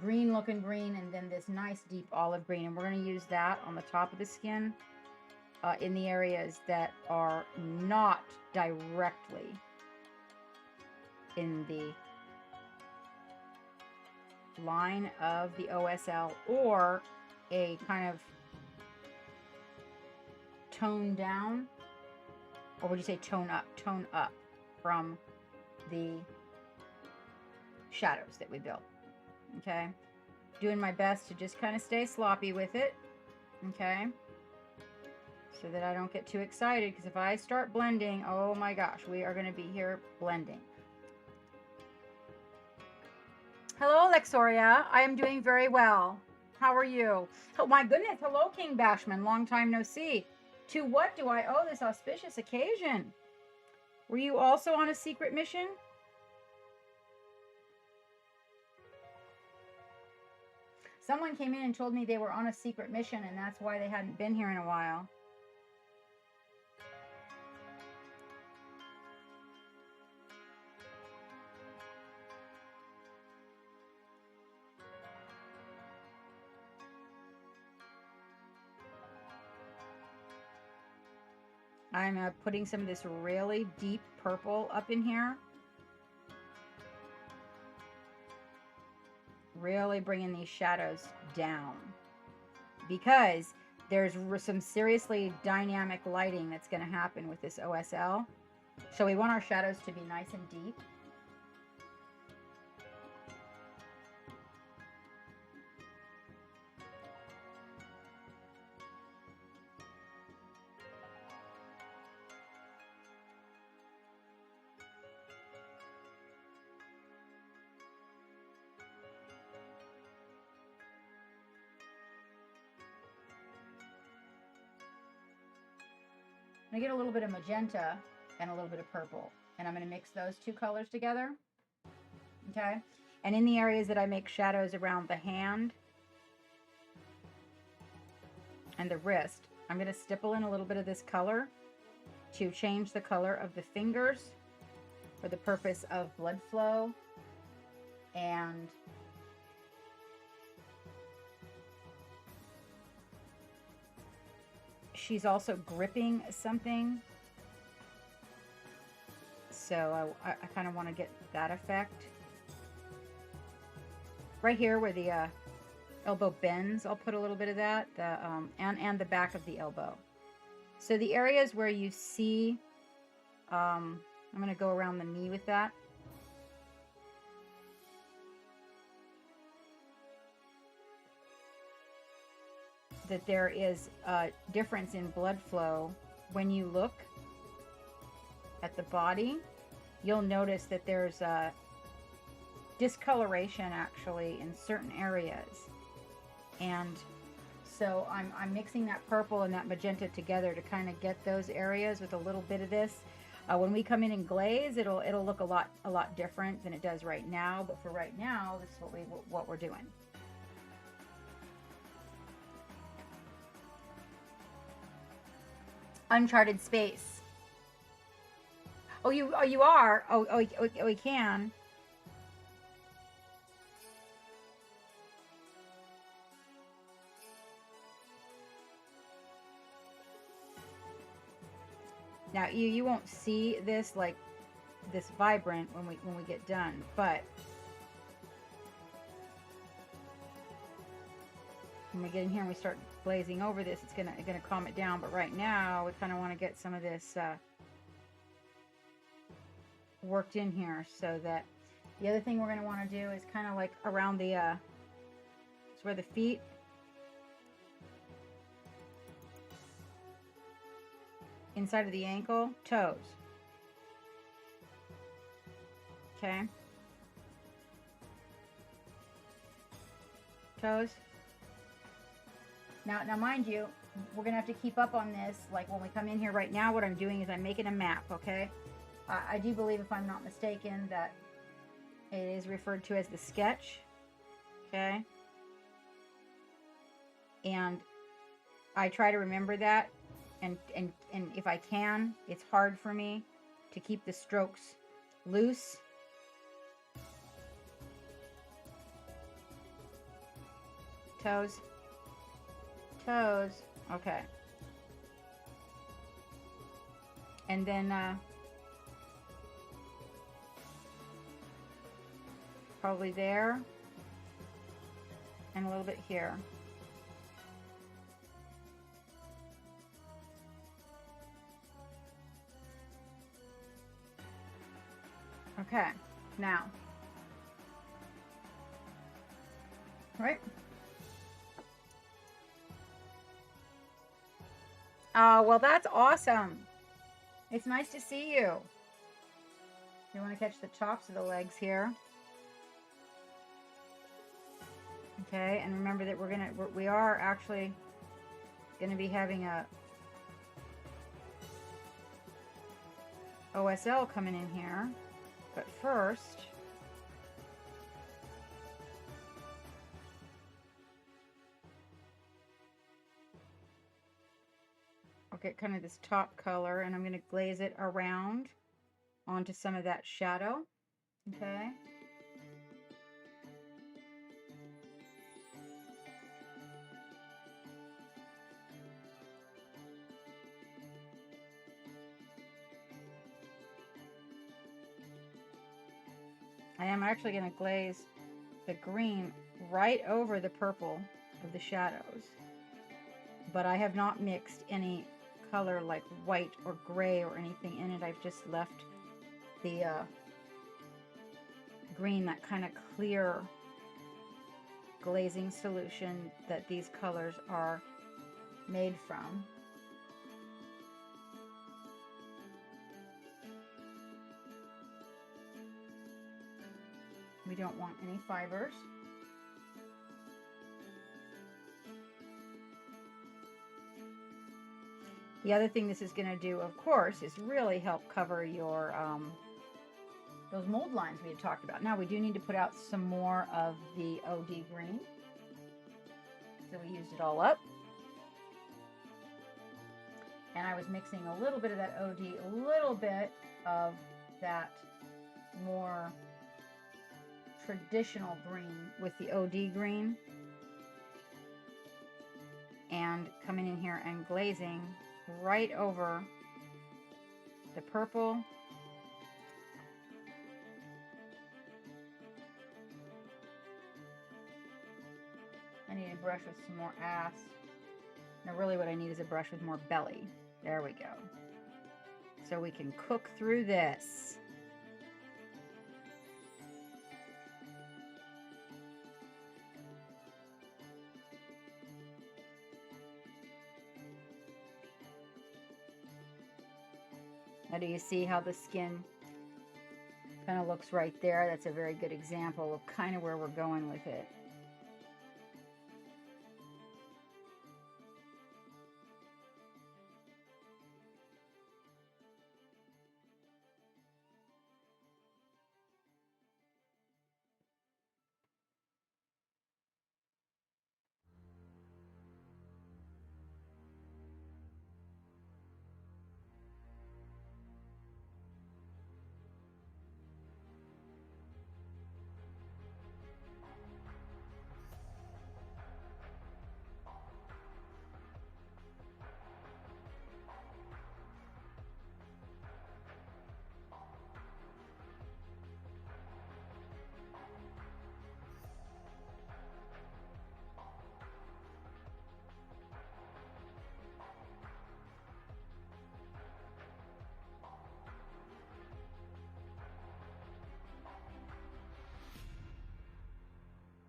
green looking green, and then this nice deep olive green. And we're going to use that on the top of the skin in the areas that are not directly in the line of the OSL, or a kind of tone down, or would you say tone up from the shadows that we built. Okay, doing my best to just kind of stay sloppy with it, okay, so that I don't get too excited, because if I start blending, oh my gosh, we are going to be here blending. Hello, Lexoria. I am doing very well. How are you? Oh my goodness. Hello, King Bashman. Long time no see. To what do I owe this auspicious occasion? Were you also on a secret mission? Someone came in and told me they were on a secret mission, and that's why they hadn't been here in a while. I'm putting some of this really deep purple up in here. Really bringing these shadows down, because there's some seriously dynamic lighting that's going to happen with this OSL. So we want our shadows to be nice and deep. I'm going to get a little bit of magenta and a little bit of purple, and I'm going to mix those two colors together. Okay, and in the areas that I make shadows around the hand and the wrist, I'm going to stipple in a little bit of this color to change the color of the fingers for the purpose of blood flow, and she's also gripping something, so I kind of want to get that effect. Right here where the elbow bends, I'll put a little bit of that, and the back of the elbow. So the areas where you see, I'm going to go around the knee with that. That there is a difference in blood flow. When you look at the body, you'll notice that there's a discoloration actually in certain areas, and so I'm mixing that purple and that magenta together to kind of get those areas with a little bit of this. When we come in and glaze, it'll look a lot different than it does right now, but for right now, this is what we're doing. Uncharted space. Oh, you are. Oh, we can. Now you won't see this like this vibrant when we get done, but when we get in here and we start glazing over this, it's gonna calm it down. But right now we kind of want to get some of this worked in here, so that the other thing we're going to want to do is kind of like around the it's where the feet, inside of the ankle, toes. Okay, toes. Now, mind you, we're gonna have to keep up on this. Like when we come in here right now, what I'm doing is I'm making a map, okay? I do believe, if I'm not mistaken, that it is referred to as the sketch, okay? And I try to remember that, and if I can, it's hard for me to keep the strokes loose. Toes. Okay. And then probably there and a little bit here. Okay, now, right? Oh, well, that's awesome. It's nice to see you. You want to catch the tops of the legs here. Okay, and remember that we are actually gonna be having a OSL coming in here, but first, I'll get kind of this top color, and I'm gonna glaze it around onto some of that shadow. Okay. I am actually going to glaze the green right over the purple of the shadows, but I have not mixed any color like white or gray or anything in it. I've just left the green, that kind of clear glazing solution that these colors are made from. We don't want any fibers. The other thing this is going to do, of course, is really help cover your those mold lines we had talked about. Now we do need to put out some more of the OD green. So we used it all up. And I was mixing a little bit of that OD, a little bit of that more traditional green with the OD green, and coming in here and glazing right over the purple. I need a brush with some more ass. Now really what I need is a brush with more belly. There we go. So we can cook through this. Now do you see how the skin kind of looks right there? That's a very good example of kind of where we're going with it.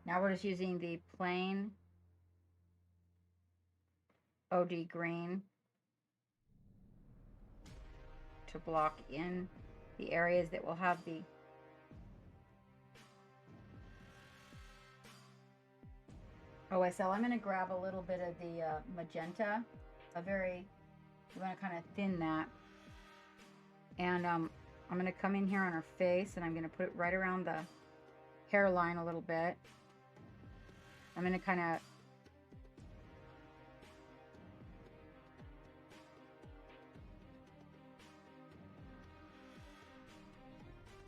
Now we're just using the plain OD green to block in the areas that will have the . OSL. I'm going to grab a little bit of the magenta, we want to kind of thin that. And I'm going to come in here on her face and I'm going to put it right around the hairline a little bit. I'm going to kind of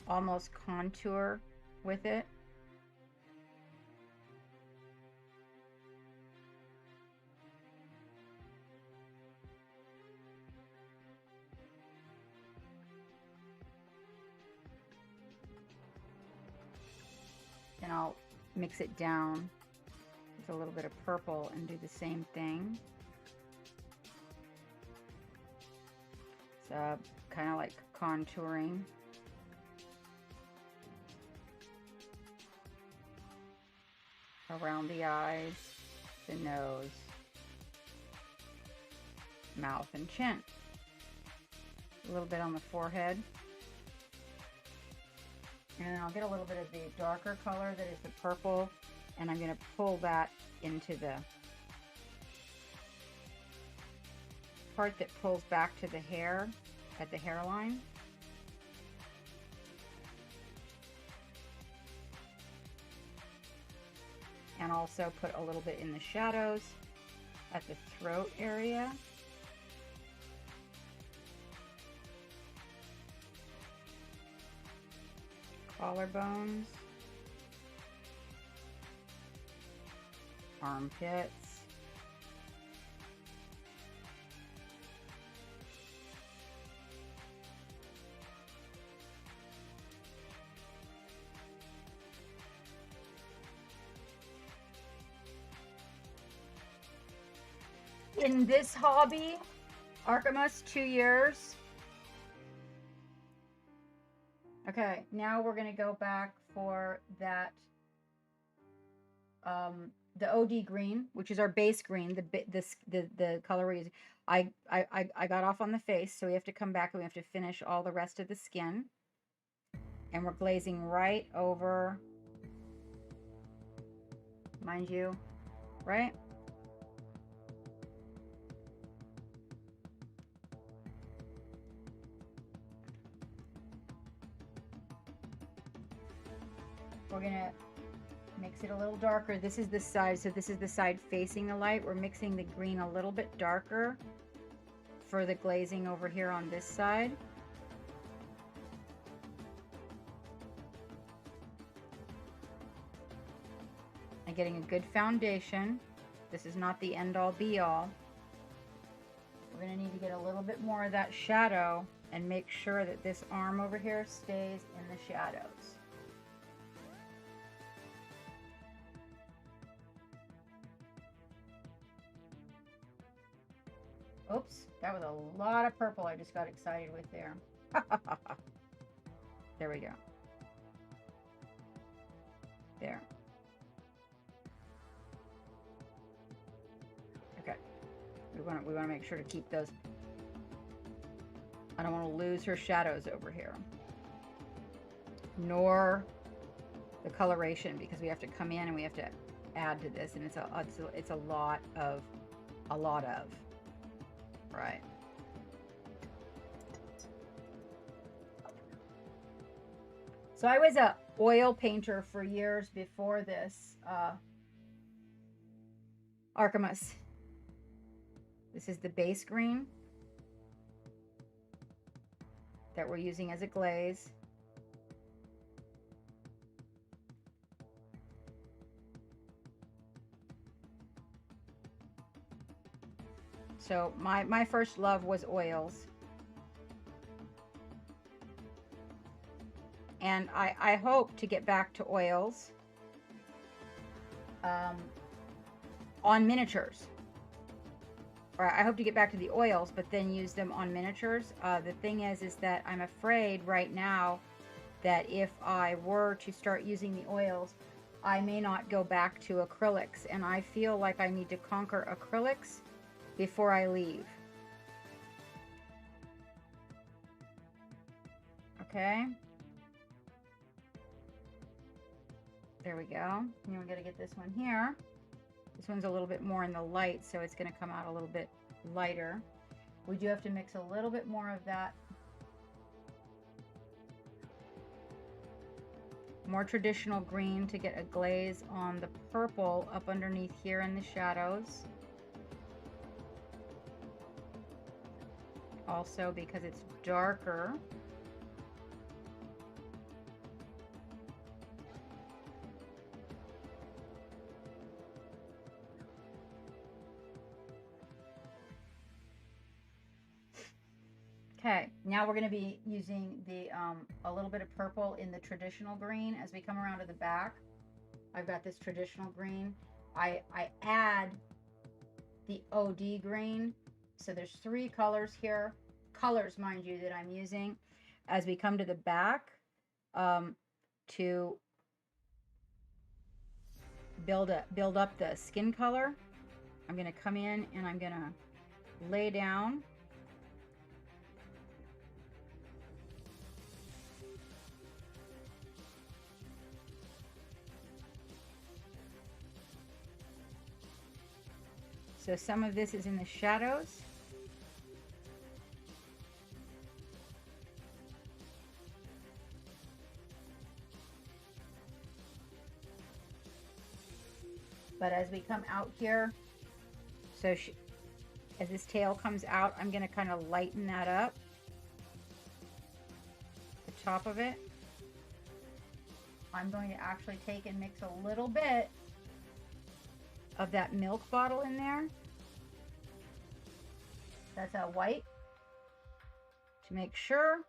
almost contour with it. Then I'll mix it down with a little bit of purple and do the same thing. So kind of like contouring. Around the eyes, the nose, mouth, and chin. A little bit on the forehead. And then I'll get a little bit of the darker color that is the purple, and I'm going to pull that into the part that pulls back to the hair at the hairline. And also put a little bit in the shadows at the throat area. Collarbones. Armpits. In this hobby, Archimus, 2 years. Okay, now we're going to go back for that, the OD green, which is our base green, the color we're using. I got off on the face, so we have to come back and we have to finish all the rest of the skin. And we're glazing right over, mind you, right? We're gonna mix it a little darker. This is the side, so this is the side facing the light. We're mixing the green a little bit darker for the glazing over here on this side. And getting a good foundation. This is not the end all be all. We're gonna need to get a little bit more of that shadow and make sure that this arm over here stays in the shadows. Oops, that was a lot of purple I just got excited with there. There we go. There. Okay. We want to make sure to keep those. I don't want to lose her shadows over here. Nor the coloration, because we have to come in and we have to add to this, and it's a lot of right. So I was a oil painter for years before this Archimus. This is the base green that we're using as a glaze. So my first love was oils. And I hope to get back to oils on miniatures. Or I hope to get back to the oils, but then use them on miniatures. The thing is that I'm afraid right now that if I were to start using the oils, I may not go back to acrylics. And I feel like I need to conquer acrylics before I leave. Okay. There we go. And we're going to get this one here. This one's a little bit more in the light, so it's going to come out a little bit lighter. We do have to mix a little bit more of that more traditional green to get a glaze on the purple up underneath here in the shadows. Also because it's darker. Okay, now we're going to be using the a little bit of purple in the traditional green as we come around to the back. I've got this traditional green. I add the OD green. So there's 3 colors here. Colors, mind you, that I'm using as we come to the back to build up the skin color. I'm going to come in and I'm going to lay down so some of this is in the shadows. But as we come out here, so as this tail comes out, I'm going to kind of lighten that up, the top of it. I'm going to actually take and mix a little bit of that milk bottle in there. That's a white, to make sure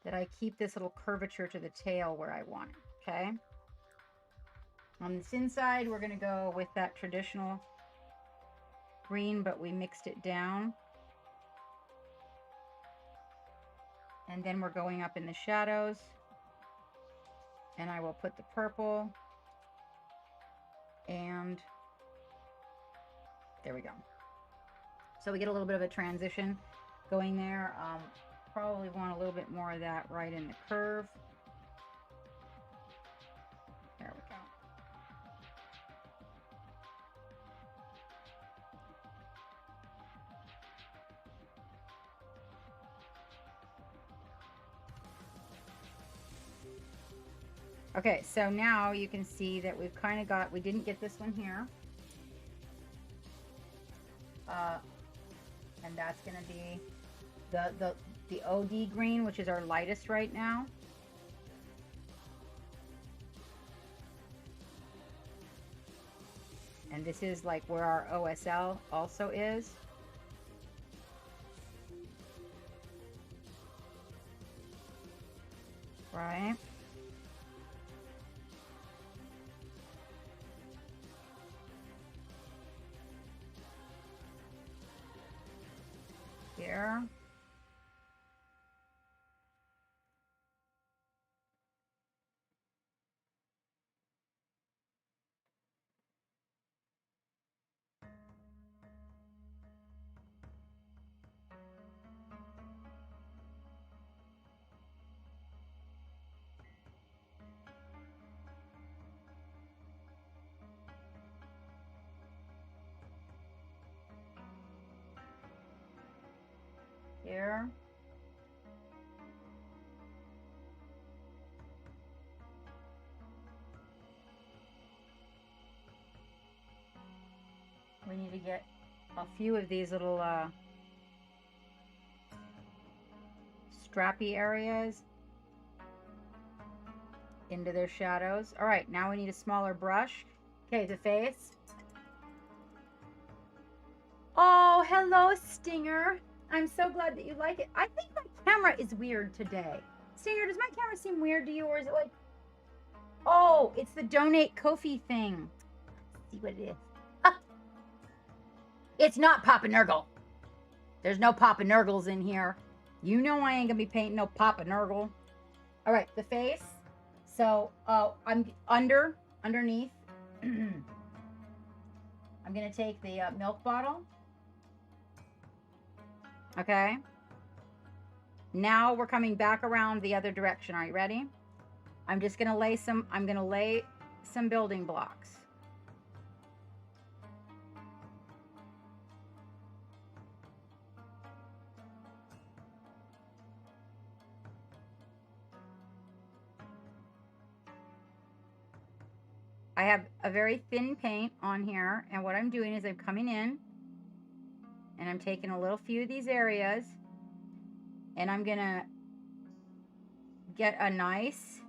that I keep this little curvature to the tail where I want it, okay? On this inside, we're going to go with that traditional green, but we mixed it down. And then we're going up in the shadows. And I will put the purple. And there we go. So we get a little bit of a transition going there. Probably want a little bit more of that right in the curve. There we go. Okay, so now you can see that we've kind of got, we didn't get this one here. And that's going to be the OD green, which is our lightest right now. And this is like where our OSL also is. Right? Here. Here. We need to get a few of these little strappy areas into their shadows. All right, now we need a smaller brush. Okay, the face. Oh, hello, Stinger. I'm so glad that you like it. I think my camera is weird today. Stinger, does my camera seem weird to you, or is it like, oh, it's the donate Ko-fi thing. Let's see what it is. Ah. It's not Papa Nurgle. There's no Papa Nurgles in here. You know I ain't gonna be painting no Papa Nurgle. All right, the face. So I'm underneath. I'm gonna take the milk bottle. Okay. Now we're coming back around the other direction. Are you ready? I'm just gonna lay some building blocks. have a very thin paint on here, and what I'm doing is I'm coming in and I'm taking a little few of these areas, and I'm gonna get a nice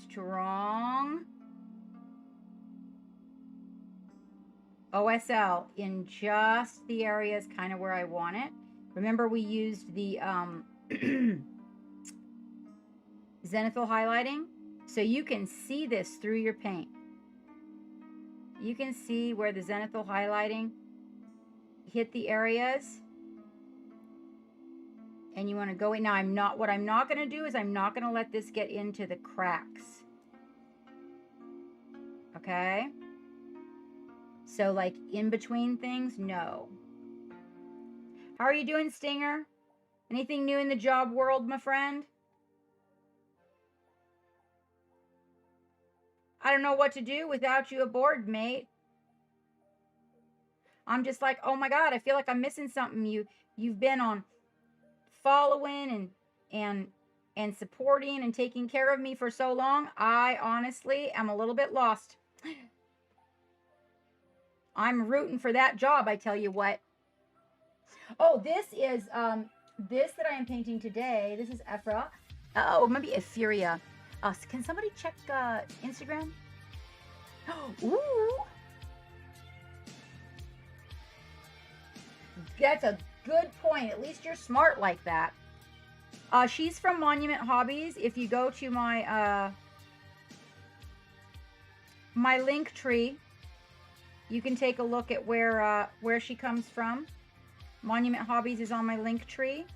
strong OSL in just the areas kind of where I want it. Remember, we used the zenithal highlighting, so you can see this through your paint. You can see where the zenithal highlighting hit the areas, and you want to go in. Now, what I'm not going to do is I'm not going to let this get into the cracks. Okay? So like in between things, no. How are you doing, Stinger? Anything new in the job world, my friend? I don't know what to do without you aboard, mate. I'm just like, oh my God, I feel like I'm missing something. You've been on following and supporting and taking care of me for so long. I honestly am a little bit lost. I'm rooting for that job, I tell you what. Oh, this is this that I am painting today. This is Ephra. Oh, maybe Etheria. Can somebody check Instagram? Ooh. That's a good point. At least you're smart like that. She's from Monument Hobbies. If you go to my my link tree, you can take a look at where she comes from. Monument Hobbies is on my link tree.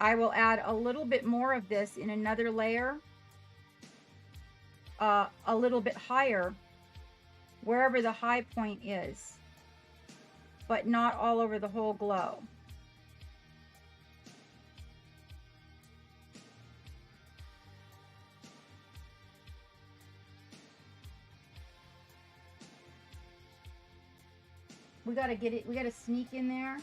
I will add a little bit more of this in another layer, a little bit higher, wherever the high point is, but not all over the whole glow. We gotta get it, we gotta sneak in there.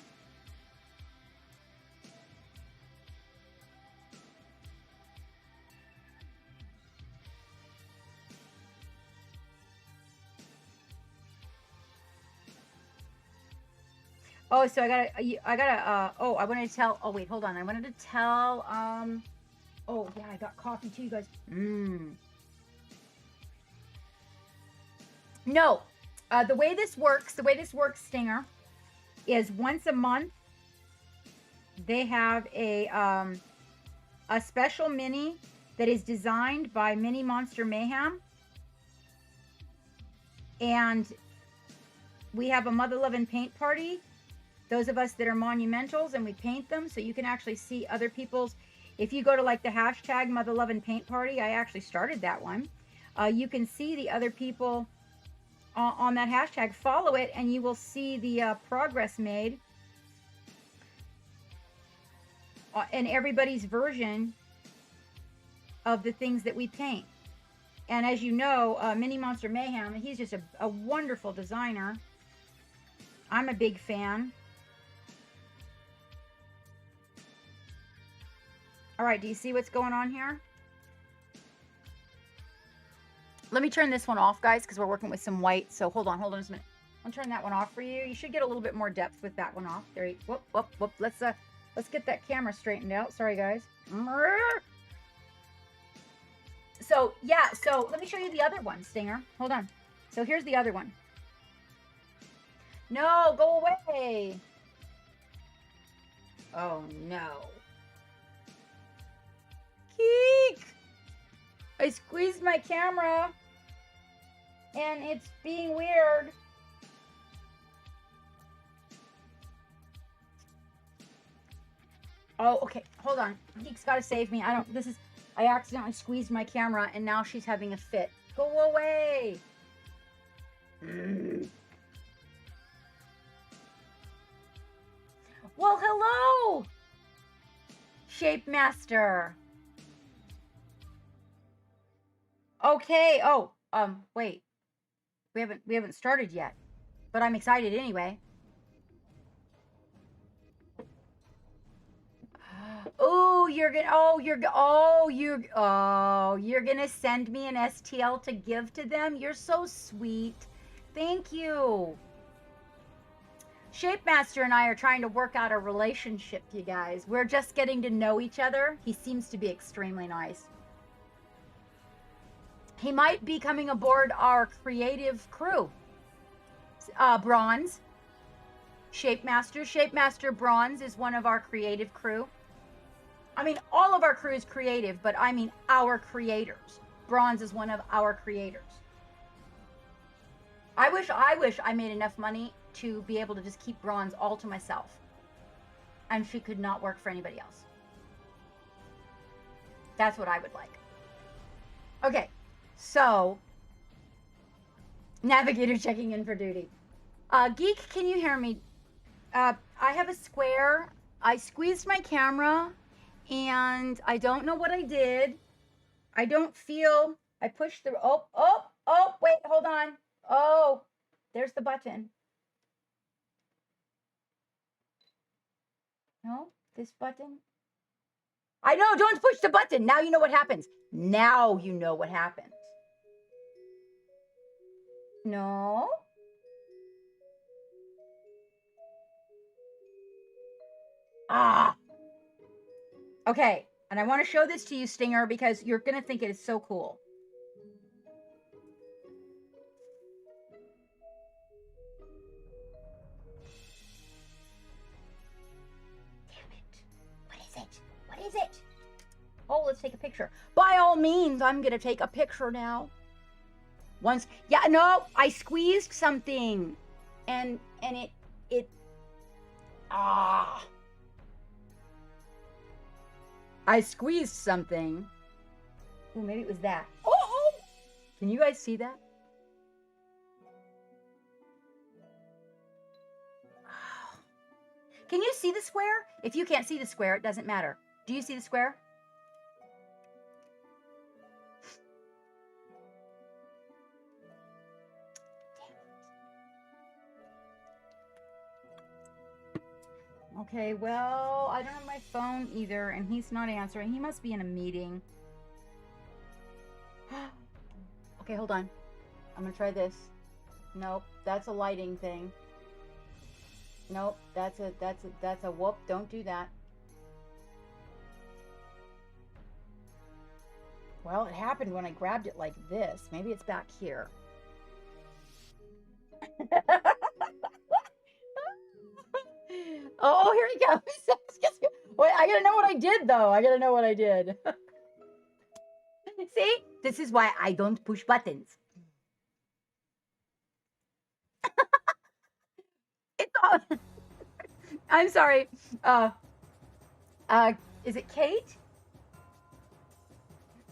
Oh, so I wanted to tell, oh wait, hold on. I wanted to tell, oh yeah, I got coffee too, you guys. No, the way this works, Stinger, is once a month, they have a special mini that is designed by Mini Monster Mayhem. And we have a Mother Lovin' Paint Party. Those of us that are monumentals, and we paint them, so you can actually see other people's. If you go to like the hashtag Mother Lovin' Paint Party, I actually started that one. You can see the other people on that hashtag. Follow it, and you will see the progress made and everybody's version of the things that we paint. And as you know, Mini Monster Mayhem, he's just a wonderful designer. I'm a big fan. All right, do you see what's going on here? Let me turn this one off, guys, because we're working with some white. So hold on just a minute. I'll turn that one off for you. You should get a little bit more depth with that one off. There you go. Whoop. Let's get that camera straightened out. Sorry, guys. So yeah, so let me show you the other one, Stinger. Hold on. So here's the other one. No, go away. Oh no. Keek! I squeezed my camera and it's being weird. Oh, okay. Hold on. Geek's got to save me. I accidentally squeezed my camera and now she's having a fit. Go away. Well, hello, Shape Master. Okay. Oh, wait. We haven't started yet, but I'm excited anyway. Oh, you're gonna. You're gonna send me an STL to give to them. You're so sweet. Thank you. Shape Master and I are trying to work out a relationship, you guys. We're just getting to know each other. He seems to be extremely nice. He might be coming aboard our creative crew. Bronze. Shape Master Bronze is one of our creative crew. I mean, all of our crew is creative, but I mean our creators. Bronze is one of our creators. I wish I made enough money to be able to just keep Bronze all to myself. And she could not work for anybody else. That's what I would like. Okay, so Navigator checking in for duty. Geek, can you hear me? I have a square. I squeezed my camera and I don't know what I did. I don't feel, I pushed the, wait, hold on. Oh, there's the button. No, this button. I know, don't push the button. Now you know what happens. Now you know what happens. No. Ah. Okay, and I want to show this to you, Stinger, because you're going to think it is so cool. Damn it. What is it? What is it? Oh, let's take a picture. By all means, I'm going to take a picture now. I squeezed something. And it I squeezed something. Oh, maybe it was that. Oh! Can you guys see that? Can you see the square? If you can't see the square, it doesn't matter. Do you see the square? Okay, well, I don't have my phone either, and he's not answering. He must be in a meeting. Okay, hold on. I'm gonna try this. Nope, that's a lighting thing. Nope, that's a whoop. Don't do that. Well, it happened when I grabbed it like this. Maybe it's back here. Oh, here he goes. Wait, I gotta know what I did, though. I gotta know what I did. See? This is why I don't push buttons. It's all... I'm sorry. Is it Kate?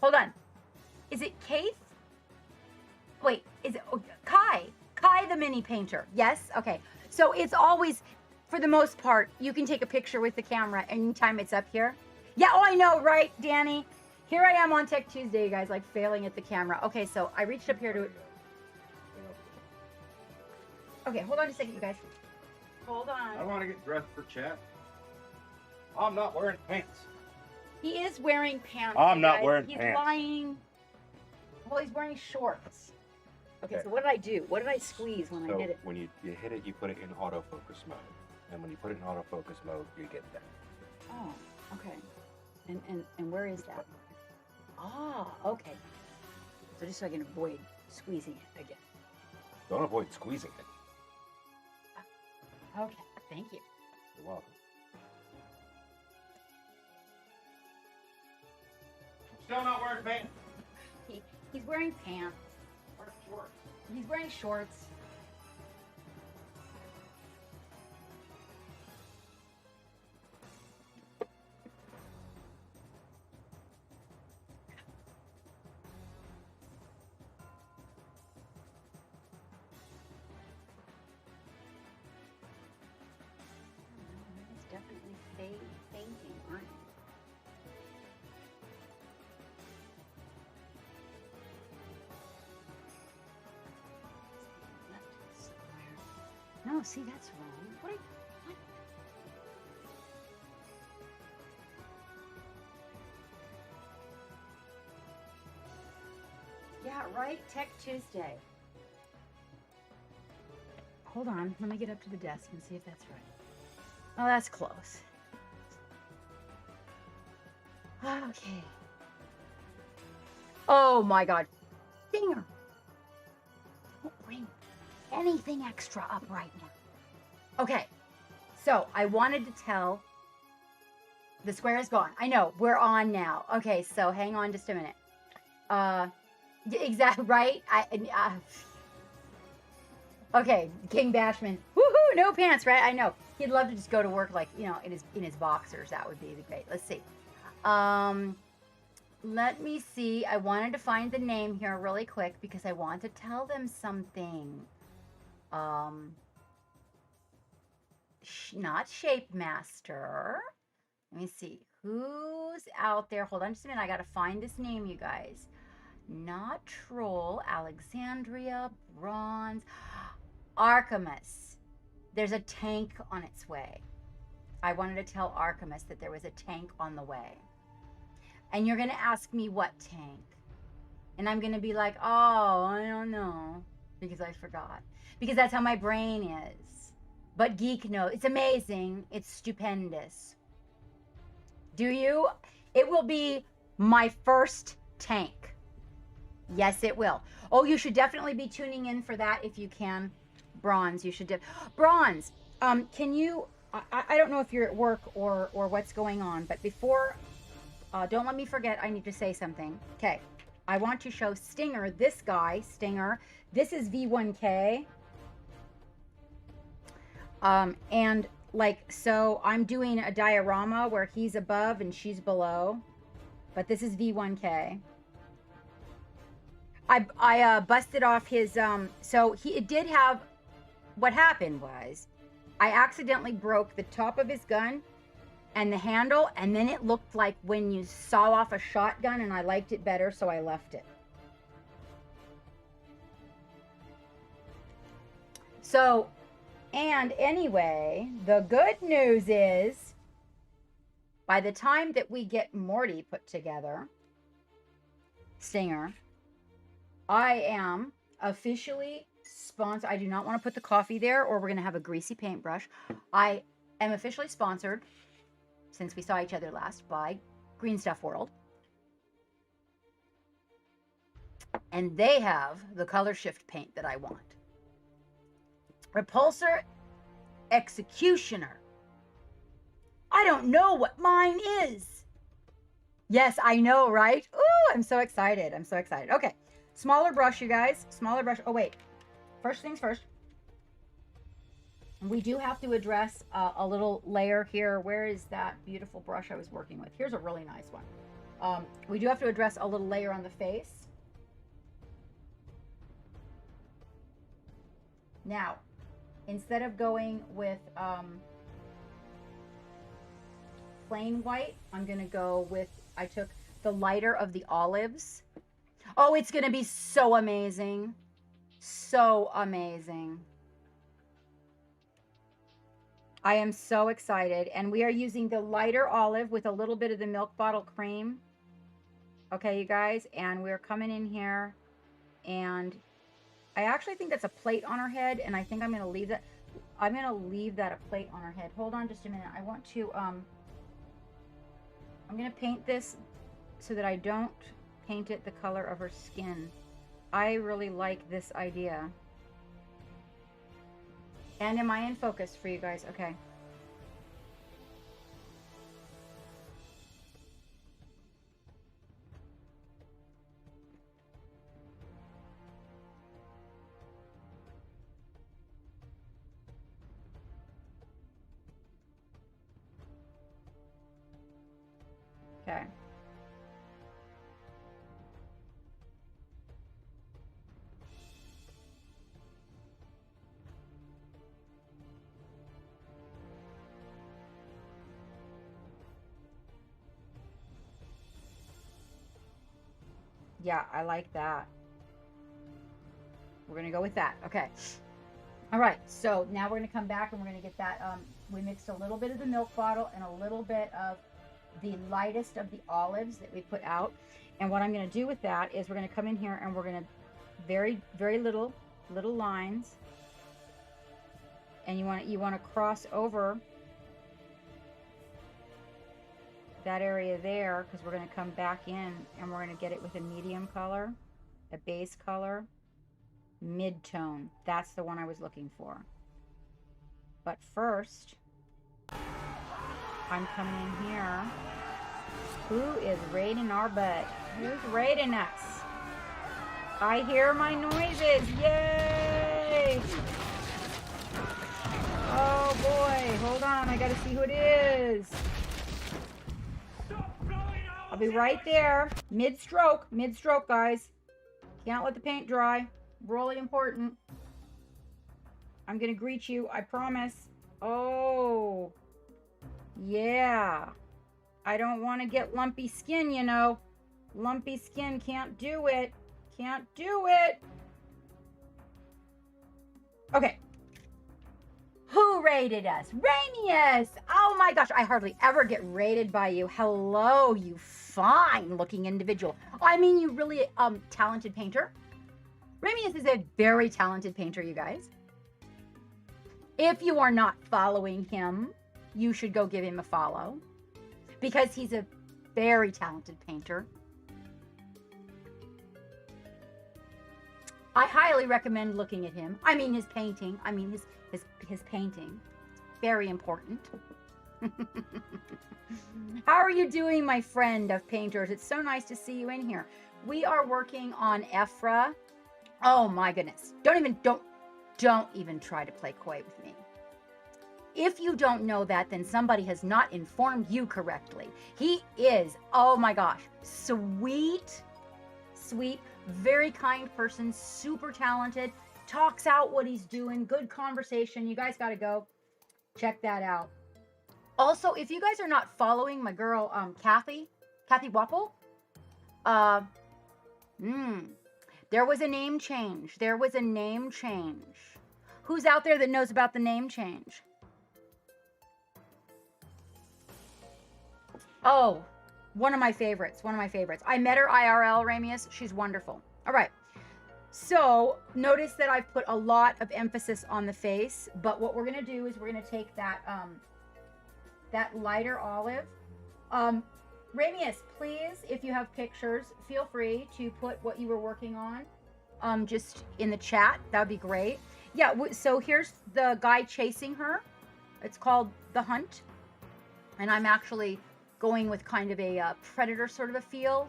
Hold on. Is it Kate? Wait, is it Kai? Kai the mini painter. Yes? Okay. So it's always, for the most part, you can take a picture with the camera anytime it's up here. Yeah, oh, I know, right, Danny? Here I am on Tech Tuesday, you guys, like failing at the camera. Okay, so I reached up here to... Okay, hold on a second, you guys. Hold on. I want to get dressed for chat. I'm not wearing pants. He is wearing pants. I'm not wearing He's pants. lying. Well, he's wearing shorts. Okay, so what did I do? What did I squeeze when I did it? When you hit it, you put it in autofocus mode. And when you put it in autofocus mode, you get that. Oh, okay. And where is that? Ah, okay. So just so I can avoid squeezing it again. Don't avoid squeezing it. Okay, thank you. You're welcome. I'm still not wearing pants. He's wearing pants. Or shorts. He's wearing shorts. He's definitely fainting, aren't you? No, see, that's wrong. What? White Tech Tuesday. Hold on, let me get up to the desk and see if that's right. Oh, that's close. Okay. Oh my God. Stinger. Don't bring anything extra up right now. Okay. So I wanted to tell, the square is gone. I know, we're on now. Okay, so hang on just a minute. Exactly, right? Okay, King Bashman. Woohoo, no pants, right? I know. He'd love to just go to work like, you know, in his boxers. That would be great. Let's see. Let me see. I wanted to find the name here really quick because I want to tell them something. Not Shape Master. Let me see. Who's out there? Hold on just a minute. I got to find this name, you guys. Not Troll. Alexandria. Bronze. Artemis. There's a tank on its way. I wanted to tell Artemis that there was a tank on the way. And you're going to ask me what tank. And I'm going to be like, oh, I don't know. Because I forgot. Because that's how my brain is. But Geek knows. It's amazing. It's stupendous. Do you? It will be my first tank. Yes, it will. Oh, you should definitely be tuning in for that if you can. Bronze, you should. Bronze, can you, I don't know if you're at work or what's going on, but before, don't let me forget, I need to say something. Okay, I want to show Stinger, this guy, Stinger. This is V1K. And like, so I'm doing a diorama where he's above and she's below, but this is V1K. I busted off his, so it did have, what happened was I accidentally broke the top of his gun and the handle, and then it looked like when you saw off a shotgun, and I liked it better, so I left it. So, and anyway, the good news is by the time that we get Morty put together, Stinger, I am officially sponsored. I do not want to put the coffee there or we're going to have a greasy paintbrush. I am officially sponsored, since we saw each other last, by Green Stuff World. And they have the color shift paint that I want. Repulsor Executioner. I don't know what mine is. Yes, I know, right? Ooh, I'm so excited. I'm so excited. Okay. Smaller brush, you guys. Smaller brush. Oh, wait. First things first. We do have to address a little layer here. Where is that beautiful brush I was working with? Here's a really nice one. We do have to address a little layer on the face. Now, instead of going with plain white, I'm going to go with, I took the lighter of the olives. Oh, it's going to be so amazing. So amazing. I am so excited. And we are using the lighter olive with a little bit of the milk bottle cream. Okay, you guys. And we're coming in here. And I actually think that's a plate on her head. And I think I'm going to leave that. I'm going to leave that a plate on her head. Hold on just a minute. I want to, I'm going to paint this so that I don't paint it the color of her skin. I really like this idea. And am I in focus for you guys? Okay. Okay. Yeah, I like that. We're going to go with that. Okay. All right. So now we're going to come back and we're going to get that. We mixed a little bit of the milk bottle and a little bit of the lightest of the olives that we put out. And what I'm going to do with that is we're going to come in here and we're going to Very, very little lines. And you want to cross over that area there, because we're going to come back in and we're going to get it with a medium color, a base color, mid-tone. That's the one I was looking for. But first, I'm coming in here. Who is raiding our butt? Who's raiding us? I hear my noises. Yay! Oh boy, hold on. I gotta see who it is. I'll be right there. Mid-stroke, guys. Can't let the paint dry. Really important. I'm gonna greet you, I promise. Oh, yeah. I don't want to get lumpy skin, you know. Lumpy skin, can't do it. Can't do it. Okay. Who raided us? Ramius! Oh my gosh, I hardly ever get raided by you. Hello, you fine looking individual. I mean, you really talented painter. Ramius is a very talented painter, you guys. If you are not following him, you should go give him a follow, because he's a very talented painter. I highly recommend looking at him. I mean, his painting. I mean, his painting. It's very important. How are you doing, my friend of painters? It's so nice to see you in here. We are working on Ephra. Oh my goodness. Don't even try to play coy with me. If you don't know that, then somebody has not informed you correctly. He is, oh my gosh, sweet, very kind person, super talented, talks out what he's doing, good conversation. You guys got to go check that out. Also, if you guys are not following my girl, Kathy Wapple, there was a name change. Who's out there that knows about the name change? Oh, one of my favorites. I met her IRL, Ramius. She's wonderful. All right. So notice that I've put a lot of emphasis on the face, but what we're going to do is we're going to take that, that lighter olive. Ramius, please, if you have pictures, feel free to put what you were working on, just in the chat. That would be great. Yeah. So here's the guy chasing her. It's called The Hunt. And I'm actually going with kind of a predator sort of a feel.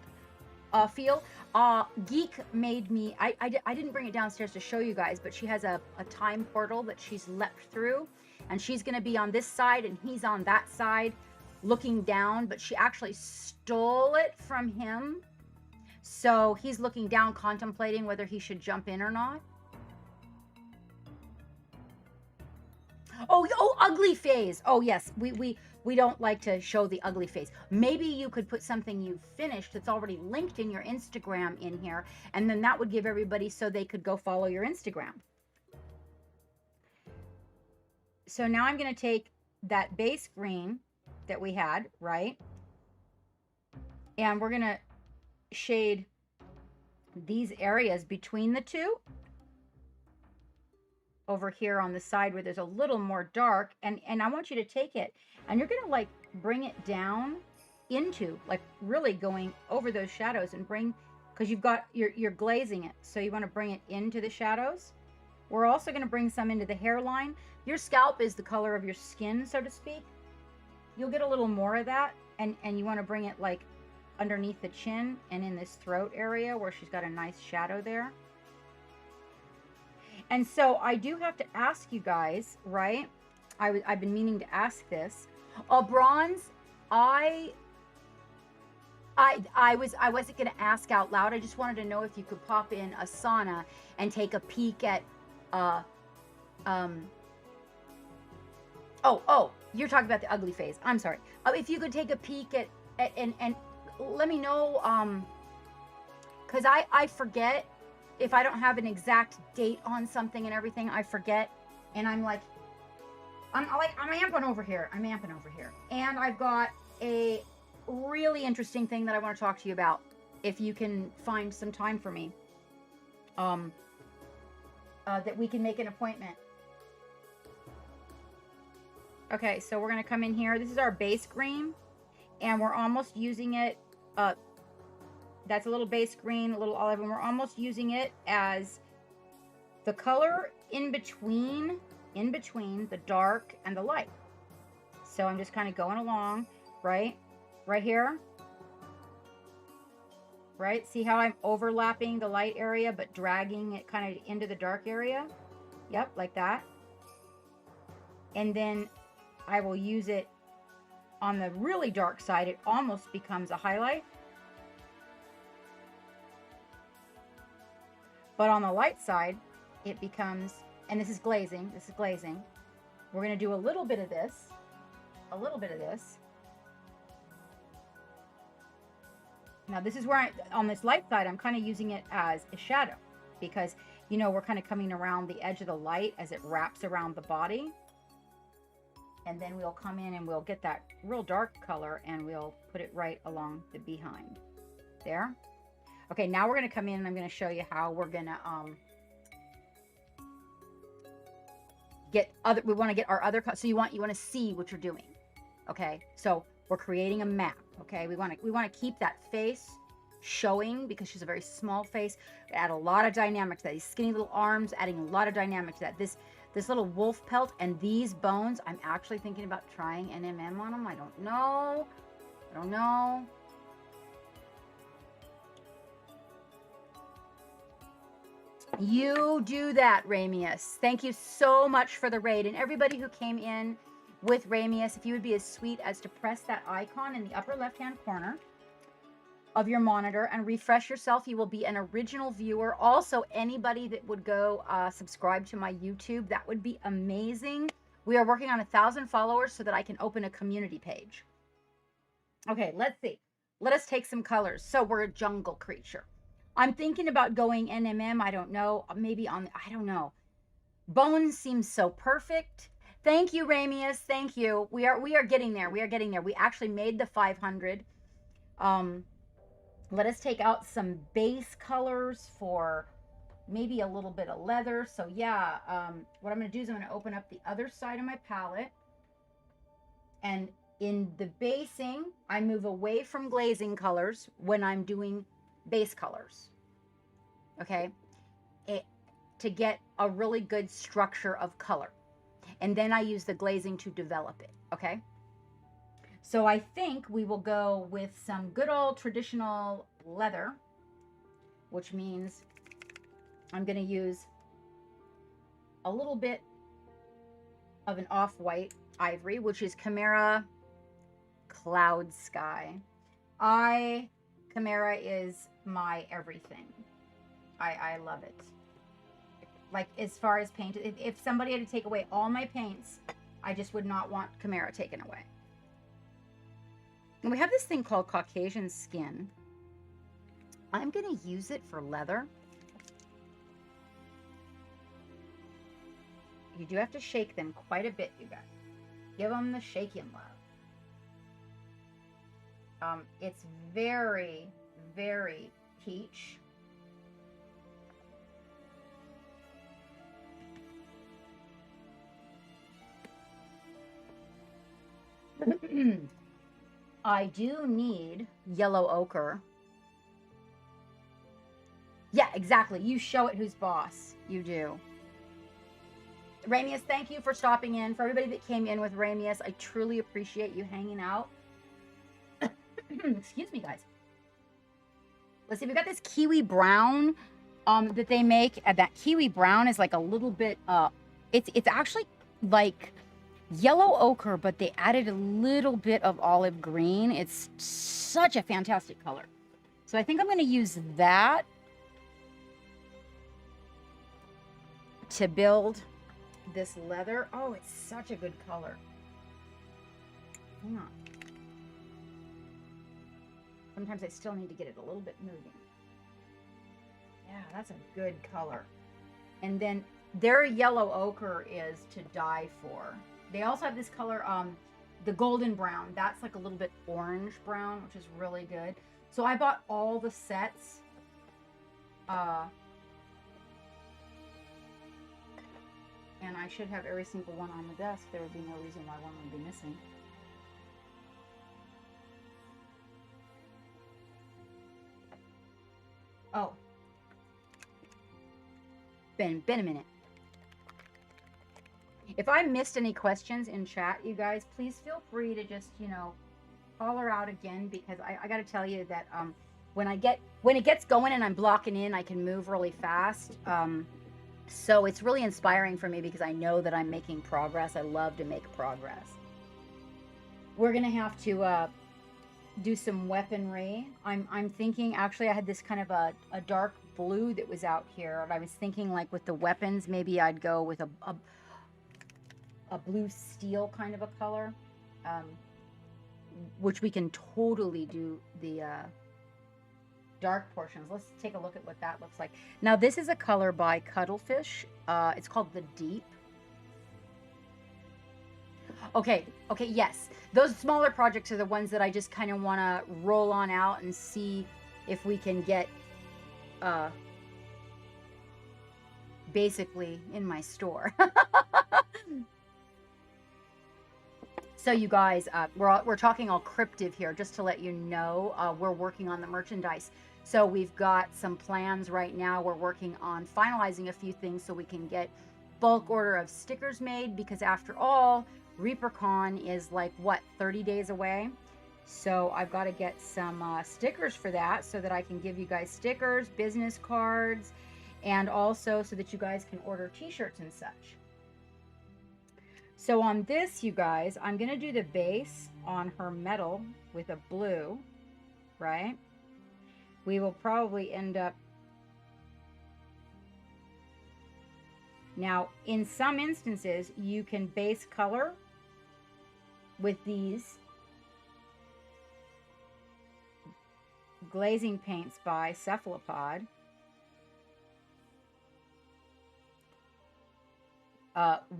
Geek made me, I didn't bring it downstairs to show you guys, but she has a time portal that she's leapt through, and she's going to be on this side and he's on that side looking down, but she actually stole it from him. So he's looking down, contemplating whether he should jump in or not. Oh, ugly phase. Oh yes, we don't like to show the ugly face. Maybe you could put something you finished that's already linked in your Instagram in here, and then that would give everybody so they could go follow your Instagram. So now I'm going to take that base green that we had, right? And we're going to shade these areas between the two. Over here on the side where there's a little more dark, and I want you to take it and you're gonna like bring it down into, like really going over those shadows and bring, because you've got, you're glazing it, so you want to bring it into the shadows. We're also going to bring some into the hairline. Your scalp is the color of your skin, so to speak. You'll get a little more of that, and you want to bring it like underneath the chin and in this throat area where she's got a nice shadow there. And so I do have to ask you guys, right? I've been meaning to ask this. Bronze, I wasn't going to ask out loud. I just wanted to know if you could pop in Asana and take a peek at, oh, you're talking about the ugly phase. I'm sorry. If you could take a peek at and let me know, because I forget. If I don't have an exact date on something and everything, I forget. And I'm amping over here. And I've got a really interesting thing that I want to talk to you about, if you can find some time for me. that we can make an appointment. Okay, so we're gonna come in here. This is our base green, and we're almost using it. That's a little base green, a little olive, and we're almost using it as the color in between the dark and the light. So I'm just kind of going along, right here, right? See how I'm overlapping the light area, but dragging it kind of into the dark area? Yep, like that. And then I will use it on the really dark side. It almost becomes a highlight. But on the light side, it becomes, and this is glazing. We're going to do a little bit of this. Now this is where on this light side, I'm kind of using it as a shadow because, you know, we're kind of coming around the edge of the light as it wraps around the body. And then we'll come in and we'll get that real dark color and we'll put it right along the behind there. Okay, now we're going to come in and I'm going to show you how we're going to we want to get our other, so you want to see what you're doing. Okay, so we're creating a map. Okay, we want to keep that face showing because she's a very small face. Add a lot of dynamic to that. These skinny little arms, adding a lot of dynamic to that. This little wolf pelt and these bones, I'm actually thinking about trying NMM on them. I don't know. You do that, Ramius. Thank you so much for the raid. And everybody who came in with Ramius, if you would be as sweet as to press that icon in the upper left-hand corner of your monitor and refresh yourself, you will be an original viewer. Also, anybody that would go subscribe to my YouTube, that would be amazing. We are working on 1,000 followers so that I can open a community page. Okay, let's see. Let us take some colors. So we're a jungle creature. I'm thinking about going NMM. I don't know. Maybe on, I don't know. Bones seems so perfect. Thank you, Ramius. Thank you. We are getting there. We actually made the 500. Let us take out some base colors for maybe a little bit of leather. So yeah, what I'm going to do is I'm going to open up the other side of my palette. And in the basing, I move away from glazing colors when I'm doing base colors, okay, to get a really good structure of color. And then I use the glazing to develop it, okay? So I think we will go with some good old traditional leather, which means I'm going to use a little bit of an off-white ivory, which is Chimera Cloud Sky. Chimera is my everything. I love it. Like, as far as paint, if somebody had to take away all my paints, I just would not want Chimera taken away. And we have this thing called Caucasian skin. I'm going to use it for leather. You do have to shake them quite a bit, you guys. Give them the shaking love. It's very, very peach. I do need yellow ochre. Yeah, exactly. You show it who's boss. You do. Ramius, thank you for stopping in. For everybody that came in with Ramius, I truly appreciate you hanging out. Excuse me, guys. Let's see, we got this kiwi brown that they make. That kiwi brown is like a little bit, it's actually like yellow ochre, but they added a little bit of olive green. It's such a fantastic color. So I think I'm going to use that to build this leather. Oh, it's such a good color. Hang on. Sometimes I still need to get it a little bit moving. Yeah, that's a good color. And then their yellow ochre is to die for. They also have this color, the golden brown. That's like a little bit orange brown, which is really good. So I bought all the sets I should have every single one on the desk. There would be no reason why one would be missing. Oh. Been a minute. If I missed any questions in chat, you guys, please feel free to just, you know, holler out again, because I got to tell you that when it gets going and I'm blocking in, I can move really fast. So it's really inspiring for me because I know that I'm making progress. I love to make progress. We're gonna have to do some weaponry. I'm thinking, actually, I had this kind of a dark blue that was out here, and I was thinking, like, with the weapons, maybe I'd go with a blue steel kind of a color, which we can totally do the dark portions. Let's take a look at what that looks like. Now, this is a color by Cuttlefish. It's called the Deep. Okay, yes. Those smaller projects are the ones that I just kind of want to roll on out and see if we can get basically in my store. So you guys, we're talking all cryptive here, just to let you know. We're working on the merchandise. So we've got some plans right now. We're working on finalizing a few things so we can get bulk order of stickers made, because after all, ReaperCon is like, what, 30 days away? So I've got to get some stickers for that, so that I can give you guys stickers, business cards, and also so that you guys can order t-shirts and such. So on this, you guys, I'm going to do the base on her metal with a blue, right? We will probably end up... Now, in some instances, you can base color with these glazing paints by Cephalopod.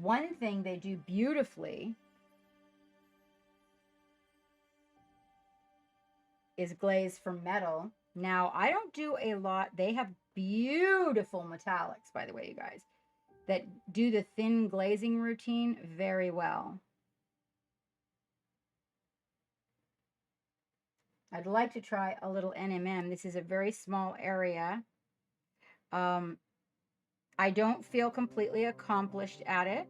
One thing they do beautifully is glaze for metal. Now, I don't do a lot. They have beautiful metallics, by the way, you guys, that do the thin glazing routine very well. I'd like to try a little NMM. This is a very small area. I don't feel completely accomplished at it,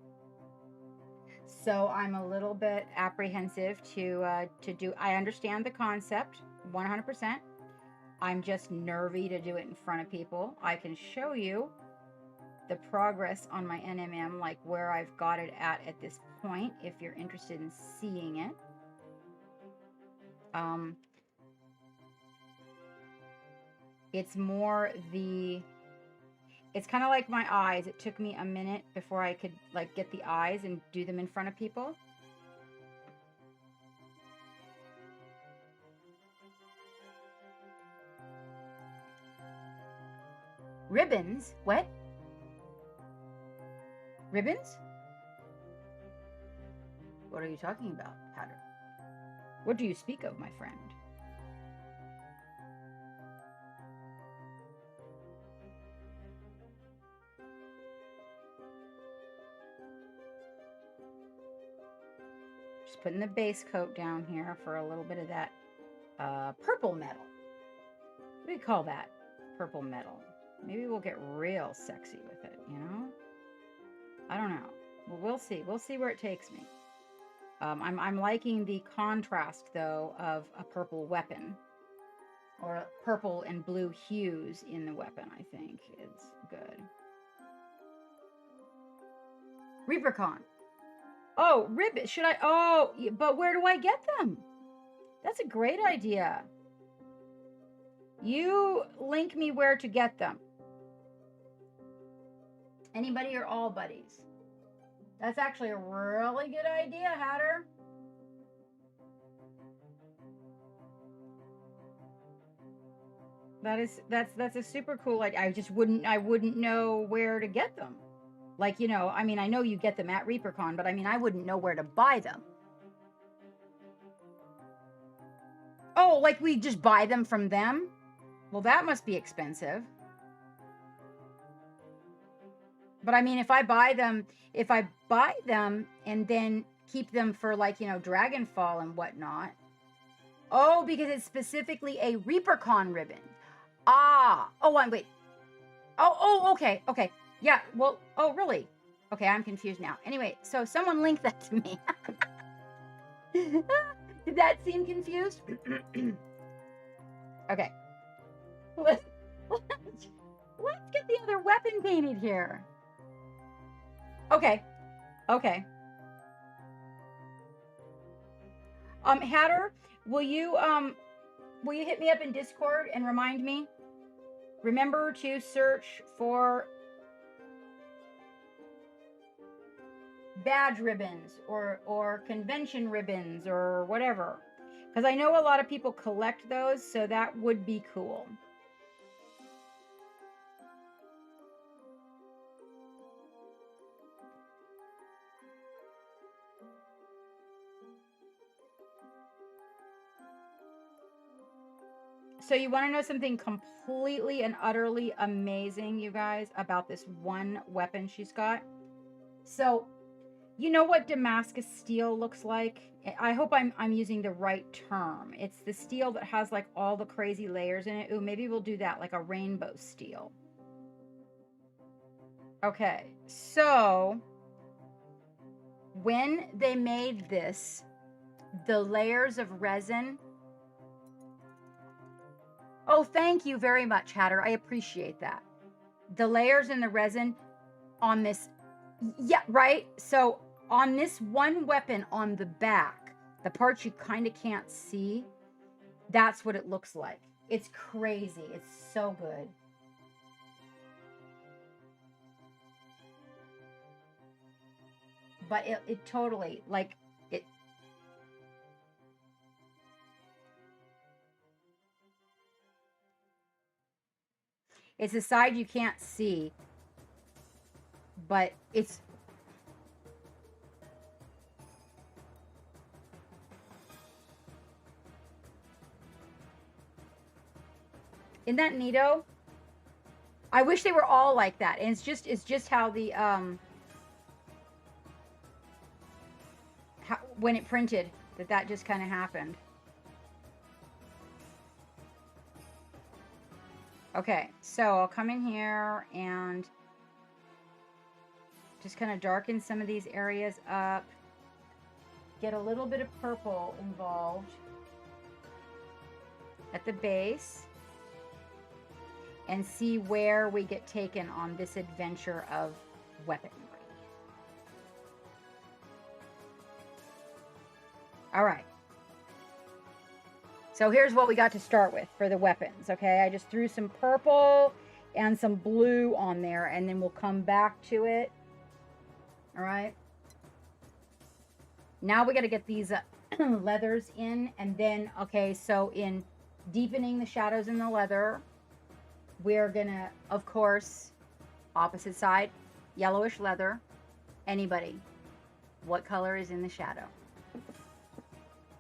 so I'm a little bit apprehensive to do. I understand the concept 100%. I'm just nervy to do it in front of people. I can show you the progress on my NMM, like where I've got it at this point, if you're interested in seeing it. It's more the... It's kind of like my eyes. It took me a minute before I could, like, get the eyes and do them in front of people. Ribbons? What? Ribbons? What are you talking about, Hatter? What do you speak of, my friend? Just putting the base coat down here for a little bit of that purple metal. What do you call that? Purple metal. Maybe we'll get real sexy with it, you know? I don't know. Well, we'll see. We'll see where it takes me. I'm liking the contrast, though, of a purple weapon. Or purple and blue hues in the weapon, I think. It's good. ReaperCon. Oh, ribbon. Should I? Oh, but where do I get them? That's a great idea. You link me where to get them. Anybody or all buddies? That's actually a really good idea, Hatter. That's a super cool idea. I wouldn't know where to get them. Like, you know, I mean, I know you get them at ReaperCon, but I mean, I wouldn't know where to buy them. Oh, like we just buy them from them? Well, that must be expensive. But I mean, if I buy them and then keep them for like, Dragonfall and whatnot. Oh, because it's specifically a ReaperCon ribbon. Ah, oh, wait. Oh, okay. Yeah, well, oh, really? Okay, I'm confused now. Anyway, so someone link that to me. Did that seem confused? Okay. Let's get the other weapon painted here. Okay. Hatter, will you hit me up in Discord and remind me? Remember to search for badge ribbons or convention ribbons or whatever. Because I know a lot of people collect those, so that would be cool. So you want to know something completely and utterly amazing, you guys, about this one weapon she's got? So, you know what Damascus steel looks like? I hope I'm using the right term. It's the steel that has like all the crazy layers in it. Ooh, maybe we'll do that, like a rainbow steel. Okay, so when they made this, the layers of resin. Oh, thank you very much, Hatter. I appreciate that. The layers in the resin on this, yeah, right? So on this one weapon on the back, the parts you kind of can't see, that's what it looks like. It's crazy. It's so good. But it totally, like, it. It's a side you can't see, but it's. Isn't that neato? I wish they were all like that. And it's just how the when it printed that just kind of happened. Okay, so I'll come in here and just kind of darken some of these areas up. Get a little bit of purple involved at the base. And see where we get taken on this adventure of weaponry. All right. So here's what we got to start with for the weapons, okay? I just threw some purple and some blue on there, and then we'll come back to it. All right. Now we got to get these leathers in, and then, okay, so in deepening the shadows in the leather, we're gonna, of course, opposite side, yellowish leather. Anybody, what color is in the shadow?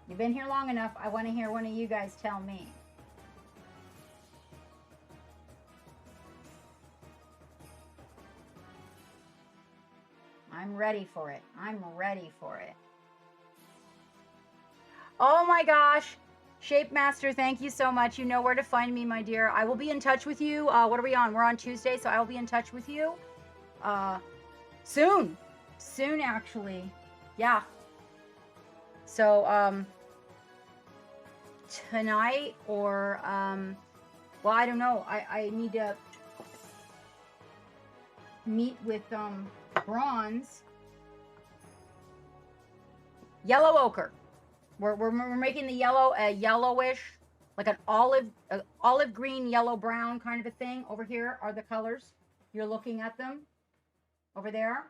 You've been here long enough. I want to hear one of you guys tell me. I'm ready for it. I'm ready for it. Oh my gosh. Shape Master, thank you so much. You know where to find me, my dear. I will be in touch with you. What are we on? We're on Tuesday, so I will be in touch with you soon. Soon, actually. Yeah. So, tonight or, well, I don't know. I need to meet with Bronze. Yellow ochre. We're making the yellow a yellowish, like an olive green, yellow brown kind of a thing. Over here are the colors. You're looking at them over there.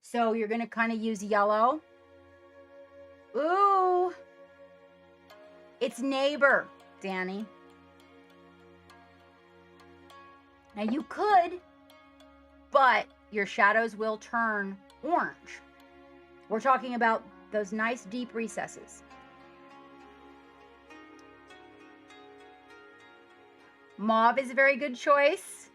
So you're going to kind of use yellow. Ooh. It's neighbor, Danny. Now you could, but your shadows will turn orange. We're talking about those nice deep recesses. Mauve is a very good choice.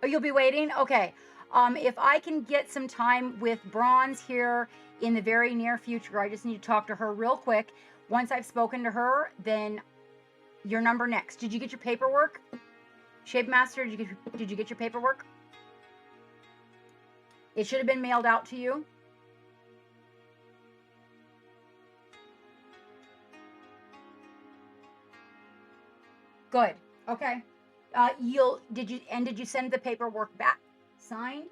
Oh, you'll be waiting? Okay. If I can get some time with Bronze here in the very near future, I just need to talk to her real quick. Once I've spoken to her, then your number next. Did you get your paperwork? Shape Master, did you get your paperwork? It should have been mailed out to you. Good. Okay. Did you send the paperwork back? Signed?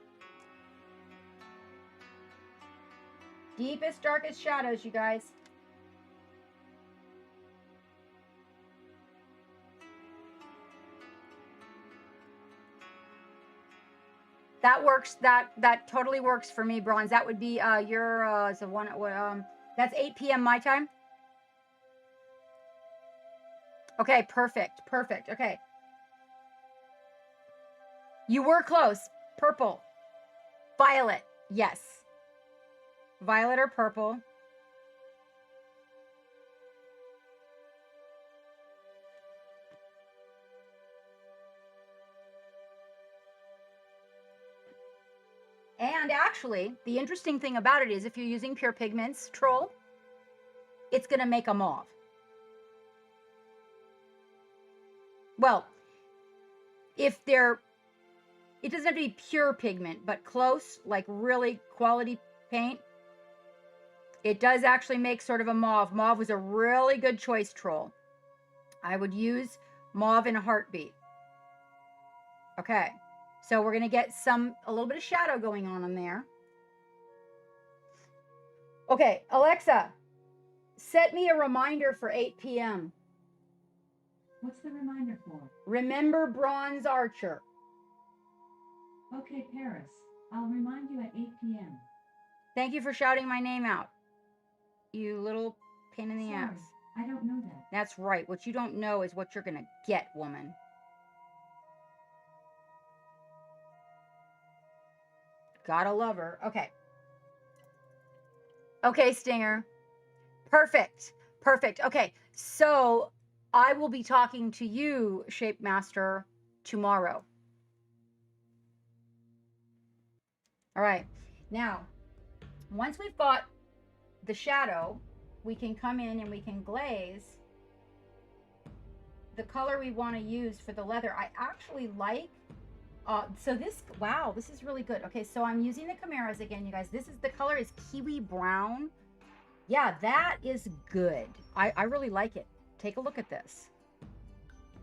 Deepest, darkest shadows, you guys. That works. That totally works for me, Bronze. That would be your so one that's 8 p.m. my time. Okay, perfect. Perfect. Okay. You were close. Purple. Violet. Yes. Violet or purple. And actually, the interesting thing about it is if you're using pure pigments, Troll, it's going to make a mauve. Well, if they're, it doesn't have to be pure pigment, but close, like really quality paint, it does actually make sort of a mauve. Mauve was a really good choice, Troll. I would use mauve in a heartbeat. Okay. So we're going to get a little bit of shadow going on there. Okay, Alexa, set me a reminder for 8 p.m. What's the reminder for? Remember Bronze Archer. Okay, Paris. I'll remind you at 8 p.m. Thank you for shouting my name out, you little pain in the Sorry, ass. I don't know that. That's right. What you don't know is what you're going to get, woman. Gotta love her. Okay. Okay, Stinger. Perfect. Perfect. Okay. So I will be talking to you, Shape Master, tomorrow. All right. Now, once we've got the shadow, we can come in and we can glaze the color we want to use for the leather. I actually like so this, wow, this is really good. Okay, so I'm using the Chimeras again, you guys. The color is kiwi brown. Yeah, that is good. I really like it. Take a look at this.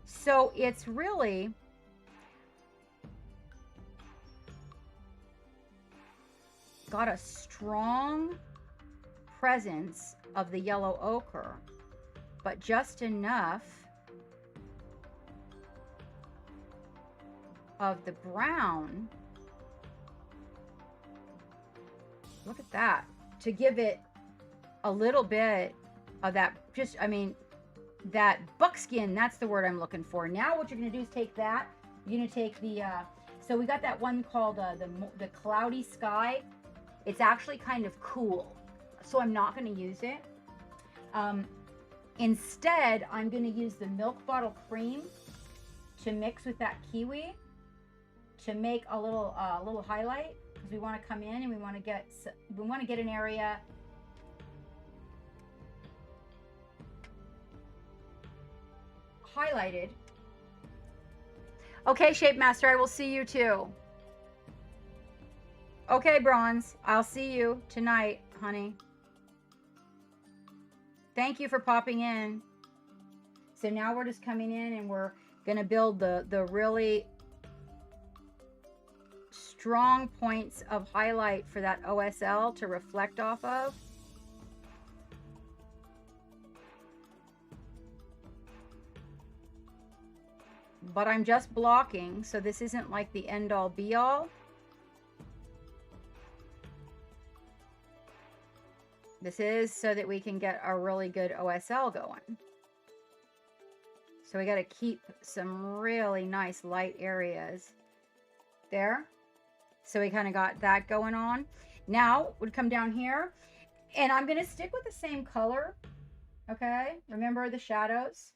So it's really got a strong presence of the yellow ochre, but just enough of the brown. Look at that, to give it a little bit of that, just, I mean, that buckskin, that's the word I'm looking for. Now what you're going to do is take that, you're going to take the so we got that one called the cloudy sky. It's actually kind of cool, so I'm not going to use it. Instead, I'm going to use the milk bottle cream to mix with that kiwi to make a little highlight, because we want to come in and we want to get an area highlighted. Okay, Shape Master, I will see you too. Okay, Bronze, I'll see you tonight, honey. Thank you for popping in. So now we're just coming in and we're going to build the really strong points of highlight for that OSL to reflect off of. But I'm just blocking, so this isn't like the end all be all. This is so that we can get a really good OSL going. So we got to keep some really nice light areas there. So we kind of got that going on. Now we'd come down here and I'm going to stick with the same color. Okay. Remember the shadows.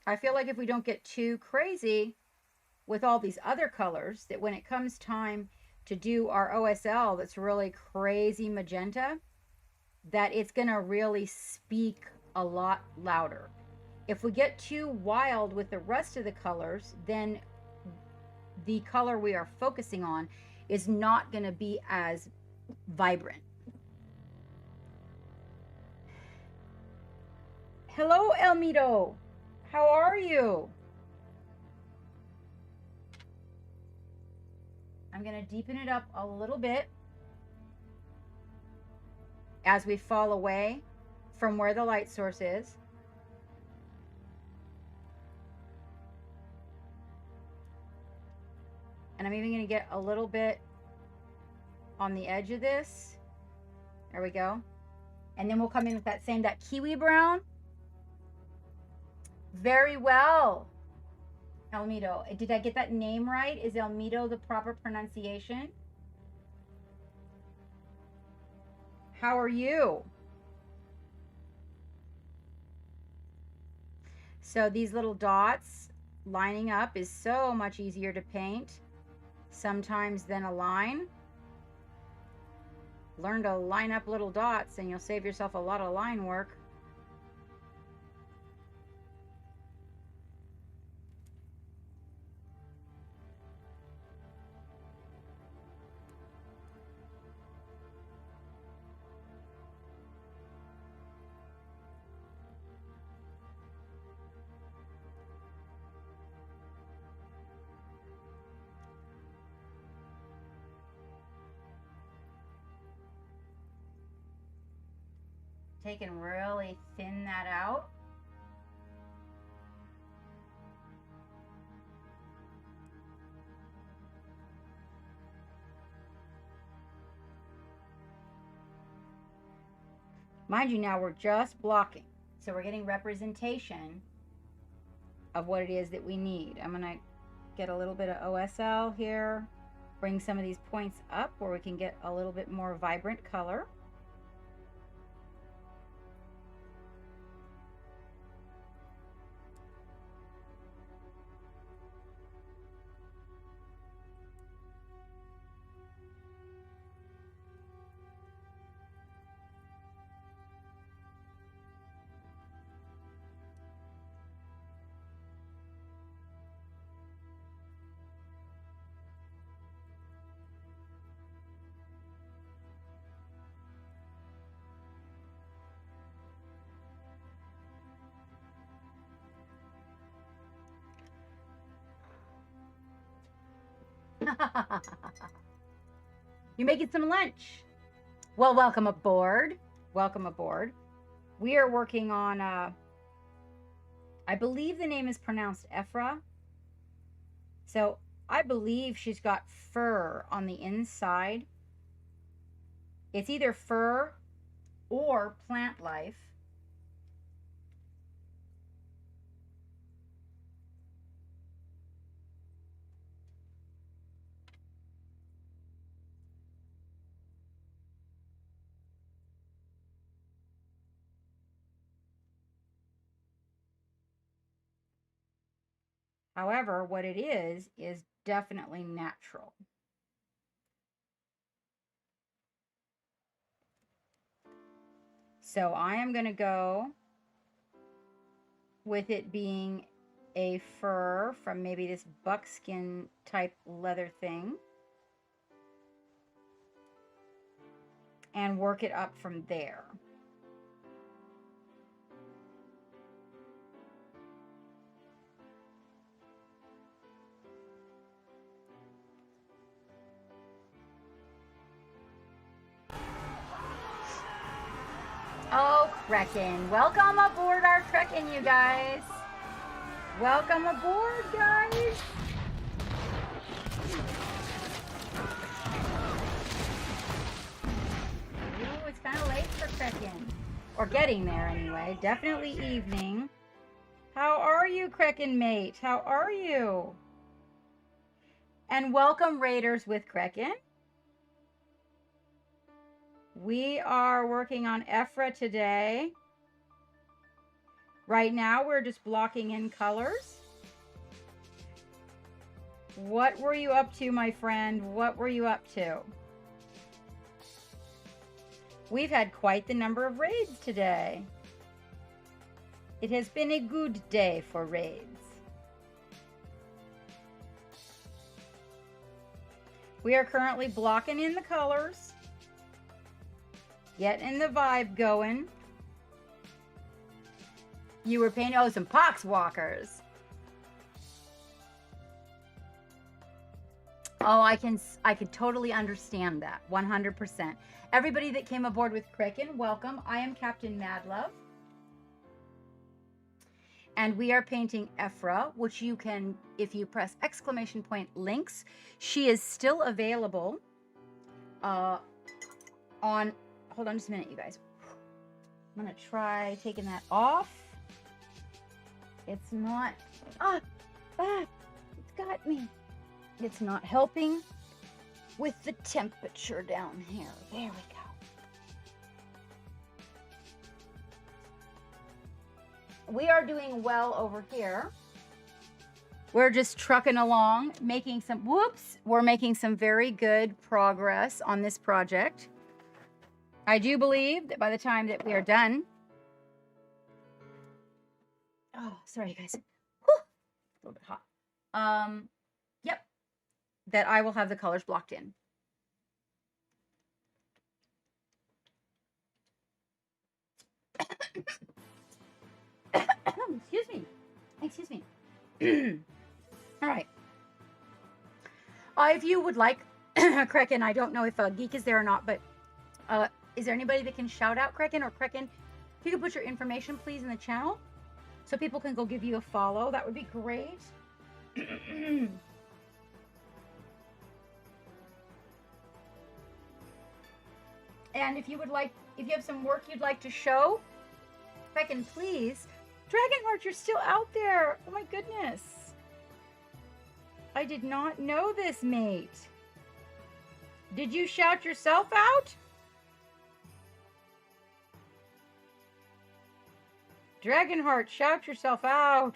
I feel like if we don't get too crazy with all these other colors, that when it comes time to do our OSL that's really crazy magenta, that it's going to really speak a lot louder. If we get too wild with the rest of the colors, then the color we are focusing on is not going to be as vibrant. Hello, Elmito. How are you? I'm going to deepen it up a little bit as we fall away from where the light source is. And I'm even going to get a little bit on the edge of this. There we go. And then we'll come in with that kiwi brown. Very well, Elmito. Did I get that name right? Is Elmito the proper pronunciation? How are you? So these little dots lining up is so much easier to paint sometimes than a line. Learn to line up little dots and you'll save yourself a lot of line work. Take and really thin that out. Mind you, now we're just blocking. So we're getting representation of what it is that we need. I'm going to get a little bit of OSL here, bring some of these points up where we can get a little bit more vibrant color. You making some lunch? Well, welcome aboard. Welcome aboard. We are working on, I believe the name is pronounced Ephra. So I believe she's got fur on the inside. It's either fur or plant life. However, what it is definitely natural. So I am going to go with it being a fur from maybe this buckskin type leather thing and work it up from there. Oh, Kraken. Welcome aboard our Kraken, you guys. Welcome aboard, guys. Ooh, it's kind of late for Kraken. Or getting there anyway. Definitely evening. How are you, Kraken mate? How are you? And welcome, Raiders with Kraken. We are working on Ephra today. Right now, we're just blocking in colors. What were you up to, my friend? What were you up to? We've had quite the number of raids today. It has been a good day for raids. We are currently blocking in the colors, getting the vibe going. You were painting, oh, some poxwalkers. Oh, I can totally understand that, 100%. Everybody that came aboard with Kraken, welcome. I am Captain Madlove. And we are painting Ephra, which you can, if you press exclamation point links, she is still available on, hold on just a minute, you guys. I'm gonna try taking that off. It's not, it's got me. It's not helping with the temperature down here. There we go. We are doing well over here. We're just trucking along, making some, we're making some very good progress on this project. I do believe that by the time that we are done, oh, sorry guys, whew, a little bit hot. Yep, that I will have the colors blocked in. Excuse me. All right. If you would like, Kraken, I don't know if Geek is there or not, but is there anybody that can shout out Kraken? Or Kraken, if you could put your information, please, in the channel so people can go give you a follow. That would be great. And if you would like, if you have some work you'd like to show, Kraken, please. Dragonheart, you're still out there. Oh my goodness. I did not know this, mate. Did you shout yourself out? Dragonheart, shout yourself out.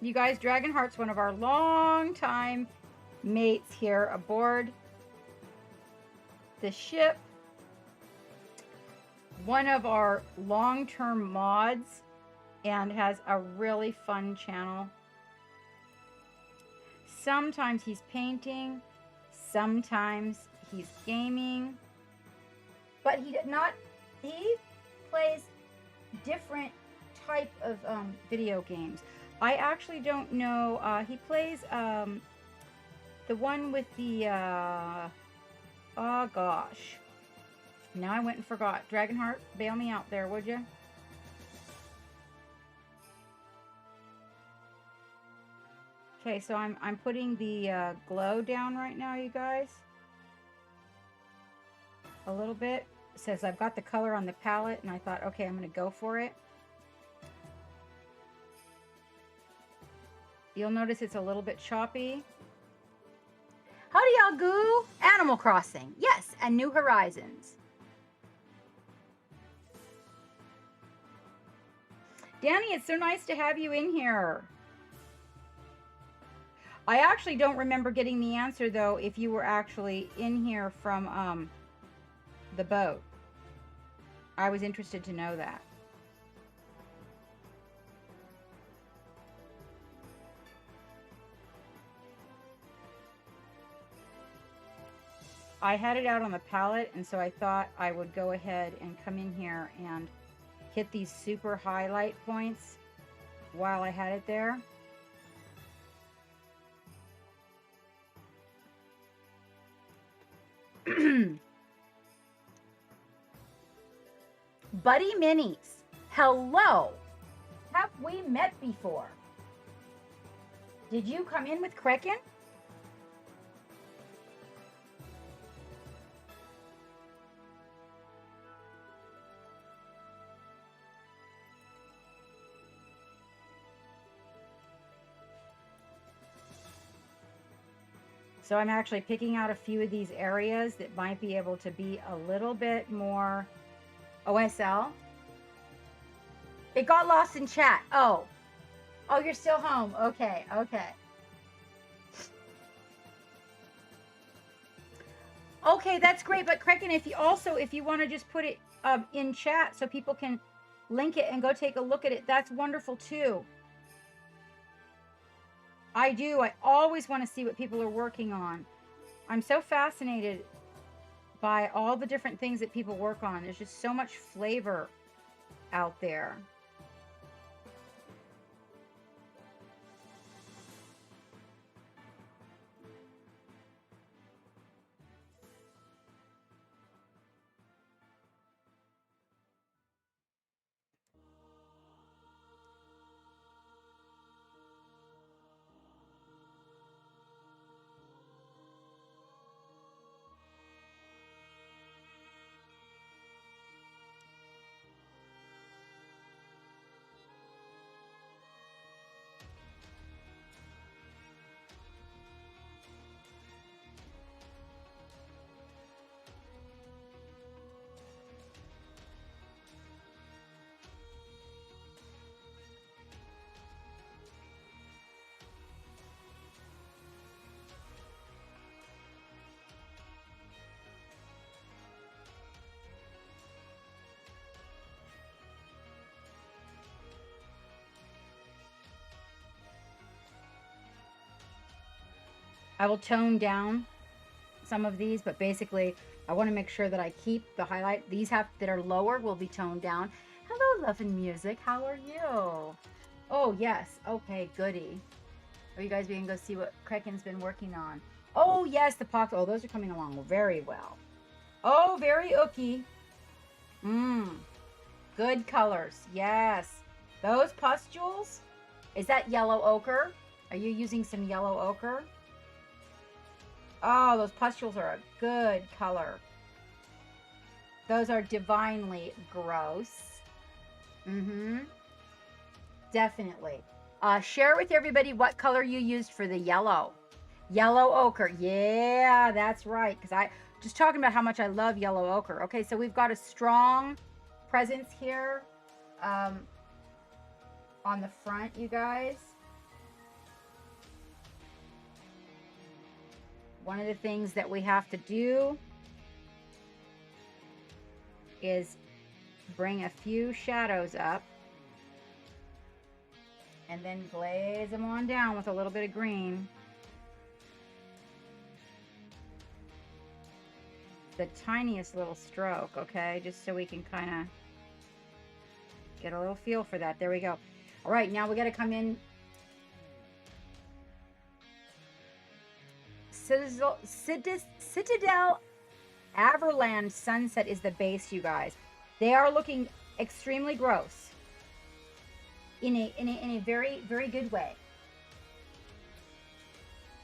You guys, Dragonheart's one of our long-time mates here aboard the ship. One of our long-term mods and has a really fun channel. Sometimes he's painting, sometimes he's gaming, but he plays different type of video games. I actually don't know. He plays the one with the oh gosh. Now I went and forgot. Dragonheart, bail me out there, would you? Okay, so I'm putting the glow down right now, you guys. A little bit. It says I've got the color on the palette, and I thought, okay, I'm going to go for it. You'll notice it's a little bit choppy. Howdy, y'all goo! Animal Crossing, yes, and New Horizons. Danny, it's so nice to have you in here. I actually don't remember getting the answer, though, if you were actually in here from the boat. I was interested to know that. I had it out on the palette, and so I thought I would go ahead and come in here and hit these super highlight points while I had it there. Buddy Minis, hello. Have we met before? Did you come in with Kraken? So I'm actually picking out a few of these areas that might be able to be a little bit more OSL. It got lost in chat. Oh, you're still home. Okay. Okay, that's great. But Kraken, if you want to just put it in chat so people can link it and go take a look at it, that's wonderful too. I do. I always want to see what people are working on. I'm so fascinated by all the different things that people work on. There's just so much flavor out there. I will tone down some of these, but basically I want to make sure that I keep the highlight. These that are lower will be toned down. Hello, Love and Music. How are you? Oh, yes. Okay, goody. Are you guys being go see what Kraken's been working on? Oh, yes, the pox. Oh, those are coming along very well. Oh, very ooky. Good colors. Yes. Those pustules. Is that yellow ochre? Are you using some yellow ochre? Oh, those pustules are a good color. Those are divinely gross. Definitely. Share with everybody what color you used for the yellow. Yellow ochre. Yeah, that's right. Because I just talking about how much I love yellow ochre. Okay, so we've got a strong presence here on the front, you guys. One of the things that we have to do is bring a few shadows up and then glaze them on down with a little bit of green. The tiniest little stroke, okay? Just so we can kind of get a little feel for that. There we go. All right, now we got to come in. Citadel Everland Sunset is the base, you guys. They are looking extremely gross in a very, very good way.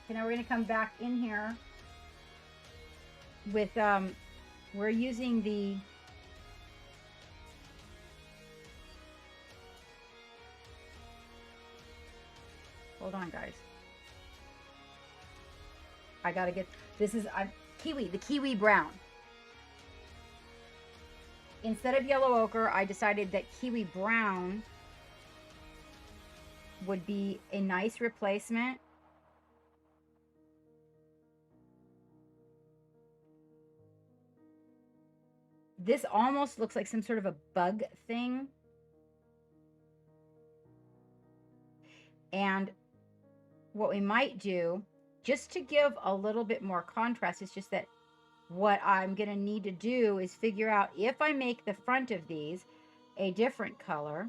Okay, now we're going to come back in here with we're using the hold on, guys. I gotta get this is kiwi, the kiwi brown. Instead of yellow ochre, I decided that kiwi brown would be a nice replacement. This almost looks like some sort of a bug thing. And what we might do, just to give a little bit more contrast, is just that what I'm going to need to do is figure out if I make the front of these a different color,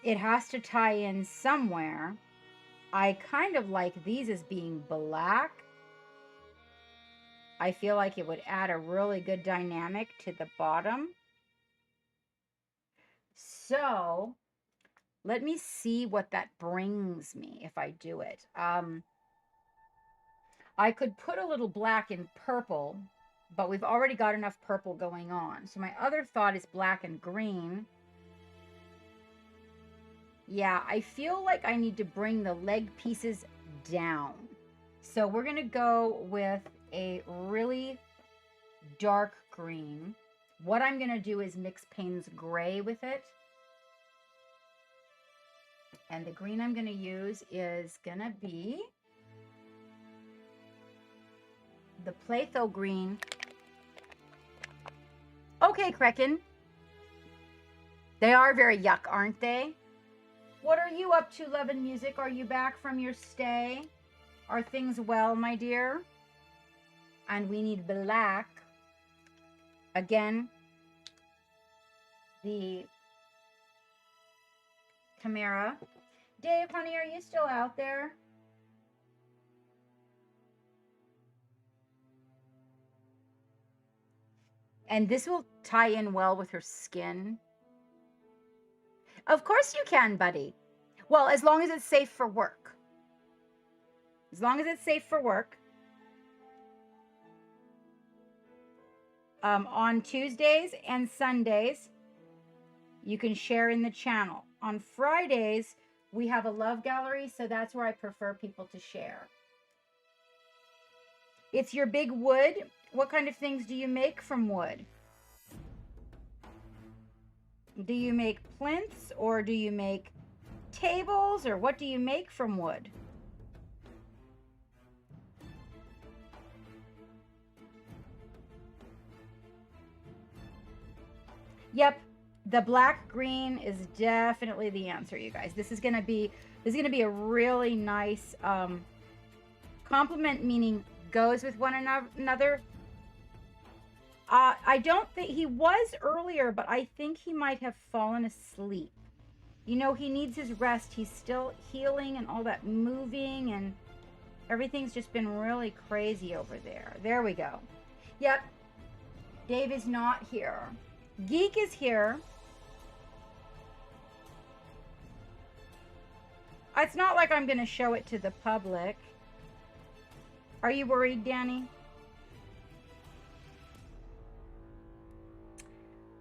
it has to tie in somewhere. I kind of like these as being black. I feel like it would add a really good dynamic to the bottom. So let me see what that brings me if I do it. I could put a little black and purple, but we've already got enough purple going on. So my other thought is black and green. Yeah, I feel like I need to bring the leg pieces down. So we're going to go with a really dark green. What I'm going to do is mix Payne's Gray with it. And the green I'm going to use is going to be the Playtho green. Okay, Kraken. They are very yuck, aren't they? What are you up to, Love and Music? Are you back from your stay? Are things well, my dear? And we need black. Again, the Chimera. Dave, honey, are you still out there? And this will tie in well with her skin. Of course you can, buddy. Well, as long as it's safe for work. As long as it's safe for work. On Tuesdays and Sundays, you can share in the channel. On Fridays, we have a love gallery, so that's where I prefer people to share. It's your big wood. What kind of things do you make from wood? Do you make plinths, or do you make tables, or what do you make from wood? Yep, the black green is definitely the answer, you guys. This is gonna be a really nice complement, meaning goes with one another. I don't think he was earlier, but I think he might have fallen asleep. You know, he needs his rest. He's still healing and all that moving, and everything's just been really crazy over there. There we go. Yep, Dave is not here. Geek is here. It's not like I'm going to show it to the public. Are you worried, Danny?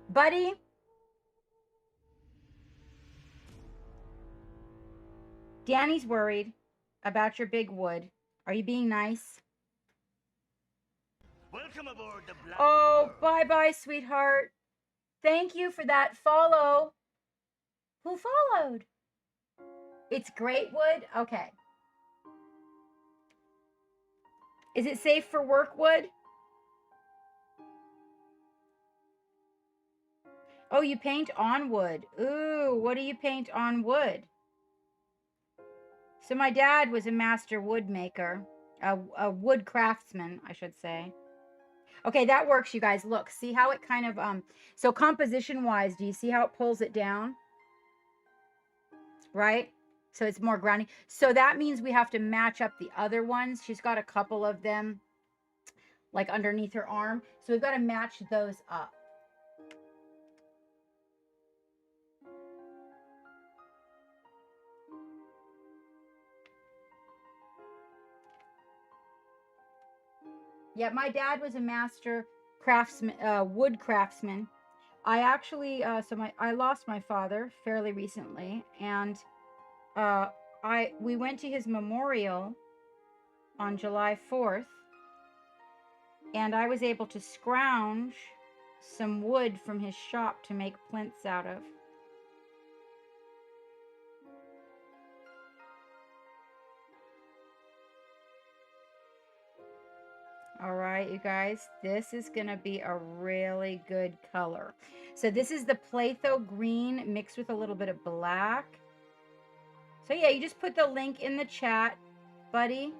Buddy? Danny's worried about your big wood. Are you being nice? Welcome aboard the Black. Oh, bye-bye, sweetheart. Thank you for that follow. Who followed? It's great wood? Okay. Is it safe for work wood? Oh, you paint on wood. Ooh, what do you paint on wood? So my dad was a master wood maker. A wood craftsman, I should say. Okay, that works, you guys. Look, see how it kind of, so composition-wise, do you see how it pulls it down? Right? So it's more grounding. So that means we have to match up the other ones. She's got a couple of them, like underneath her arm. So we've got to match those up. Yeah, my dad was a master craftsman, wood craftsman. I actually, I lost my father fairly recently, and we went to his memorial on July 4th, and I was able to scrounge some wood from his shop to make plinths out of. All right, you guys, this is going to be a really good color. So this is the Playtho green mixed with a little bit of black. So yeah, you just put the link in the chat, buddy.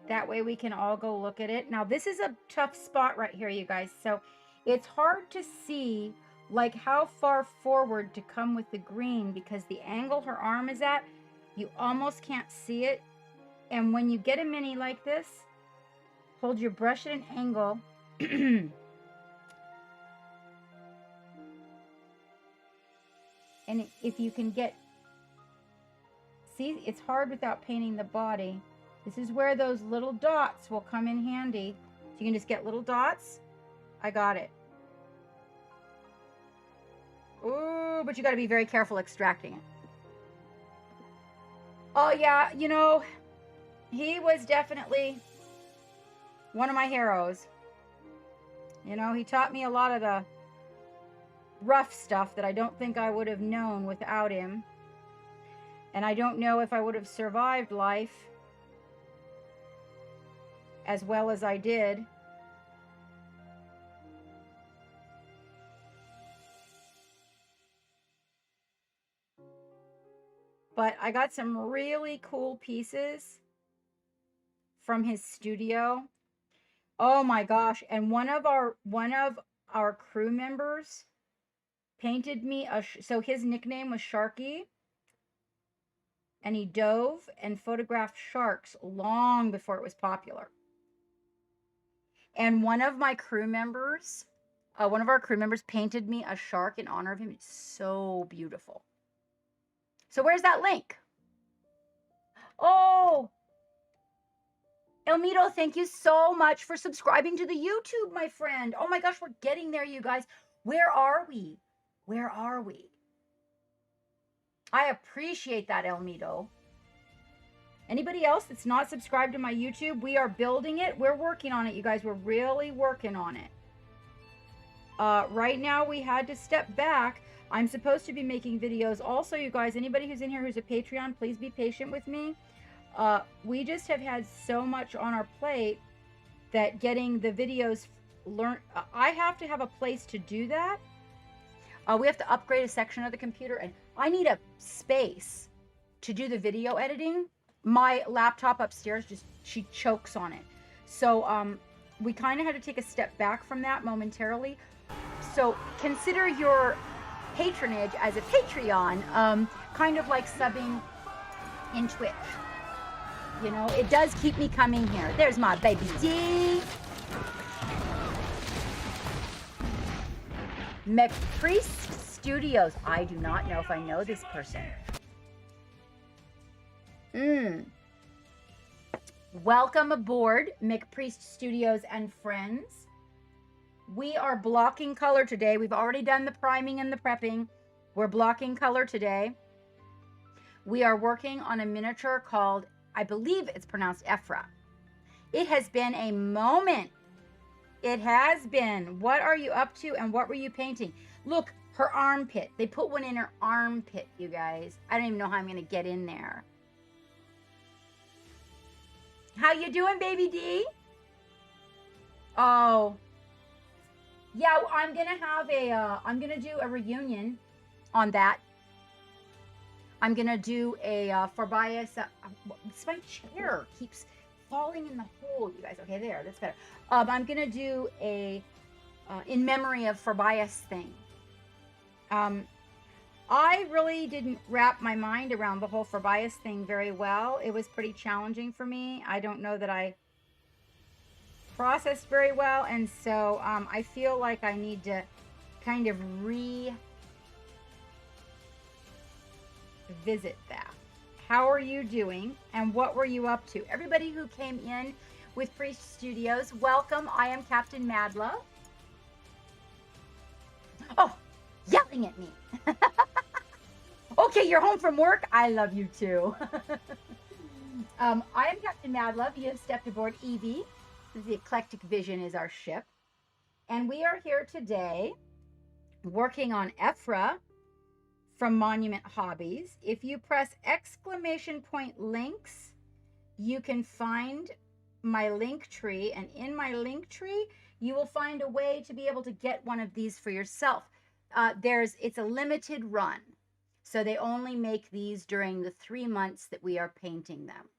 That way we can all go look at it. Now this is a tough spot right here, you guys. So it's hard to see like how far forward to come with the green, because the angle her arm is at, you almost can't see it. And when you get a mini like this, hold your brush at an angle. And if you can get, see, it's hard without painting the body. This is where those little dots will come in handy. So you can just get little dots. I got it. Ooh, but you got to be very careful extracting it. Oh, yeah, you know, he was definitely one of my heroes. You know, he taught me a lot of the rough stuff that I don't think I would have known without him. And I don't know if I would have survived life as well as I did. But I got some really cool pieces from his studio. Oh my gosh, and one of our crew members painted me so his nickname was Sharky, and he dove and photographed sharks long before it was popular. And one of our crew members painted me a shark in honor of him. It's so beautiful. So where's that link? Oh, Elmito, thank you so much for subscribing to the YouTube, my friend. Oh my gosh, we're getting there, you guys. Where are we? Where are we? I appreciate that, Elmito. Anybody else that's not subscribed to my YouTube, we are building it. We're working on it, you guys. We're really working on it. Right now, we had to step back. I'm supposed to be making videos. Also, you guys, anybody who's in here who's a Patreon, please be patient with me. We just have had so much on our plate that getting the videos I have to have a place to do that. We have to upgrade a section of the computer, and I need a space to do the video editing. My laptop upstairs, she chokes on it. So we kind of had to take a step back from that momentarily. So consider your patronage as a Patreon, kind of like subbing in Twitch. You know, it does keep me coming here. There's my baby D. McPriest Studios. I do not know if I know this person. Welcome aboard, McPriest Studios and friends. We are blocking color today. We've already done the priming and the prepping. We're blocking color today. We are working on a miniature called, I believe it's pronounced Ephra. It has been a moment. It has been. What are you up to and what were you painting? Look, her armpit. They put one in her armpit, you guys. I don't even know how I'm going to get in there. How you doing, baby D? Oh. Yeah, I'm going to have I'm going to do a reunion on that. I'm going to do a Forbias. My chair keeps falling in the hole, you guys. Okay, there, that's better. I'm going to do a in memory of Forbias thing. I really didn't wrap my mind around the whole Forbias thing very well. It was pretty challenging for me. I don't know that I processed very well, and so I feel like I need to kind of revisit that. How are you doing, and what were you up to? Everybody who came in with Priest Studios, welcome. I am Captain Madlove. Oh, yelling at me. Okay, you're home from work. I love you too. I am Captain Madlove. You have stepped aboard Evie. The Eclectic Vision is our ship. And we are here today working on Ephra from Monument Hobbies. If you press exclamation point links, you can find my link tree. And in my link tree, you will find a way to be able to get one of these for yourself. It's a limited run. So they only make these during the 3 months that we are painting them.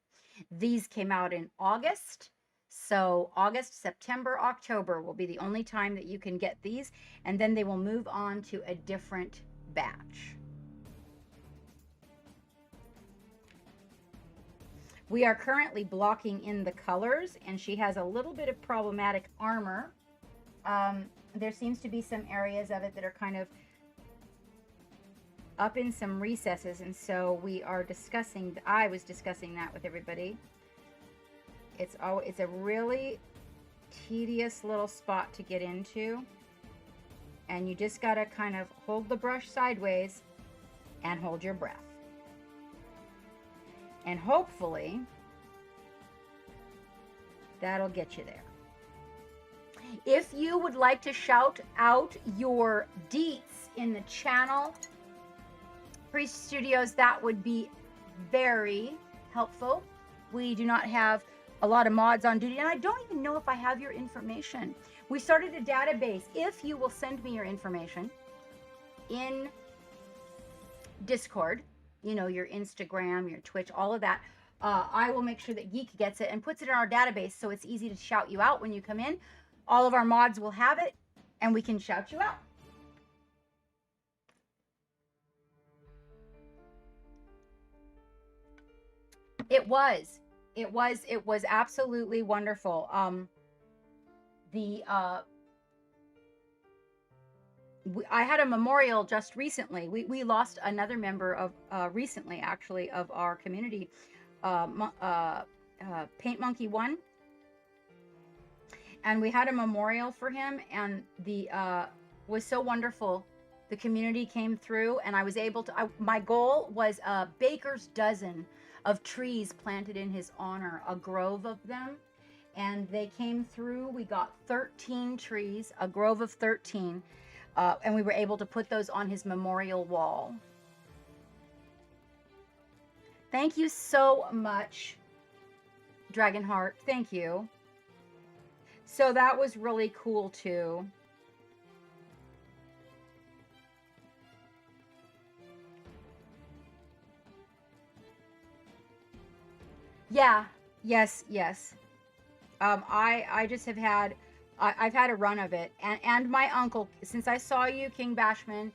These came out in August. So August, September, October will be the only time that you can get these. And then they will move on to a different batch. We are currently blocking in the colors, and she has a little bit of problematic armor. There seems to be some areas of it that are kind of up in some recesses, and so I was discussing that with everybody. It's a really tedious little spot to get into, and you just got to kind of hold the brush sideways and hold your breath. And hopefully that'll get you there. If you would like to shout out your deets in the channel, Priest Studios, that would be very helpful. We do not have a lot of mods on duty, and I don't even know if I have your information. We started a database. If you will send me your information in Discord, you know, your Instagram, your Twitch, all of that, I will make sure that Geek gets it and puts it in our database so it's easy to shout you out when you come in. All of our mods will have it, and we can shout you out. It was absolutely wonderful. I had a memorial just recently. We lost another member of recently, actually, of our community, Paint Monkey 1, and we had a memorial for him, and the was so wonderful. The community came through, and I was able to. My goal was a baker's dozen of trees planted in his honor, a grove of them, and they came through. We got 13 trees, a grove of 13, and we were able to put those on his memorial wall. Thank you so much, Dragonheart. Thank you. So that was really cool too. Yeah, yes. I just have had, I've had a run of it, and my uncle, since I saw you, King Bashman,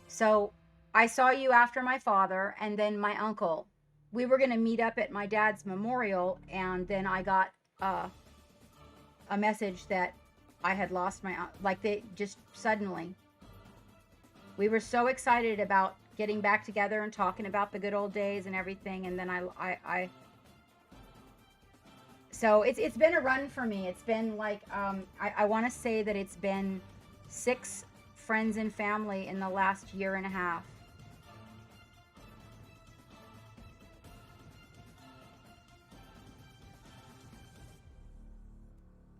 so I saw you after my father, and then my uncle. We were gonna meet up at my dad's memorial, and then I got a message that I had lost my, like, they just suddenly. We were so excited about getting back together and talking about the good old days and everything, and then so it's been a run for me. It's been like I want to say that it's been 6 friends and family in the last year and a half.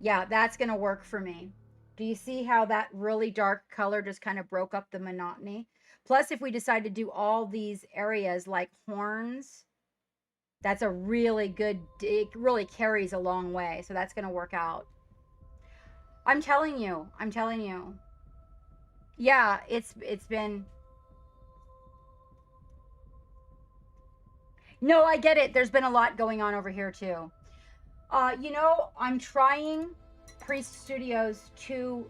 Yeah, that's gonna work for me. Do you see how that really dark color just kind of broke up the monotony? Plus, if we decide to do all these areas like horns, that's a really good, it really carries a long way. So that's going to work out. I'm telling you. Yeah, it's been. No, I get it. There's been a lot going on over here too. You know, I'm trying Priest Studios to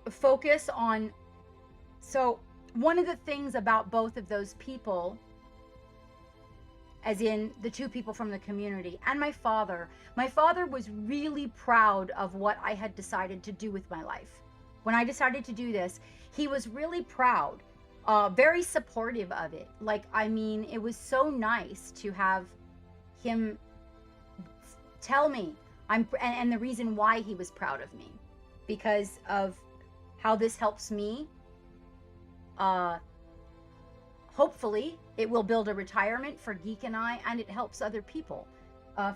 focus on, so one of the things about both of those people, as in the 2 people from the community, and my father was really proud of what I had decided to do with my life. When I decided to do this, he was really proud, very supportive of it. Like, I mean, it was so nice to have him tell me and the reason why he was proud of me, because of how this helps me. Hopefully it will build a retirement for Geek and I, and it helps other people,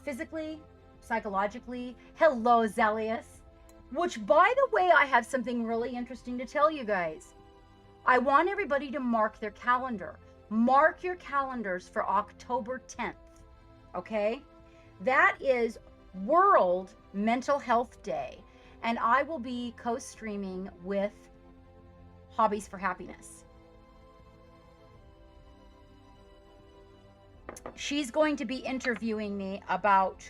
physically, psychologically. Hello, Zelius. Which, by the way, I have something really interesting to tell you guys. I want everybody to mark their calendar. Mark your calendars for October 10th, okay? That is World Mental Health Day, and I will be co-streaming with Hobbies for Happiness. She's going to be interviewing me about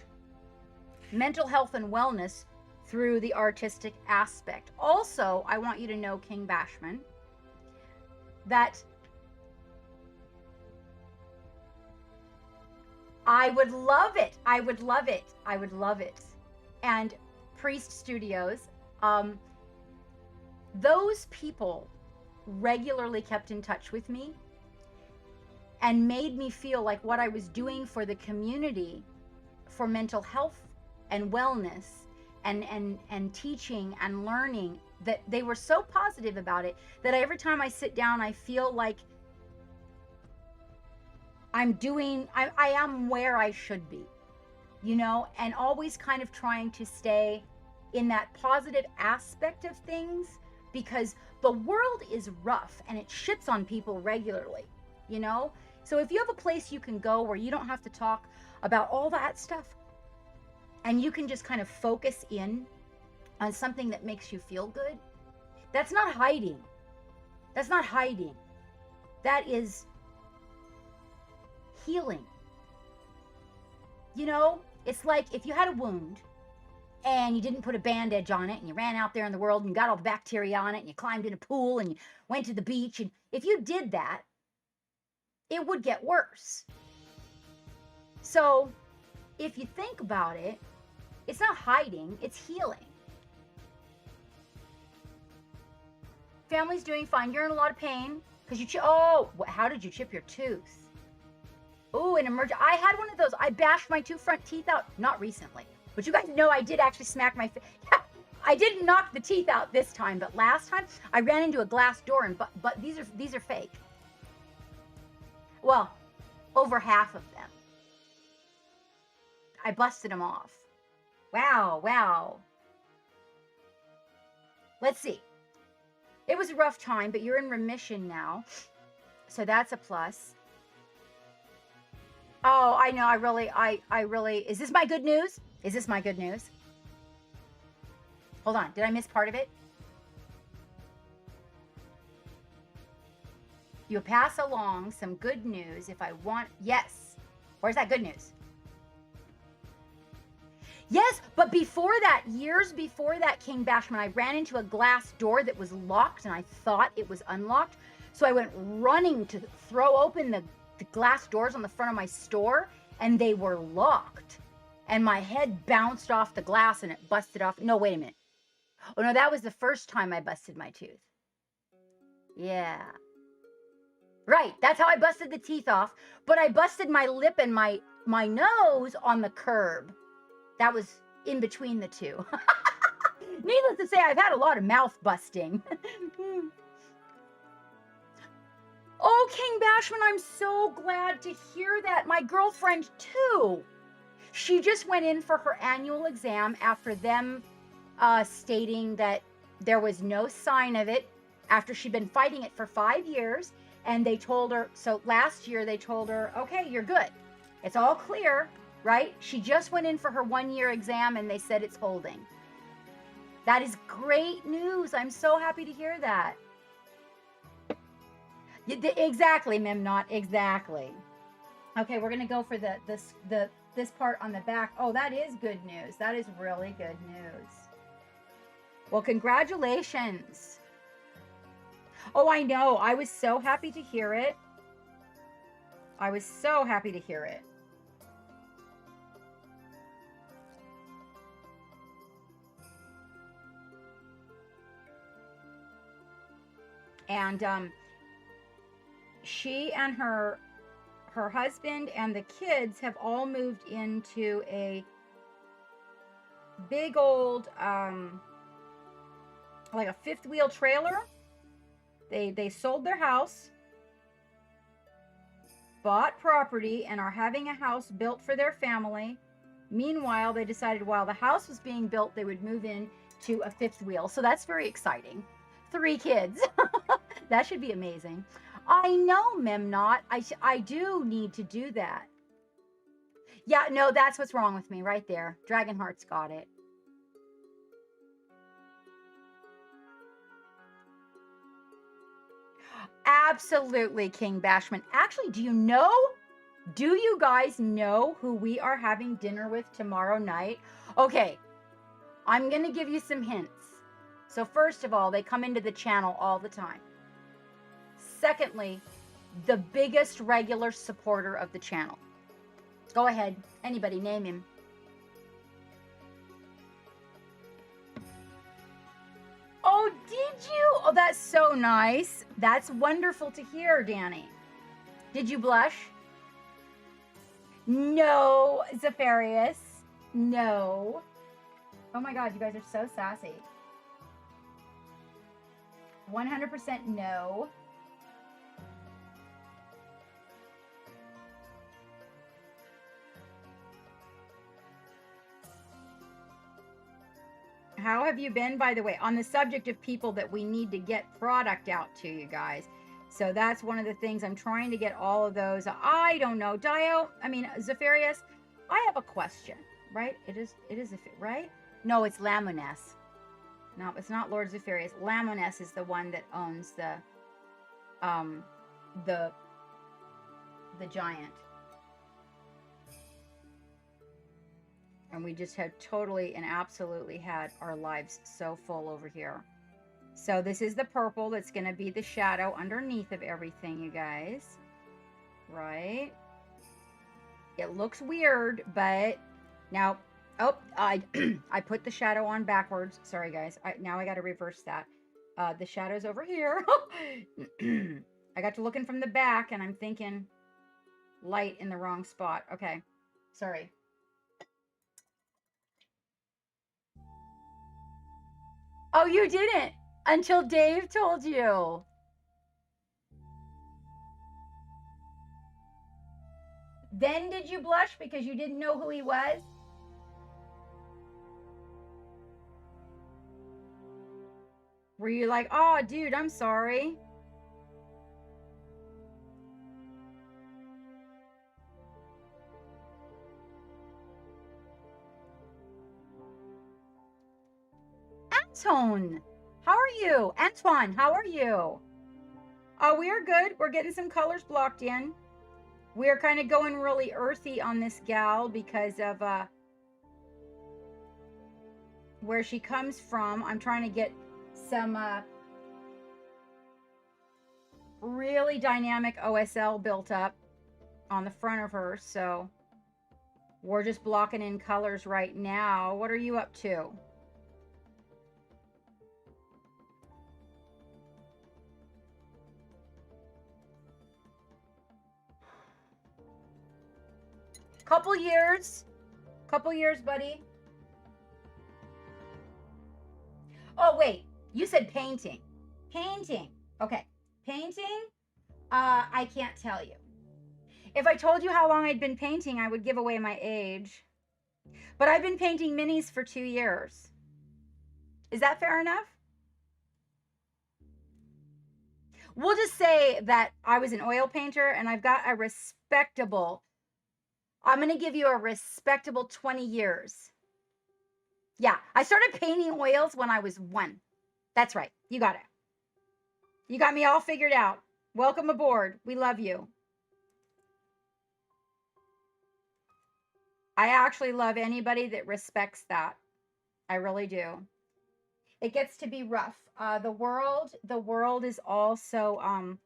mental health and wellness through the artistic aspect. Also, I want you to know, King Bashman, that I would love it. I would love it. I would love it. And Priest Studios, those people regularly kept in touch with me and made me feel like what I was doing for the community, for mental health and wellness and teaching and learning, that they were so positive about it that every time I sit down, I feel like I am where I should be, you know, and always kind of trying to stay in that positive aspect of things, because the world is rough and it shits on people regularly, you know? So if you have a place you can go where you don't have to talk about all that stuff and you can just kind of focus in on something that makes you feel good, that's not hiding. That's not hiding. That is healing. You know, it's like if you had a wound and you didn't put a bandage on it and you ran out there in the world and you got all the bacteria on it and you climbed in a pool and you went to the beach, and if you did that, it would get worse. So if you think about it, it's not hiding, it's healing. Family's doing fine. You're in a lot of pain because how did you chip your tooth? Oh, an emergency. I had one of those. I bashed my 2 front teeth out, not recently, but you guys know I did actually smack my face. I didn't knock the teeth out this time, but last time I ran into a glass door, and but these are fake. Well, over half of them. I busted them off. Wow. Let's see. It was a rough time, but you're in remission now, so that's a plus. Oh, I know. I really. Is this my good news? Is this my good news? Hold on. Did I miss part of it? You'll pass along some good news if I want. Yes. Where's that good news? Yes, but before that, years before that, King Bashman, I ran into a glass door that was locked and I thought it was unlocked. So I went running to throw open the glass doors on the front of my store, and they were locked. And my head bounced off the glass and it busted off. No, wait a minute. Oh, no, that was the first time I busted my tooth. Yeah. Right, that's how I busted the teeth off. But I busted my lip and my nose on the curb. That was in between the two. Needless to say, I've had a lot of mouth busting. Oh, King Bashman, I'm so glad to hear that. My girlfriend, too. She just went in for her annual exam after them stating that there was no sign of it after she'd been fighting it for 5 years. And they told her, so last year they told her, okay, you're good. It's all clear, right? She just went in for her 1-year exam and they said it's holding. That is great news. I'm so happy to hear that. Exactly, Memnot, exactly. Okay, we're gonna go for this part on the back. Oh, that is good news. That is really good news. Well, congratulations. Oh, I know. I was so happy to hear it. I was so happy to hear it. And she and her husband and the kids have all moved into a big old like a 5th wheel trailer. They sold their house, bought property, and are having a house built for their family. Meanwhile, they decided while the house was being built, they would move in to a 5th wheel. So that's very exciting. 3 kids. That should be amazing. I know, Memnot. I do need to do that. Yeah, no, that's what's wrong with me right there. Dragonheart's got it. Absolutely, King Bashman. Actually, do you guys know who we are having dinner with tomorrow night? Okay, I'm going to give you some hints. So first of all, they come into the channel all the time. Secondly, the biggest regular supporter of the channel. Go ahead. Anybody, name him. Oh, did you? Oh, that's so nice. That's wonderful to hear, Danny. Did you blush? No, Zephyrius. No. Oh my God, you guys are so sassy. 100% no. How have you been, by the way, on the subject of people that we need to get product out to, you guys? So that's one of the things I'm trying to get all of those. I don't know. Zephyrius, I have a question, right? It is, right? No, it's Lamoness. No, it's not Lord Zephyrius. Lamoness is the one that owns the giant. And we just have totally and absolutely had our lives so full over here. So this is the purple that's going to be the shadow underneath of everything, you guys. Right? It looks weird, but now, oh, I put the shadow on backwards. Sorry, guys. Now I got to reverse that. The shadow's over here. I got to looking from the back, and I'm thinking light in the wrong spot. Okay. Sorry. Oh, you didn't until Dave told you. Then did you blush because you didn't know who he was? Were you like, oh, dude, I'm sorry? Anton, how are you? Antoine, how are you? Oh, we are good. We're getting some colors blocked in. We're kind of going really earthy on this gal because of where she comes from. I'm trying to get some really dynamic OSL built up on the front of her. So we're just blocking in colors right now. What are you up to? Couple years, buddy. Oh, wait, you said painting. Okay, painting, I can't tell you. If I told you how long I'd been painting, I would give away my age. But I've been painting minis for 2 years. Is that fair enough? We'll just say that I was an oil painter and I've got a respectable, I'm going to give you a respectable 20 years. Yeah, I started painting oils when I was 1. That's right. You got it. You got me all figured out. Welcome aboard. We love you. I actually love anybody that respects that. I really do. It gets to be rough. The world is also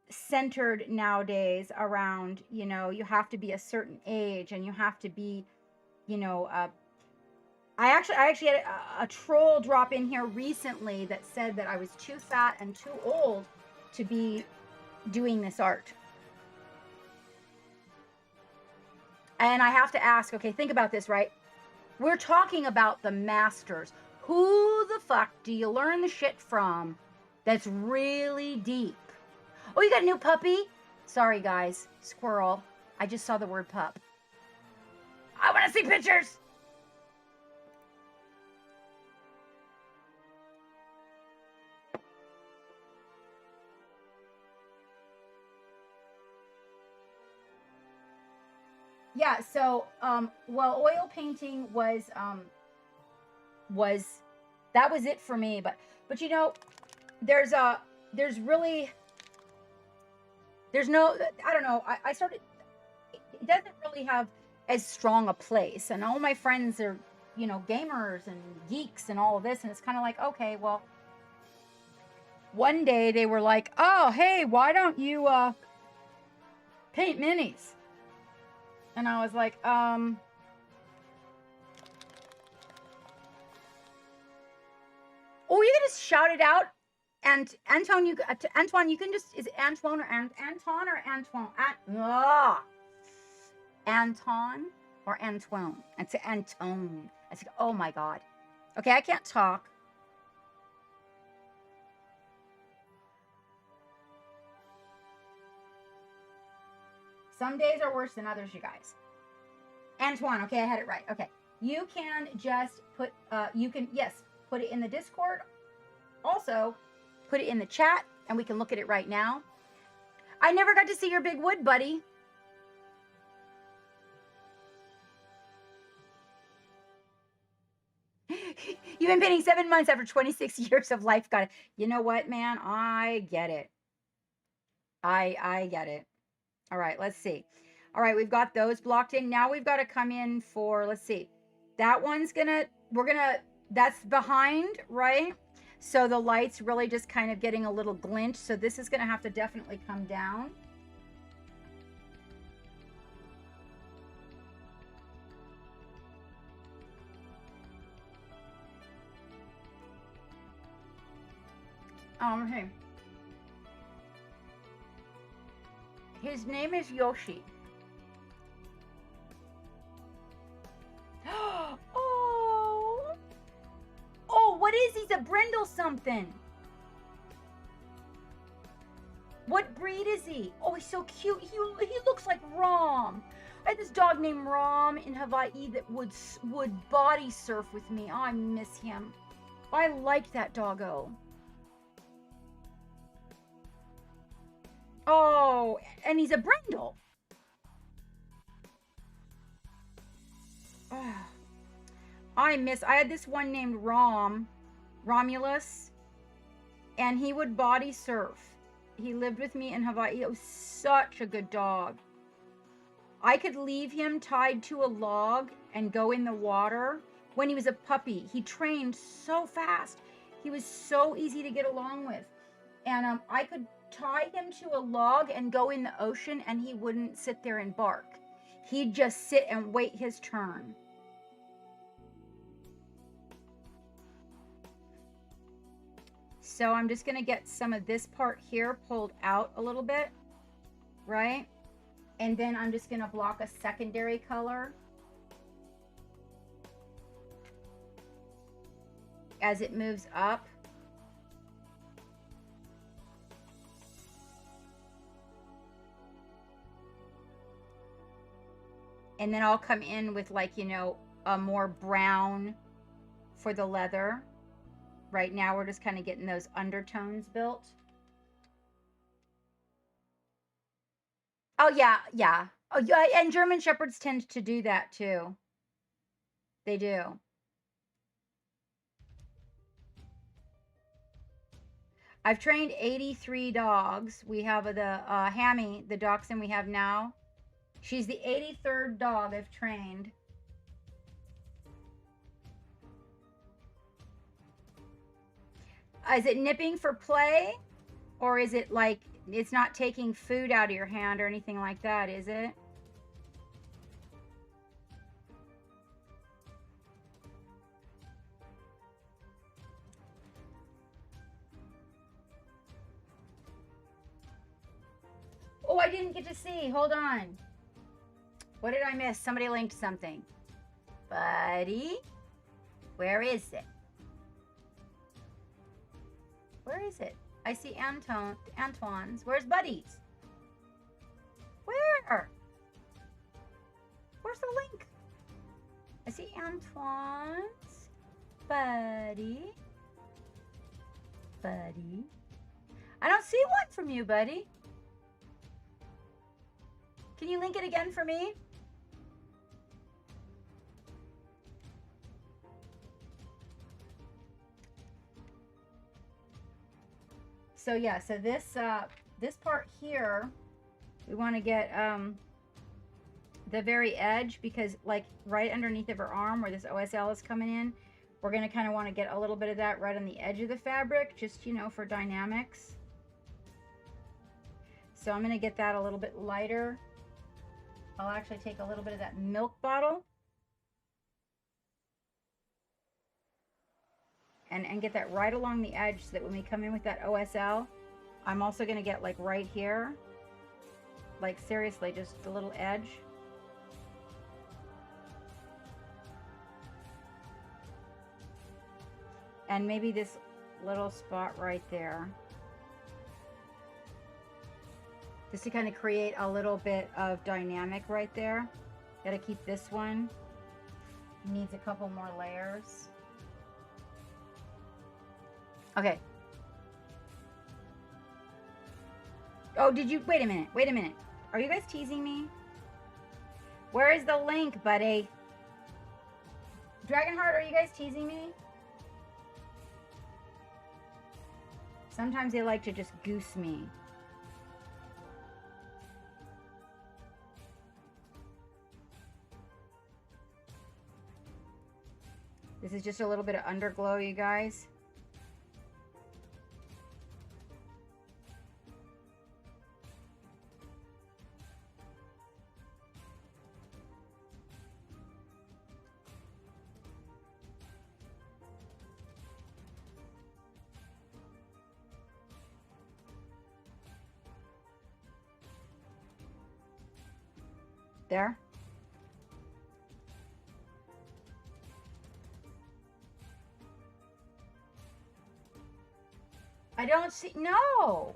centered nowadays around, you have to be a certain age and you have to be, I actually had a troll drop in here recently that said that I was too fat and too old to be doing this art. And I have to ask, okay, think about this, right? We're talking about the masters. Who the fuck do you learn the shit from that's really deep? Oh, you got a new puppy? Sorry, guys. Squirrel. I just saw the word pup. I want to see pictures. Yeah, so well, oil painting was that was it for me, but there's no, I don't know, I started, it doesn't really have as strong a place, and all my friends are gamers and geeks and all of this, and it's kind of like, okay, well, one day they were like, oh, hey, why don't you paint minis? And I was like, oh, you can just shout it out. And Antoine, you can just, is it Antoine or Anton or Antoine? Anton or Antoine? It's Antone. I said, oh my God. Okay, I can't talk. Some days are worse than others, you guys. Antoine, okay, I had it right. Okay. You can just put, you can, yes, put it in the Discord. Also, put it in the chat and we can look at it right now. I never got to see your big wood, buddy. You've been painting 7 months after 26 years of life. Got it. You know what, man? I get it. I get it. All right, let's see. All right, we've got those blocked in. Now we've got to come in for, let's see. That one's that's behind, right? So the light's really just kind of getting a little glint. So this is gonna have to definitely come down. Okay. His name is Yoshi. Oh. Oh, what is he? He's a brindle something. What breed is he? Oh, he's so cute. He looks like Rom. I had this dog named Rom in Hawaii that would body surf with me. Oh, I miss him. I liked that doggo. Oh, and he's a brindle. Oh, I had this one named Romulus, and he would body surf. He lived with me in Hawaii. It was such a good dog. I could leave him tied to a log and go in the water. When he was a puppy, he trained so fast. He was so easy to get along with. And I could tie him to a log and go in the ocean, and he wouldn't sit there and bark. He'd just sit and wait his turn. So I'm just going to get some of this part here pulled out a little bit, right? And then I'm just going to block a secondary color as it moves up. And then I'll come in with, like, you know, a more brown for the leather. Right now we're just kind of getting those undertones built. Oh, yeah, yeah. Oh, yeah, and German Shepherds tend to do that too. They do. I've trained 83 dogs. We have the Hammy, the dachshund we have now. She's the 83rd dog I've trained. Is it nipping for play? Or is it like it's not taking food out of your hand or anything like that, is it? Oh, I didn't get to see. Hold on. What did I miss? Somebody linked something. Buddy? Where is it? Where is it? I see Antoine's. Where's Buddy's? Where? Where's the link? I see Antoine's. Buddy. Buddy. I don't see one from you, buddy. Can you link it again for me? So yeah, so this part here, we want to get the very edge, because like right underneath of her arm where this OSL is coming in, we're going to kind of want to get a little bit of that right on the edge of the fabric, just, you know, for dynamics. So I'm going to get that a little bit lighter. I'll actually take a little bit of that milk bottle and get that right along the edge, so that when we come in with that OSL, I'm also going to get like right here, like seriously, just a little edge. And maybe this little spot right there, just to kind of create a little bit of dynamic right there. Got to keep this one. Needs a couple more layers. Okay. Oh, did you? Wait a minute. Wait a minute. Are you guys teasing me? Where is the link, buddy? Dragonheart, are you guys teasing me? Sometimes they like to just goose me. This is just a little bit of underglow, you guys. There. I don't see, no.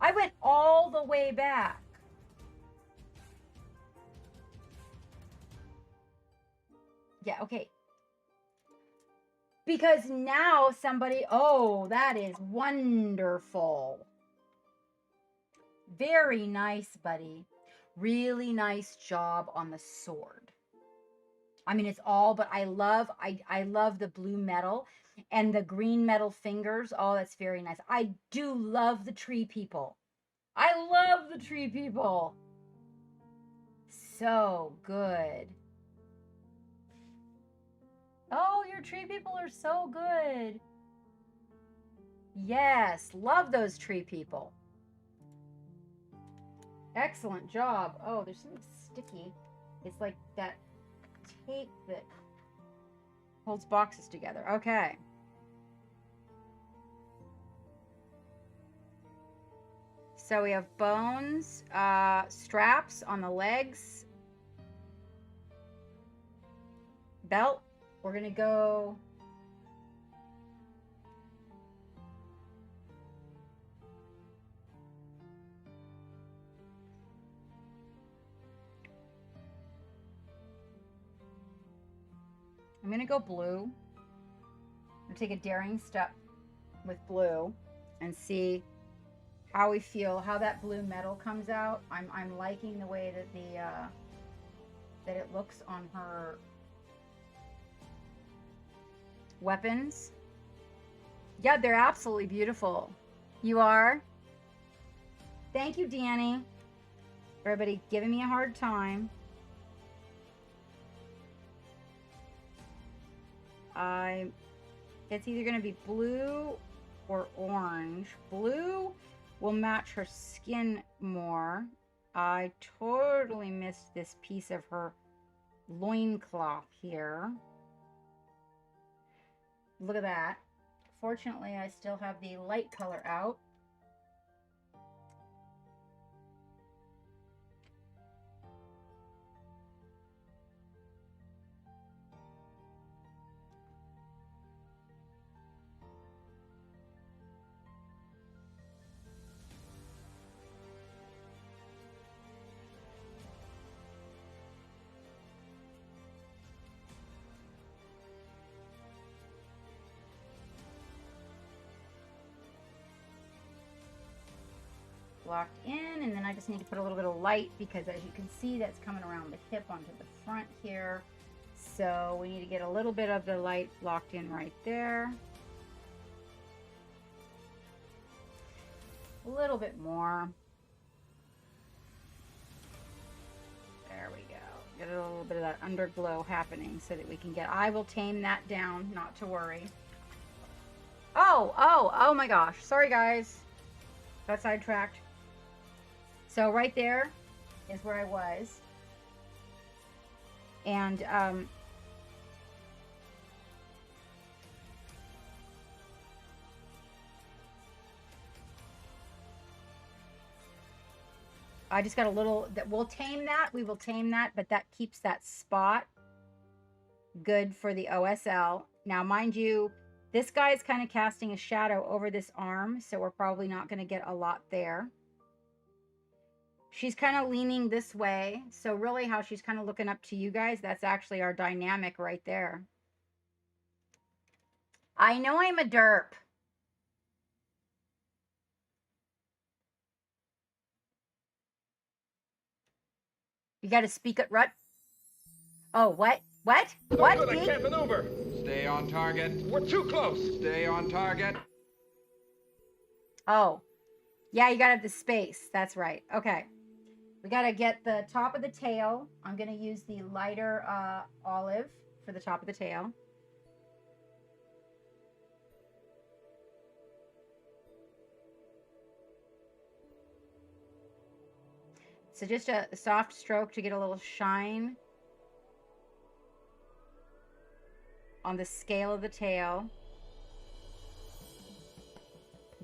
I went all the way back. Yeah, okay. Because now somebody, oh, that is wonderful. Very nice, buddy. Really nice job on the sword. I mean, it's all, but I love the blue metal and the green metal fingers. Oh, that's very nice. I do love the tree people. I love the tree people. So good. Oh, your tree people are so good. Yes, love those tree people. Excellent job. Oh, there's something sticky. It's like that tape that holds boxes together. Okay. So we have bones, straps on the legs, belt. We're going to go I'm going to go blue. I'm going to take a daring step with blue and see how we feel, how that blue metal comes out. I'm liking the way that that it looks on her weapons. Yeah, they're absolutely beautiful. You are? Thank you, Danny. Everybody giving me a hard time. It's either going to be blue or orange. Blue will match her skin more. I totally missed this piece of her loincloth here. Look at that. Fortunately, I still have the light color out. Locked in, and then I just need to put a little bit of light because as you can see that's coming around the hip onto the front here, so we need to get a little bit of the light locked in right there, a little bit more. There we go. Get a little bit of that underglow happening so that we can get, I will tame that down, not to worry. Oh my gosh, sorry guys, got sidetracked. So right there is where I was. And I just got a little, that we'll tame that. We will tame that, but that keeps that spot good for the OSL. Now, mind you, this guy is kind of casting a shadow over this arm, so we're probably not going to get a lot there. She's kind of leaning this way. So really how she's kind of looking up to you guys, that's actually our dynamic right there. I know I'm a derp. You got to speak at rut. Oh, what? What? What? Good, I can't maneuver. Stay on target. We're too close. Stay on target. Oh, yeah, you got to have the space. That's right. Okay. We got to get the top of the tail. I'm going to use the lighter olive for the top of the tail. So just a soft stroke to get a little shine on the scale of the tail.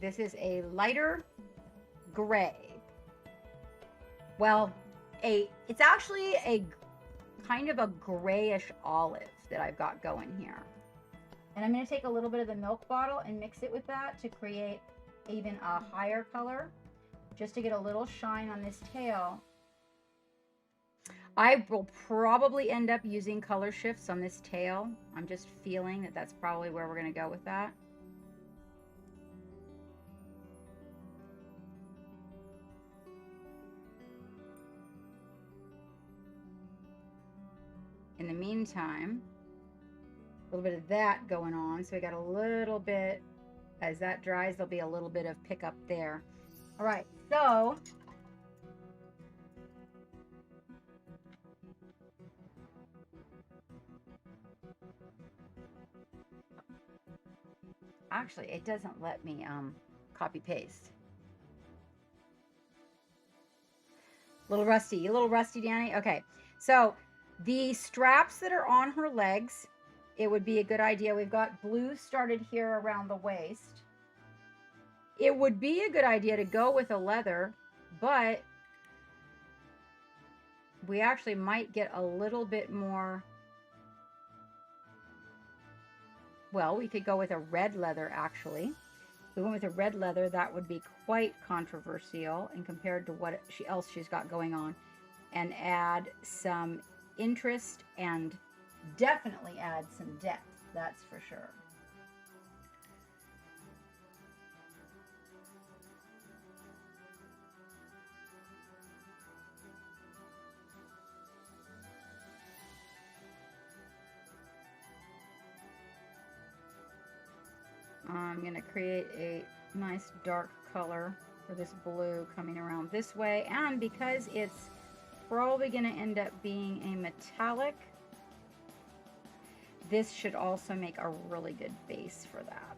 This is a lighter gray. Well, it's actually a kind of a grayish olive that I've got going here. And I'm going to take a little bit of the milk bottle and mix it with that to create even a higher color, just to get a little shine on this tail. I will probably end up using color shifts on this tail. I'm just feeling that that's probably where we're going to go with that. In the meantime, a little bit of that going on. So we got a little bit, as that dries, there'll be a little bit of pickup there. All right, so actually it doesn't let me copy paste. A little rusty, Danny. Okay, so the straps that are on her legs, it would be a good idea. We've got blue started here around the waist. It would be a good idea to go with a leather, but we actually might get a little bit more. Well, we could go with a red leather, actually. If we went with a red leather, that would be quite controversial and compared to what else she's got going on, and add some interest and definitely add some depth, that's for sure. I'm going to create a nice dark color for this blue coming around this way, and because it's probably going to end up being a metallic, this should also make a really good base for that.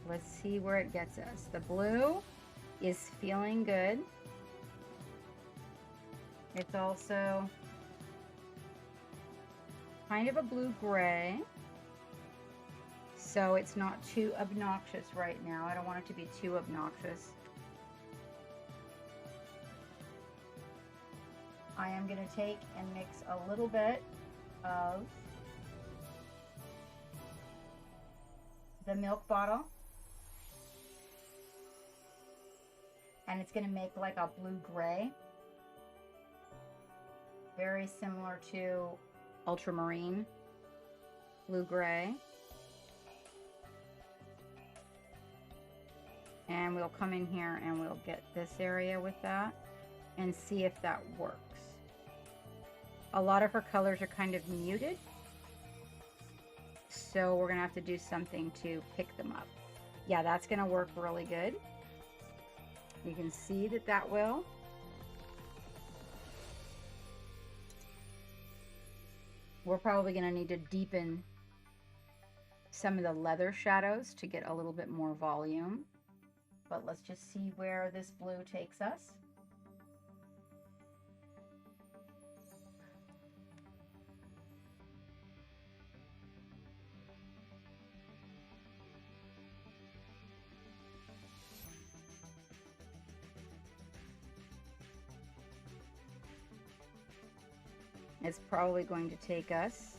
Let's see where it gets us. The blue is feeling good. It's also kind of a blue-gray, so it's not too obnoxious right now. I don't want it to be too obnoxious. I am going to take and mix a little bit of the milk bottle, and it's going to make like a blue-gray, very similar to ultramarine blue-gray. And we'll come in here and we'll get this area with that and see if that works. A lot of her colors are kind of muted, so we're gonna have to do something to pick them up. Yeah, that's gonna work really good. You can see that that will. We're probably gonna need to deepen some of the leather shadows to get a little bit more volume. But let's just see where this blue takes us. It's probably going to take us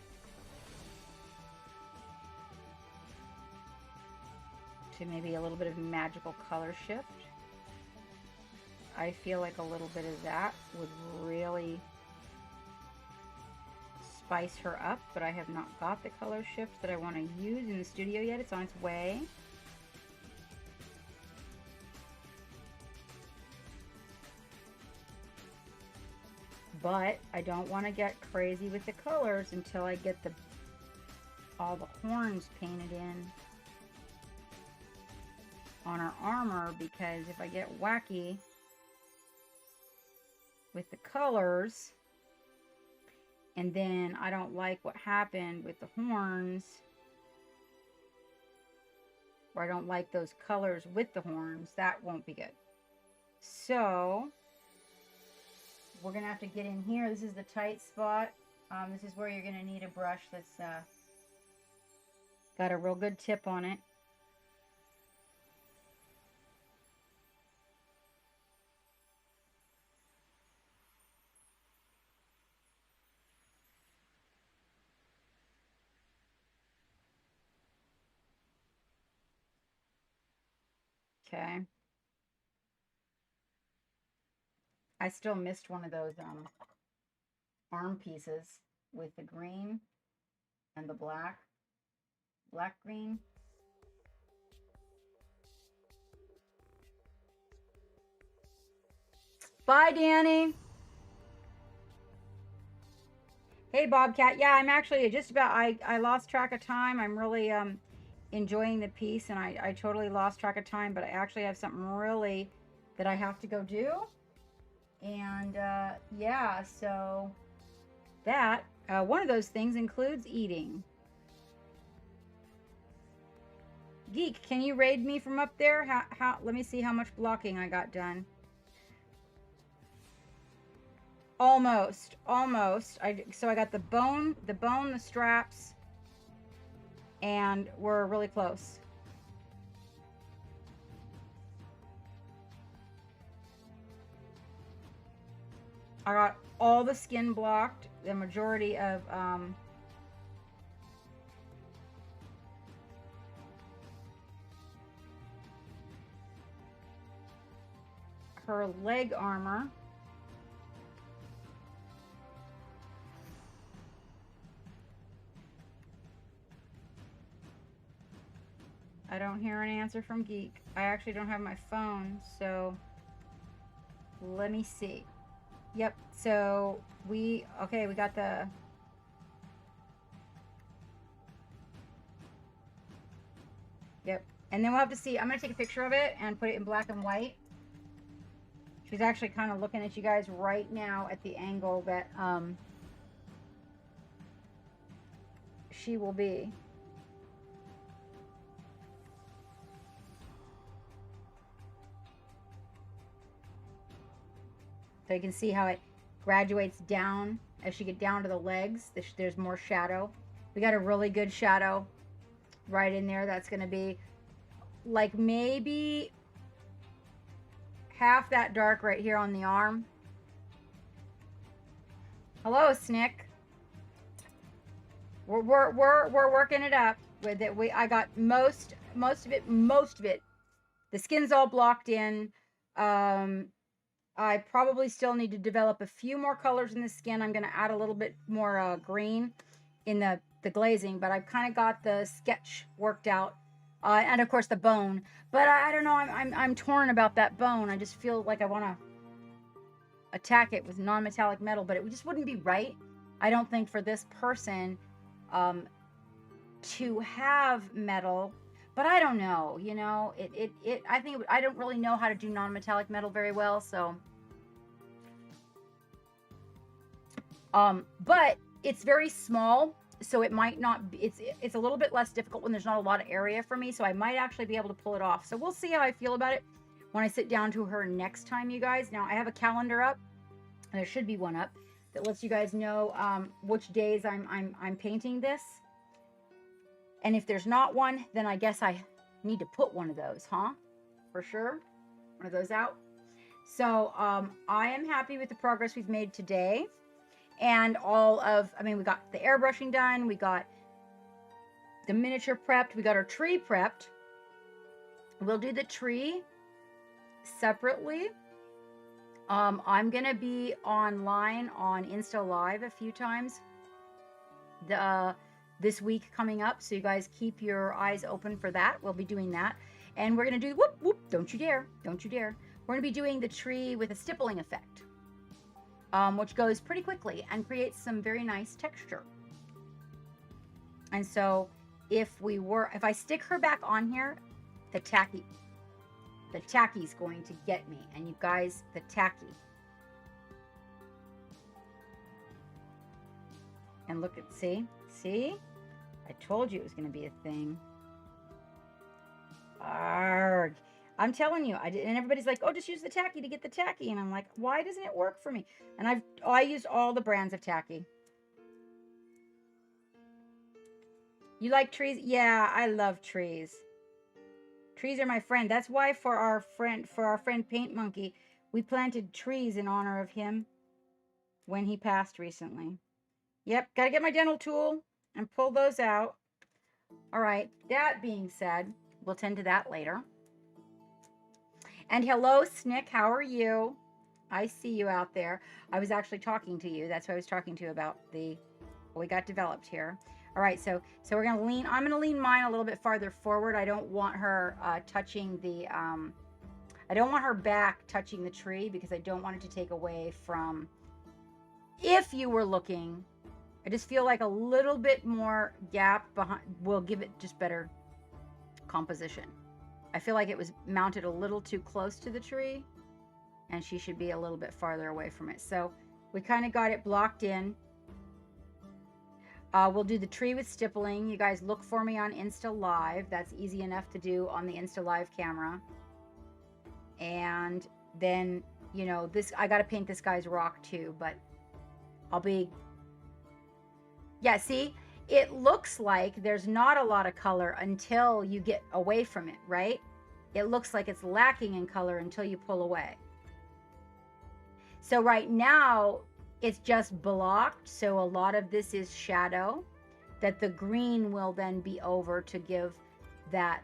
to maybe a little bit of magical color shift. I feel like a little bit of that would really spice her up, but I have not got the color shift that I want to use in the studio yet. It's on its way. But I don't want to get crazy with the colors until I get all the horns painted in on her armor, because if I get wacky with the colors and then I don't like what happened with the horns, or I don't like those colors with the horns, that won't be good. So we're gonna have to get in here. This is the tight spot. This is where you're gonna need a brush that's got a real good tip on it. Okay. I still missed one of those arm pieces with the green and the black green. Bye, Danny. Hey, Bobcat. Yeah, I'm actually just about, I lost track of time. I'm really enjoying the piece, and I totally lost track of time, but I actually have something really that I have to go do. And yeah, so that, one of those things includes eating. Geek, can you raid me from up there? How let me see how much blocking I got done. Almost. So I got the bone, the straps, and we're really close. I got all the skin blocked, the majority of her leg armor. I don't hear an answer from Geek. I actually don't have my phone, so let me see. Yep, so we got the yep. And then we'll have to see. I'm gonna take a picture of it and put it in black and white. She's actually kind of looking at you guys right now at the angle that she will be. So you can see how it graduates down as you get down to the legs. There's more shadow. We got a really good shadow right in there. That's going to be like maybe half that dark right here on the arm. Hello, Snick. We're working it up with it. I got most of it. The skin's all blocked in. I probably still need to develop a few more colors in the skin. I'm going to add a little bit more green in the glazing, but I've kind of got the sketch worked out. And of course the bone. But I don't know, I'm torn about that bone. I just feel like I want to attack it with non-metallic metal, but it just wouldn't be right, I don't think, for this person to have metal. But I don't know, you know, I think I don't really know how to do non-metallic metal very well, so. But it's very small, so it might not be, it's a little bit less difficult when there's not a lot of area for me, so I might actually be able to pull it off. So we'll see how I feel about it when I sit down to her next time, you guys. Now I have a calendar up, and there should be one up that lets you guys know which days I'm painting this. And if there's not one, then I guess I need to put one of those, huh? For sure. One of those out. So I am happy with the progress we've made today. And we got the airbrushing done. We got the miniature prepped. We got our tree prepped. We'll do the tree separately. I'm gonna be online on Insta Live a few times this week coming up, so you guys keep your eyes open for that. We'll be doing that, and we're gonna do whoop whoop. Don't you dare! Don't you dare! We're gonna be doing the tree with a stippling effect, which goes pretty quickly and creates some very nice texture. And so, if I stick her back on here, the tacky's going to get me, and you guys, the tacky. And look at, see? I told you it was going to be a thing. Arrgh. I'm telling you, and everybody's like, oh, just use the tacky to get the tacky. And I'm like, why doesn't it work for me? And I used all the brands of tacky. You like trees? Yeah, I love trees. Trees are my friend. That's why for our friend Paint Monkey, we planted trees in honor of him when he passed recently. Yep, gotta get my dental tool and pull those out. All right, that being said, we'll tend to that later. And hello, Snick, how are you? I see you out there. I was actually talking to you. That's what I was talking to you about what we got developed here. All right, so we're gonna lean. I'm gonna lean mine a little bit farther forward. I don't want her touching the. I don't want her back touching the tree because I don't want it to take away from. If you were looking, I just feel like a little bit more gap behind will give it just better composition. I feel like it was mounted a little too close to the tree, and she should be a little bit farther away from it. So we kind of got it blocked in. We'll do the tree with stippling. You guys look for me on Insta Live. That's easy enough to do on the Insta Live camera. And then, you know, I got to paint this guy's rock too, but yeah, see, it looks like there's not a lot of color until you get away from it, right? It looks like it's lacking in color until you pull away. So right now, it's just blocked, so a lot of this is shadow that the green will then be over to give that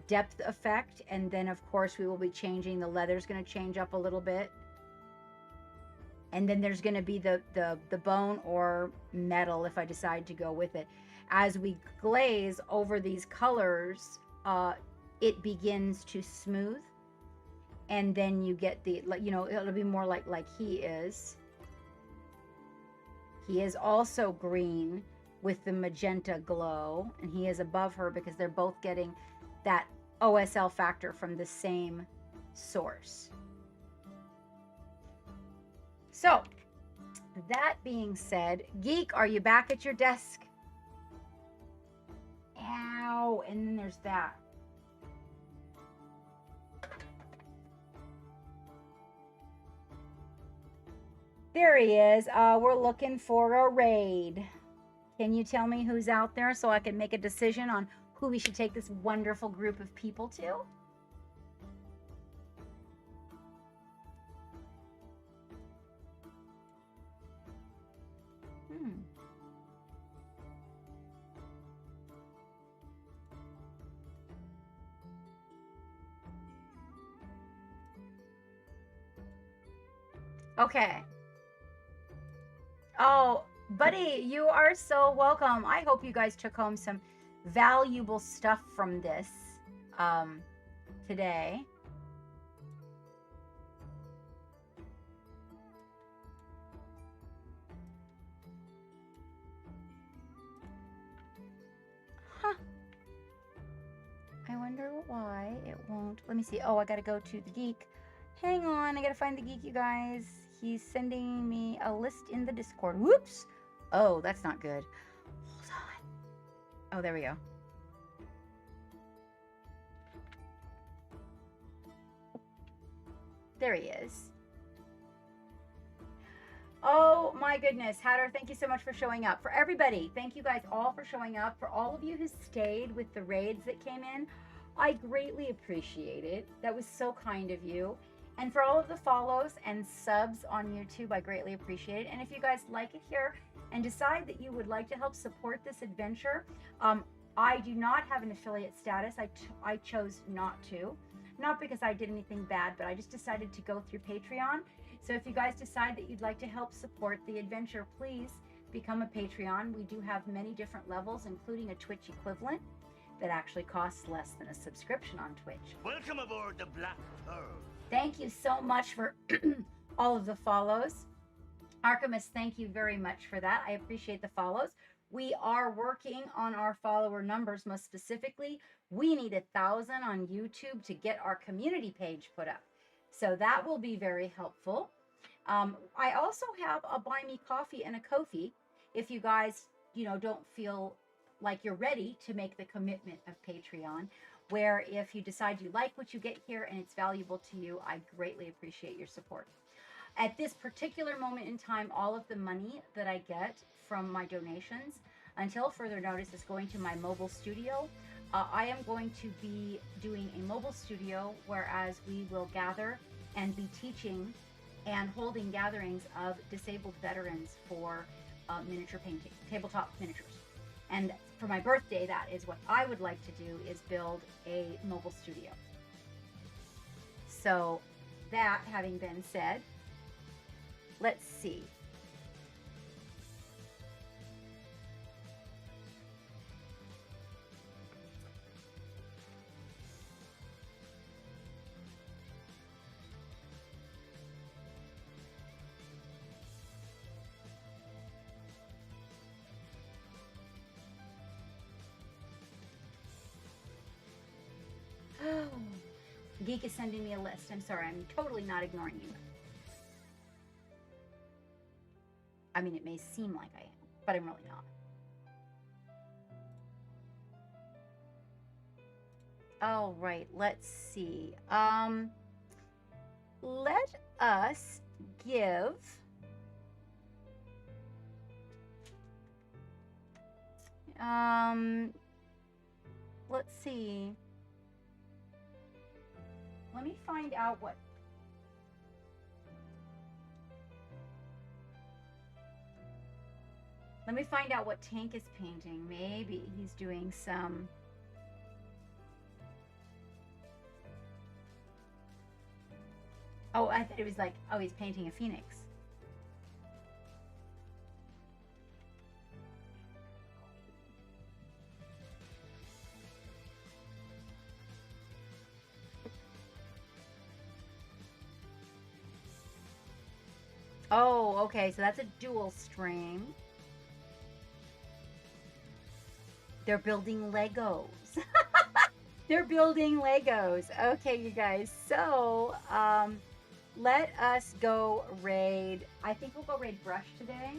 depth effect. And then, of course, we will be changing. The leather's going to change up a little bit. And then there's going to be the bone or metal if I decide to go with it. As we glaze over these colors, it begins to smooth. And then you get it'll be more like he is. He is also green with the magenta glow, and he is above her because they're both getting that OSL factor from the same source. So, that being said, Geek, are you back at your desk? Ow, and then there's that. There he is. We're looking for a raid. Can you tell me who's out there so I can make a decision on who we should take this wonderful group of people to? Okay. Oh, buddy, you are so welcome. I hope you guys took home some valuable stuff from this today. Huh. I wonder why it won't. Let me see. Oh, I gotta go to the Geek. Hang on, I gotta find the Geek, you guys. He's sending me a list in the Discord. Whoops! Oh, that's not good. Hold on. Oh, there we go. There he is. Oh my goodness, Hatter, thank you so much for showing up. For everybody, thank you guys all for showing up. For all of you who stayed with the raids that came in, I greatly appreciate it. That was so kind of you. And for all of the follows and subs on YouTube, I greatly appreciate it. And if you guys like it here and decide that you would like to help support this adventure, I do not have an affiliate status. I chose not to. Not because I did anything bad, but I just decided to go through Patreon. So if you guys decide that you'd like to help support the adventure, please become a Patreon. We do have many different levels, including a Twitch equivalent that actually costs less than a subscription on Twitch. Welcome aboard the Black Pearl. Thank you so much for all of the follows. Archimus, thank you very much for that. I appreciate the follows. We are working on our follower numbers. Most specifically, we need 1,000 on YouTube to get our community page put up. So that will be very helpful. I also have a Buy Me Coffee and a Ko-fi if you guys, don't feel like you're ready to make the commitment of Patreon, where if you decide you like what you get here and it's valuable to you, I greatly appreciate your support. At this particular moment in time, all of the money that I get from my donations, until further notice, is going to my mobile studio. I am going to be doing a mobile studio, whereas we will gather and be teaching and holding gatherings of disabled veterans for miniature painting, tabletop miniatures. And for my birthday, that is what I would like to do, is build a mobile studio. So that having been said, let's see. Geek is sending me a list. I'm sorry, I'm totally not ignoring you. I mean, it may seem like I am, but I'm really not. All right, let's see. Let us give let's see. Let me find out what. Let me find out what Tank is painting. Maybe he's doing some. Oh, I thought it was like, oh, he's painting a phoenix. Oh, okay, so that's a dual string. They're building Legos. They're building Legos. Okay, you guys. So, let us go raid. I think we'll go raid Brush today.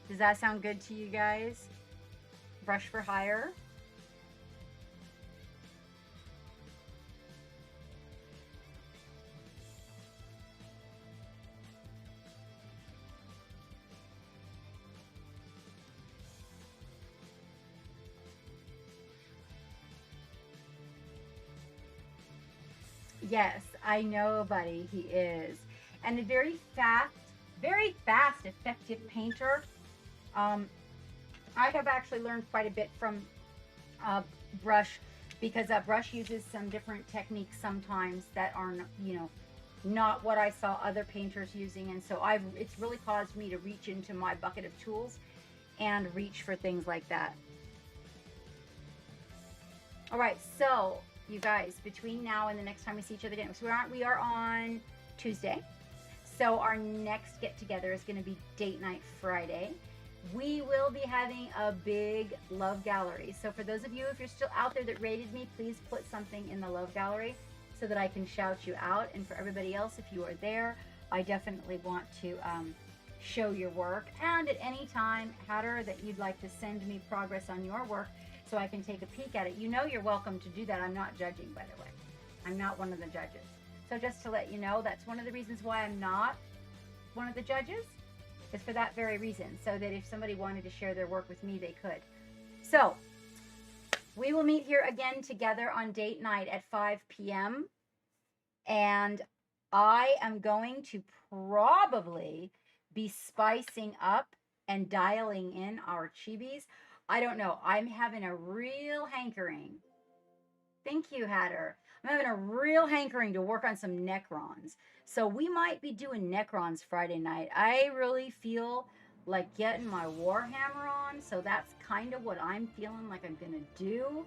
Does that sound good to you guys? Brush for hire. Yes, I know, buddy. He is. And a very fast, effective painter. I have actually learned quite a bit from Brush, because Brush uses some different techniques sometimes that are, not what I saw other painters using. And so it's really caused me to reach into my bucket of tools and reach for things like that. All right, so you guys, between now and the next time we see each other again, so we are on Tuesday. So our next get together is going to be date night Friday. We will be having a big love gallery. So for those of you, if you're still out there that rated me, please put something in the love gallery so that I can shout you out. And for everybody else, if you are there, I definitely want to show your work. And at any time, Hatter, that you'd like to send me progress on your work, so I can take a peek at it, you're welcome to do that. I'm not judging, by the way. I'm not one of the judges. So just to let you know, that's one of the reasons why I'm not one of the judges, is for that very reason, so that if somebody wanted to share their work with me, they could. So we will meet here again together on date night at 5 p.m. And I am going to probably be spicing up and dialing in our chibis. I don't know. I'm having a real hankering. Thank you, Hatter. I'm having a real hankering to work on some Necrons. So we might be doing Necrons Friday night. I really feel like getting my Warhammer on. So that's kind of what I'm feeling like I'm going to do.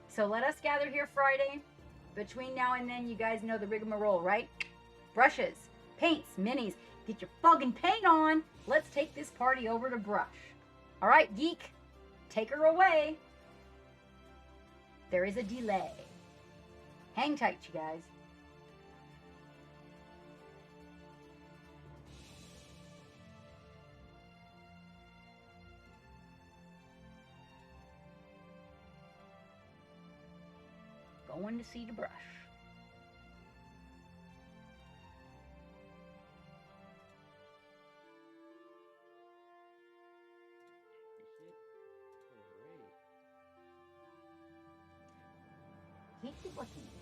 So let us gather here Friday. Between now and then, you guys know the rigmarole, right? Brushes, paints, minis. Get your fucking paint on. Let's take this party over to Brush. All right, Geek, take her away. There is a delay. Hang tight, you guys. Going to see the Brush. Keep looking.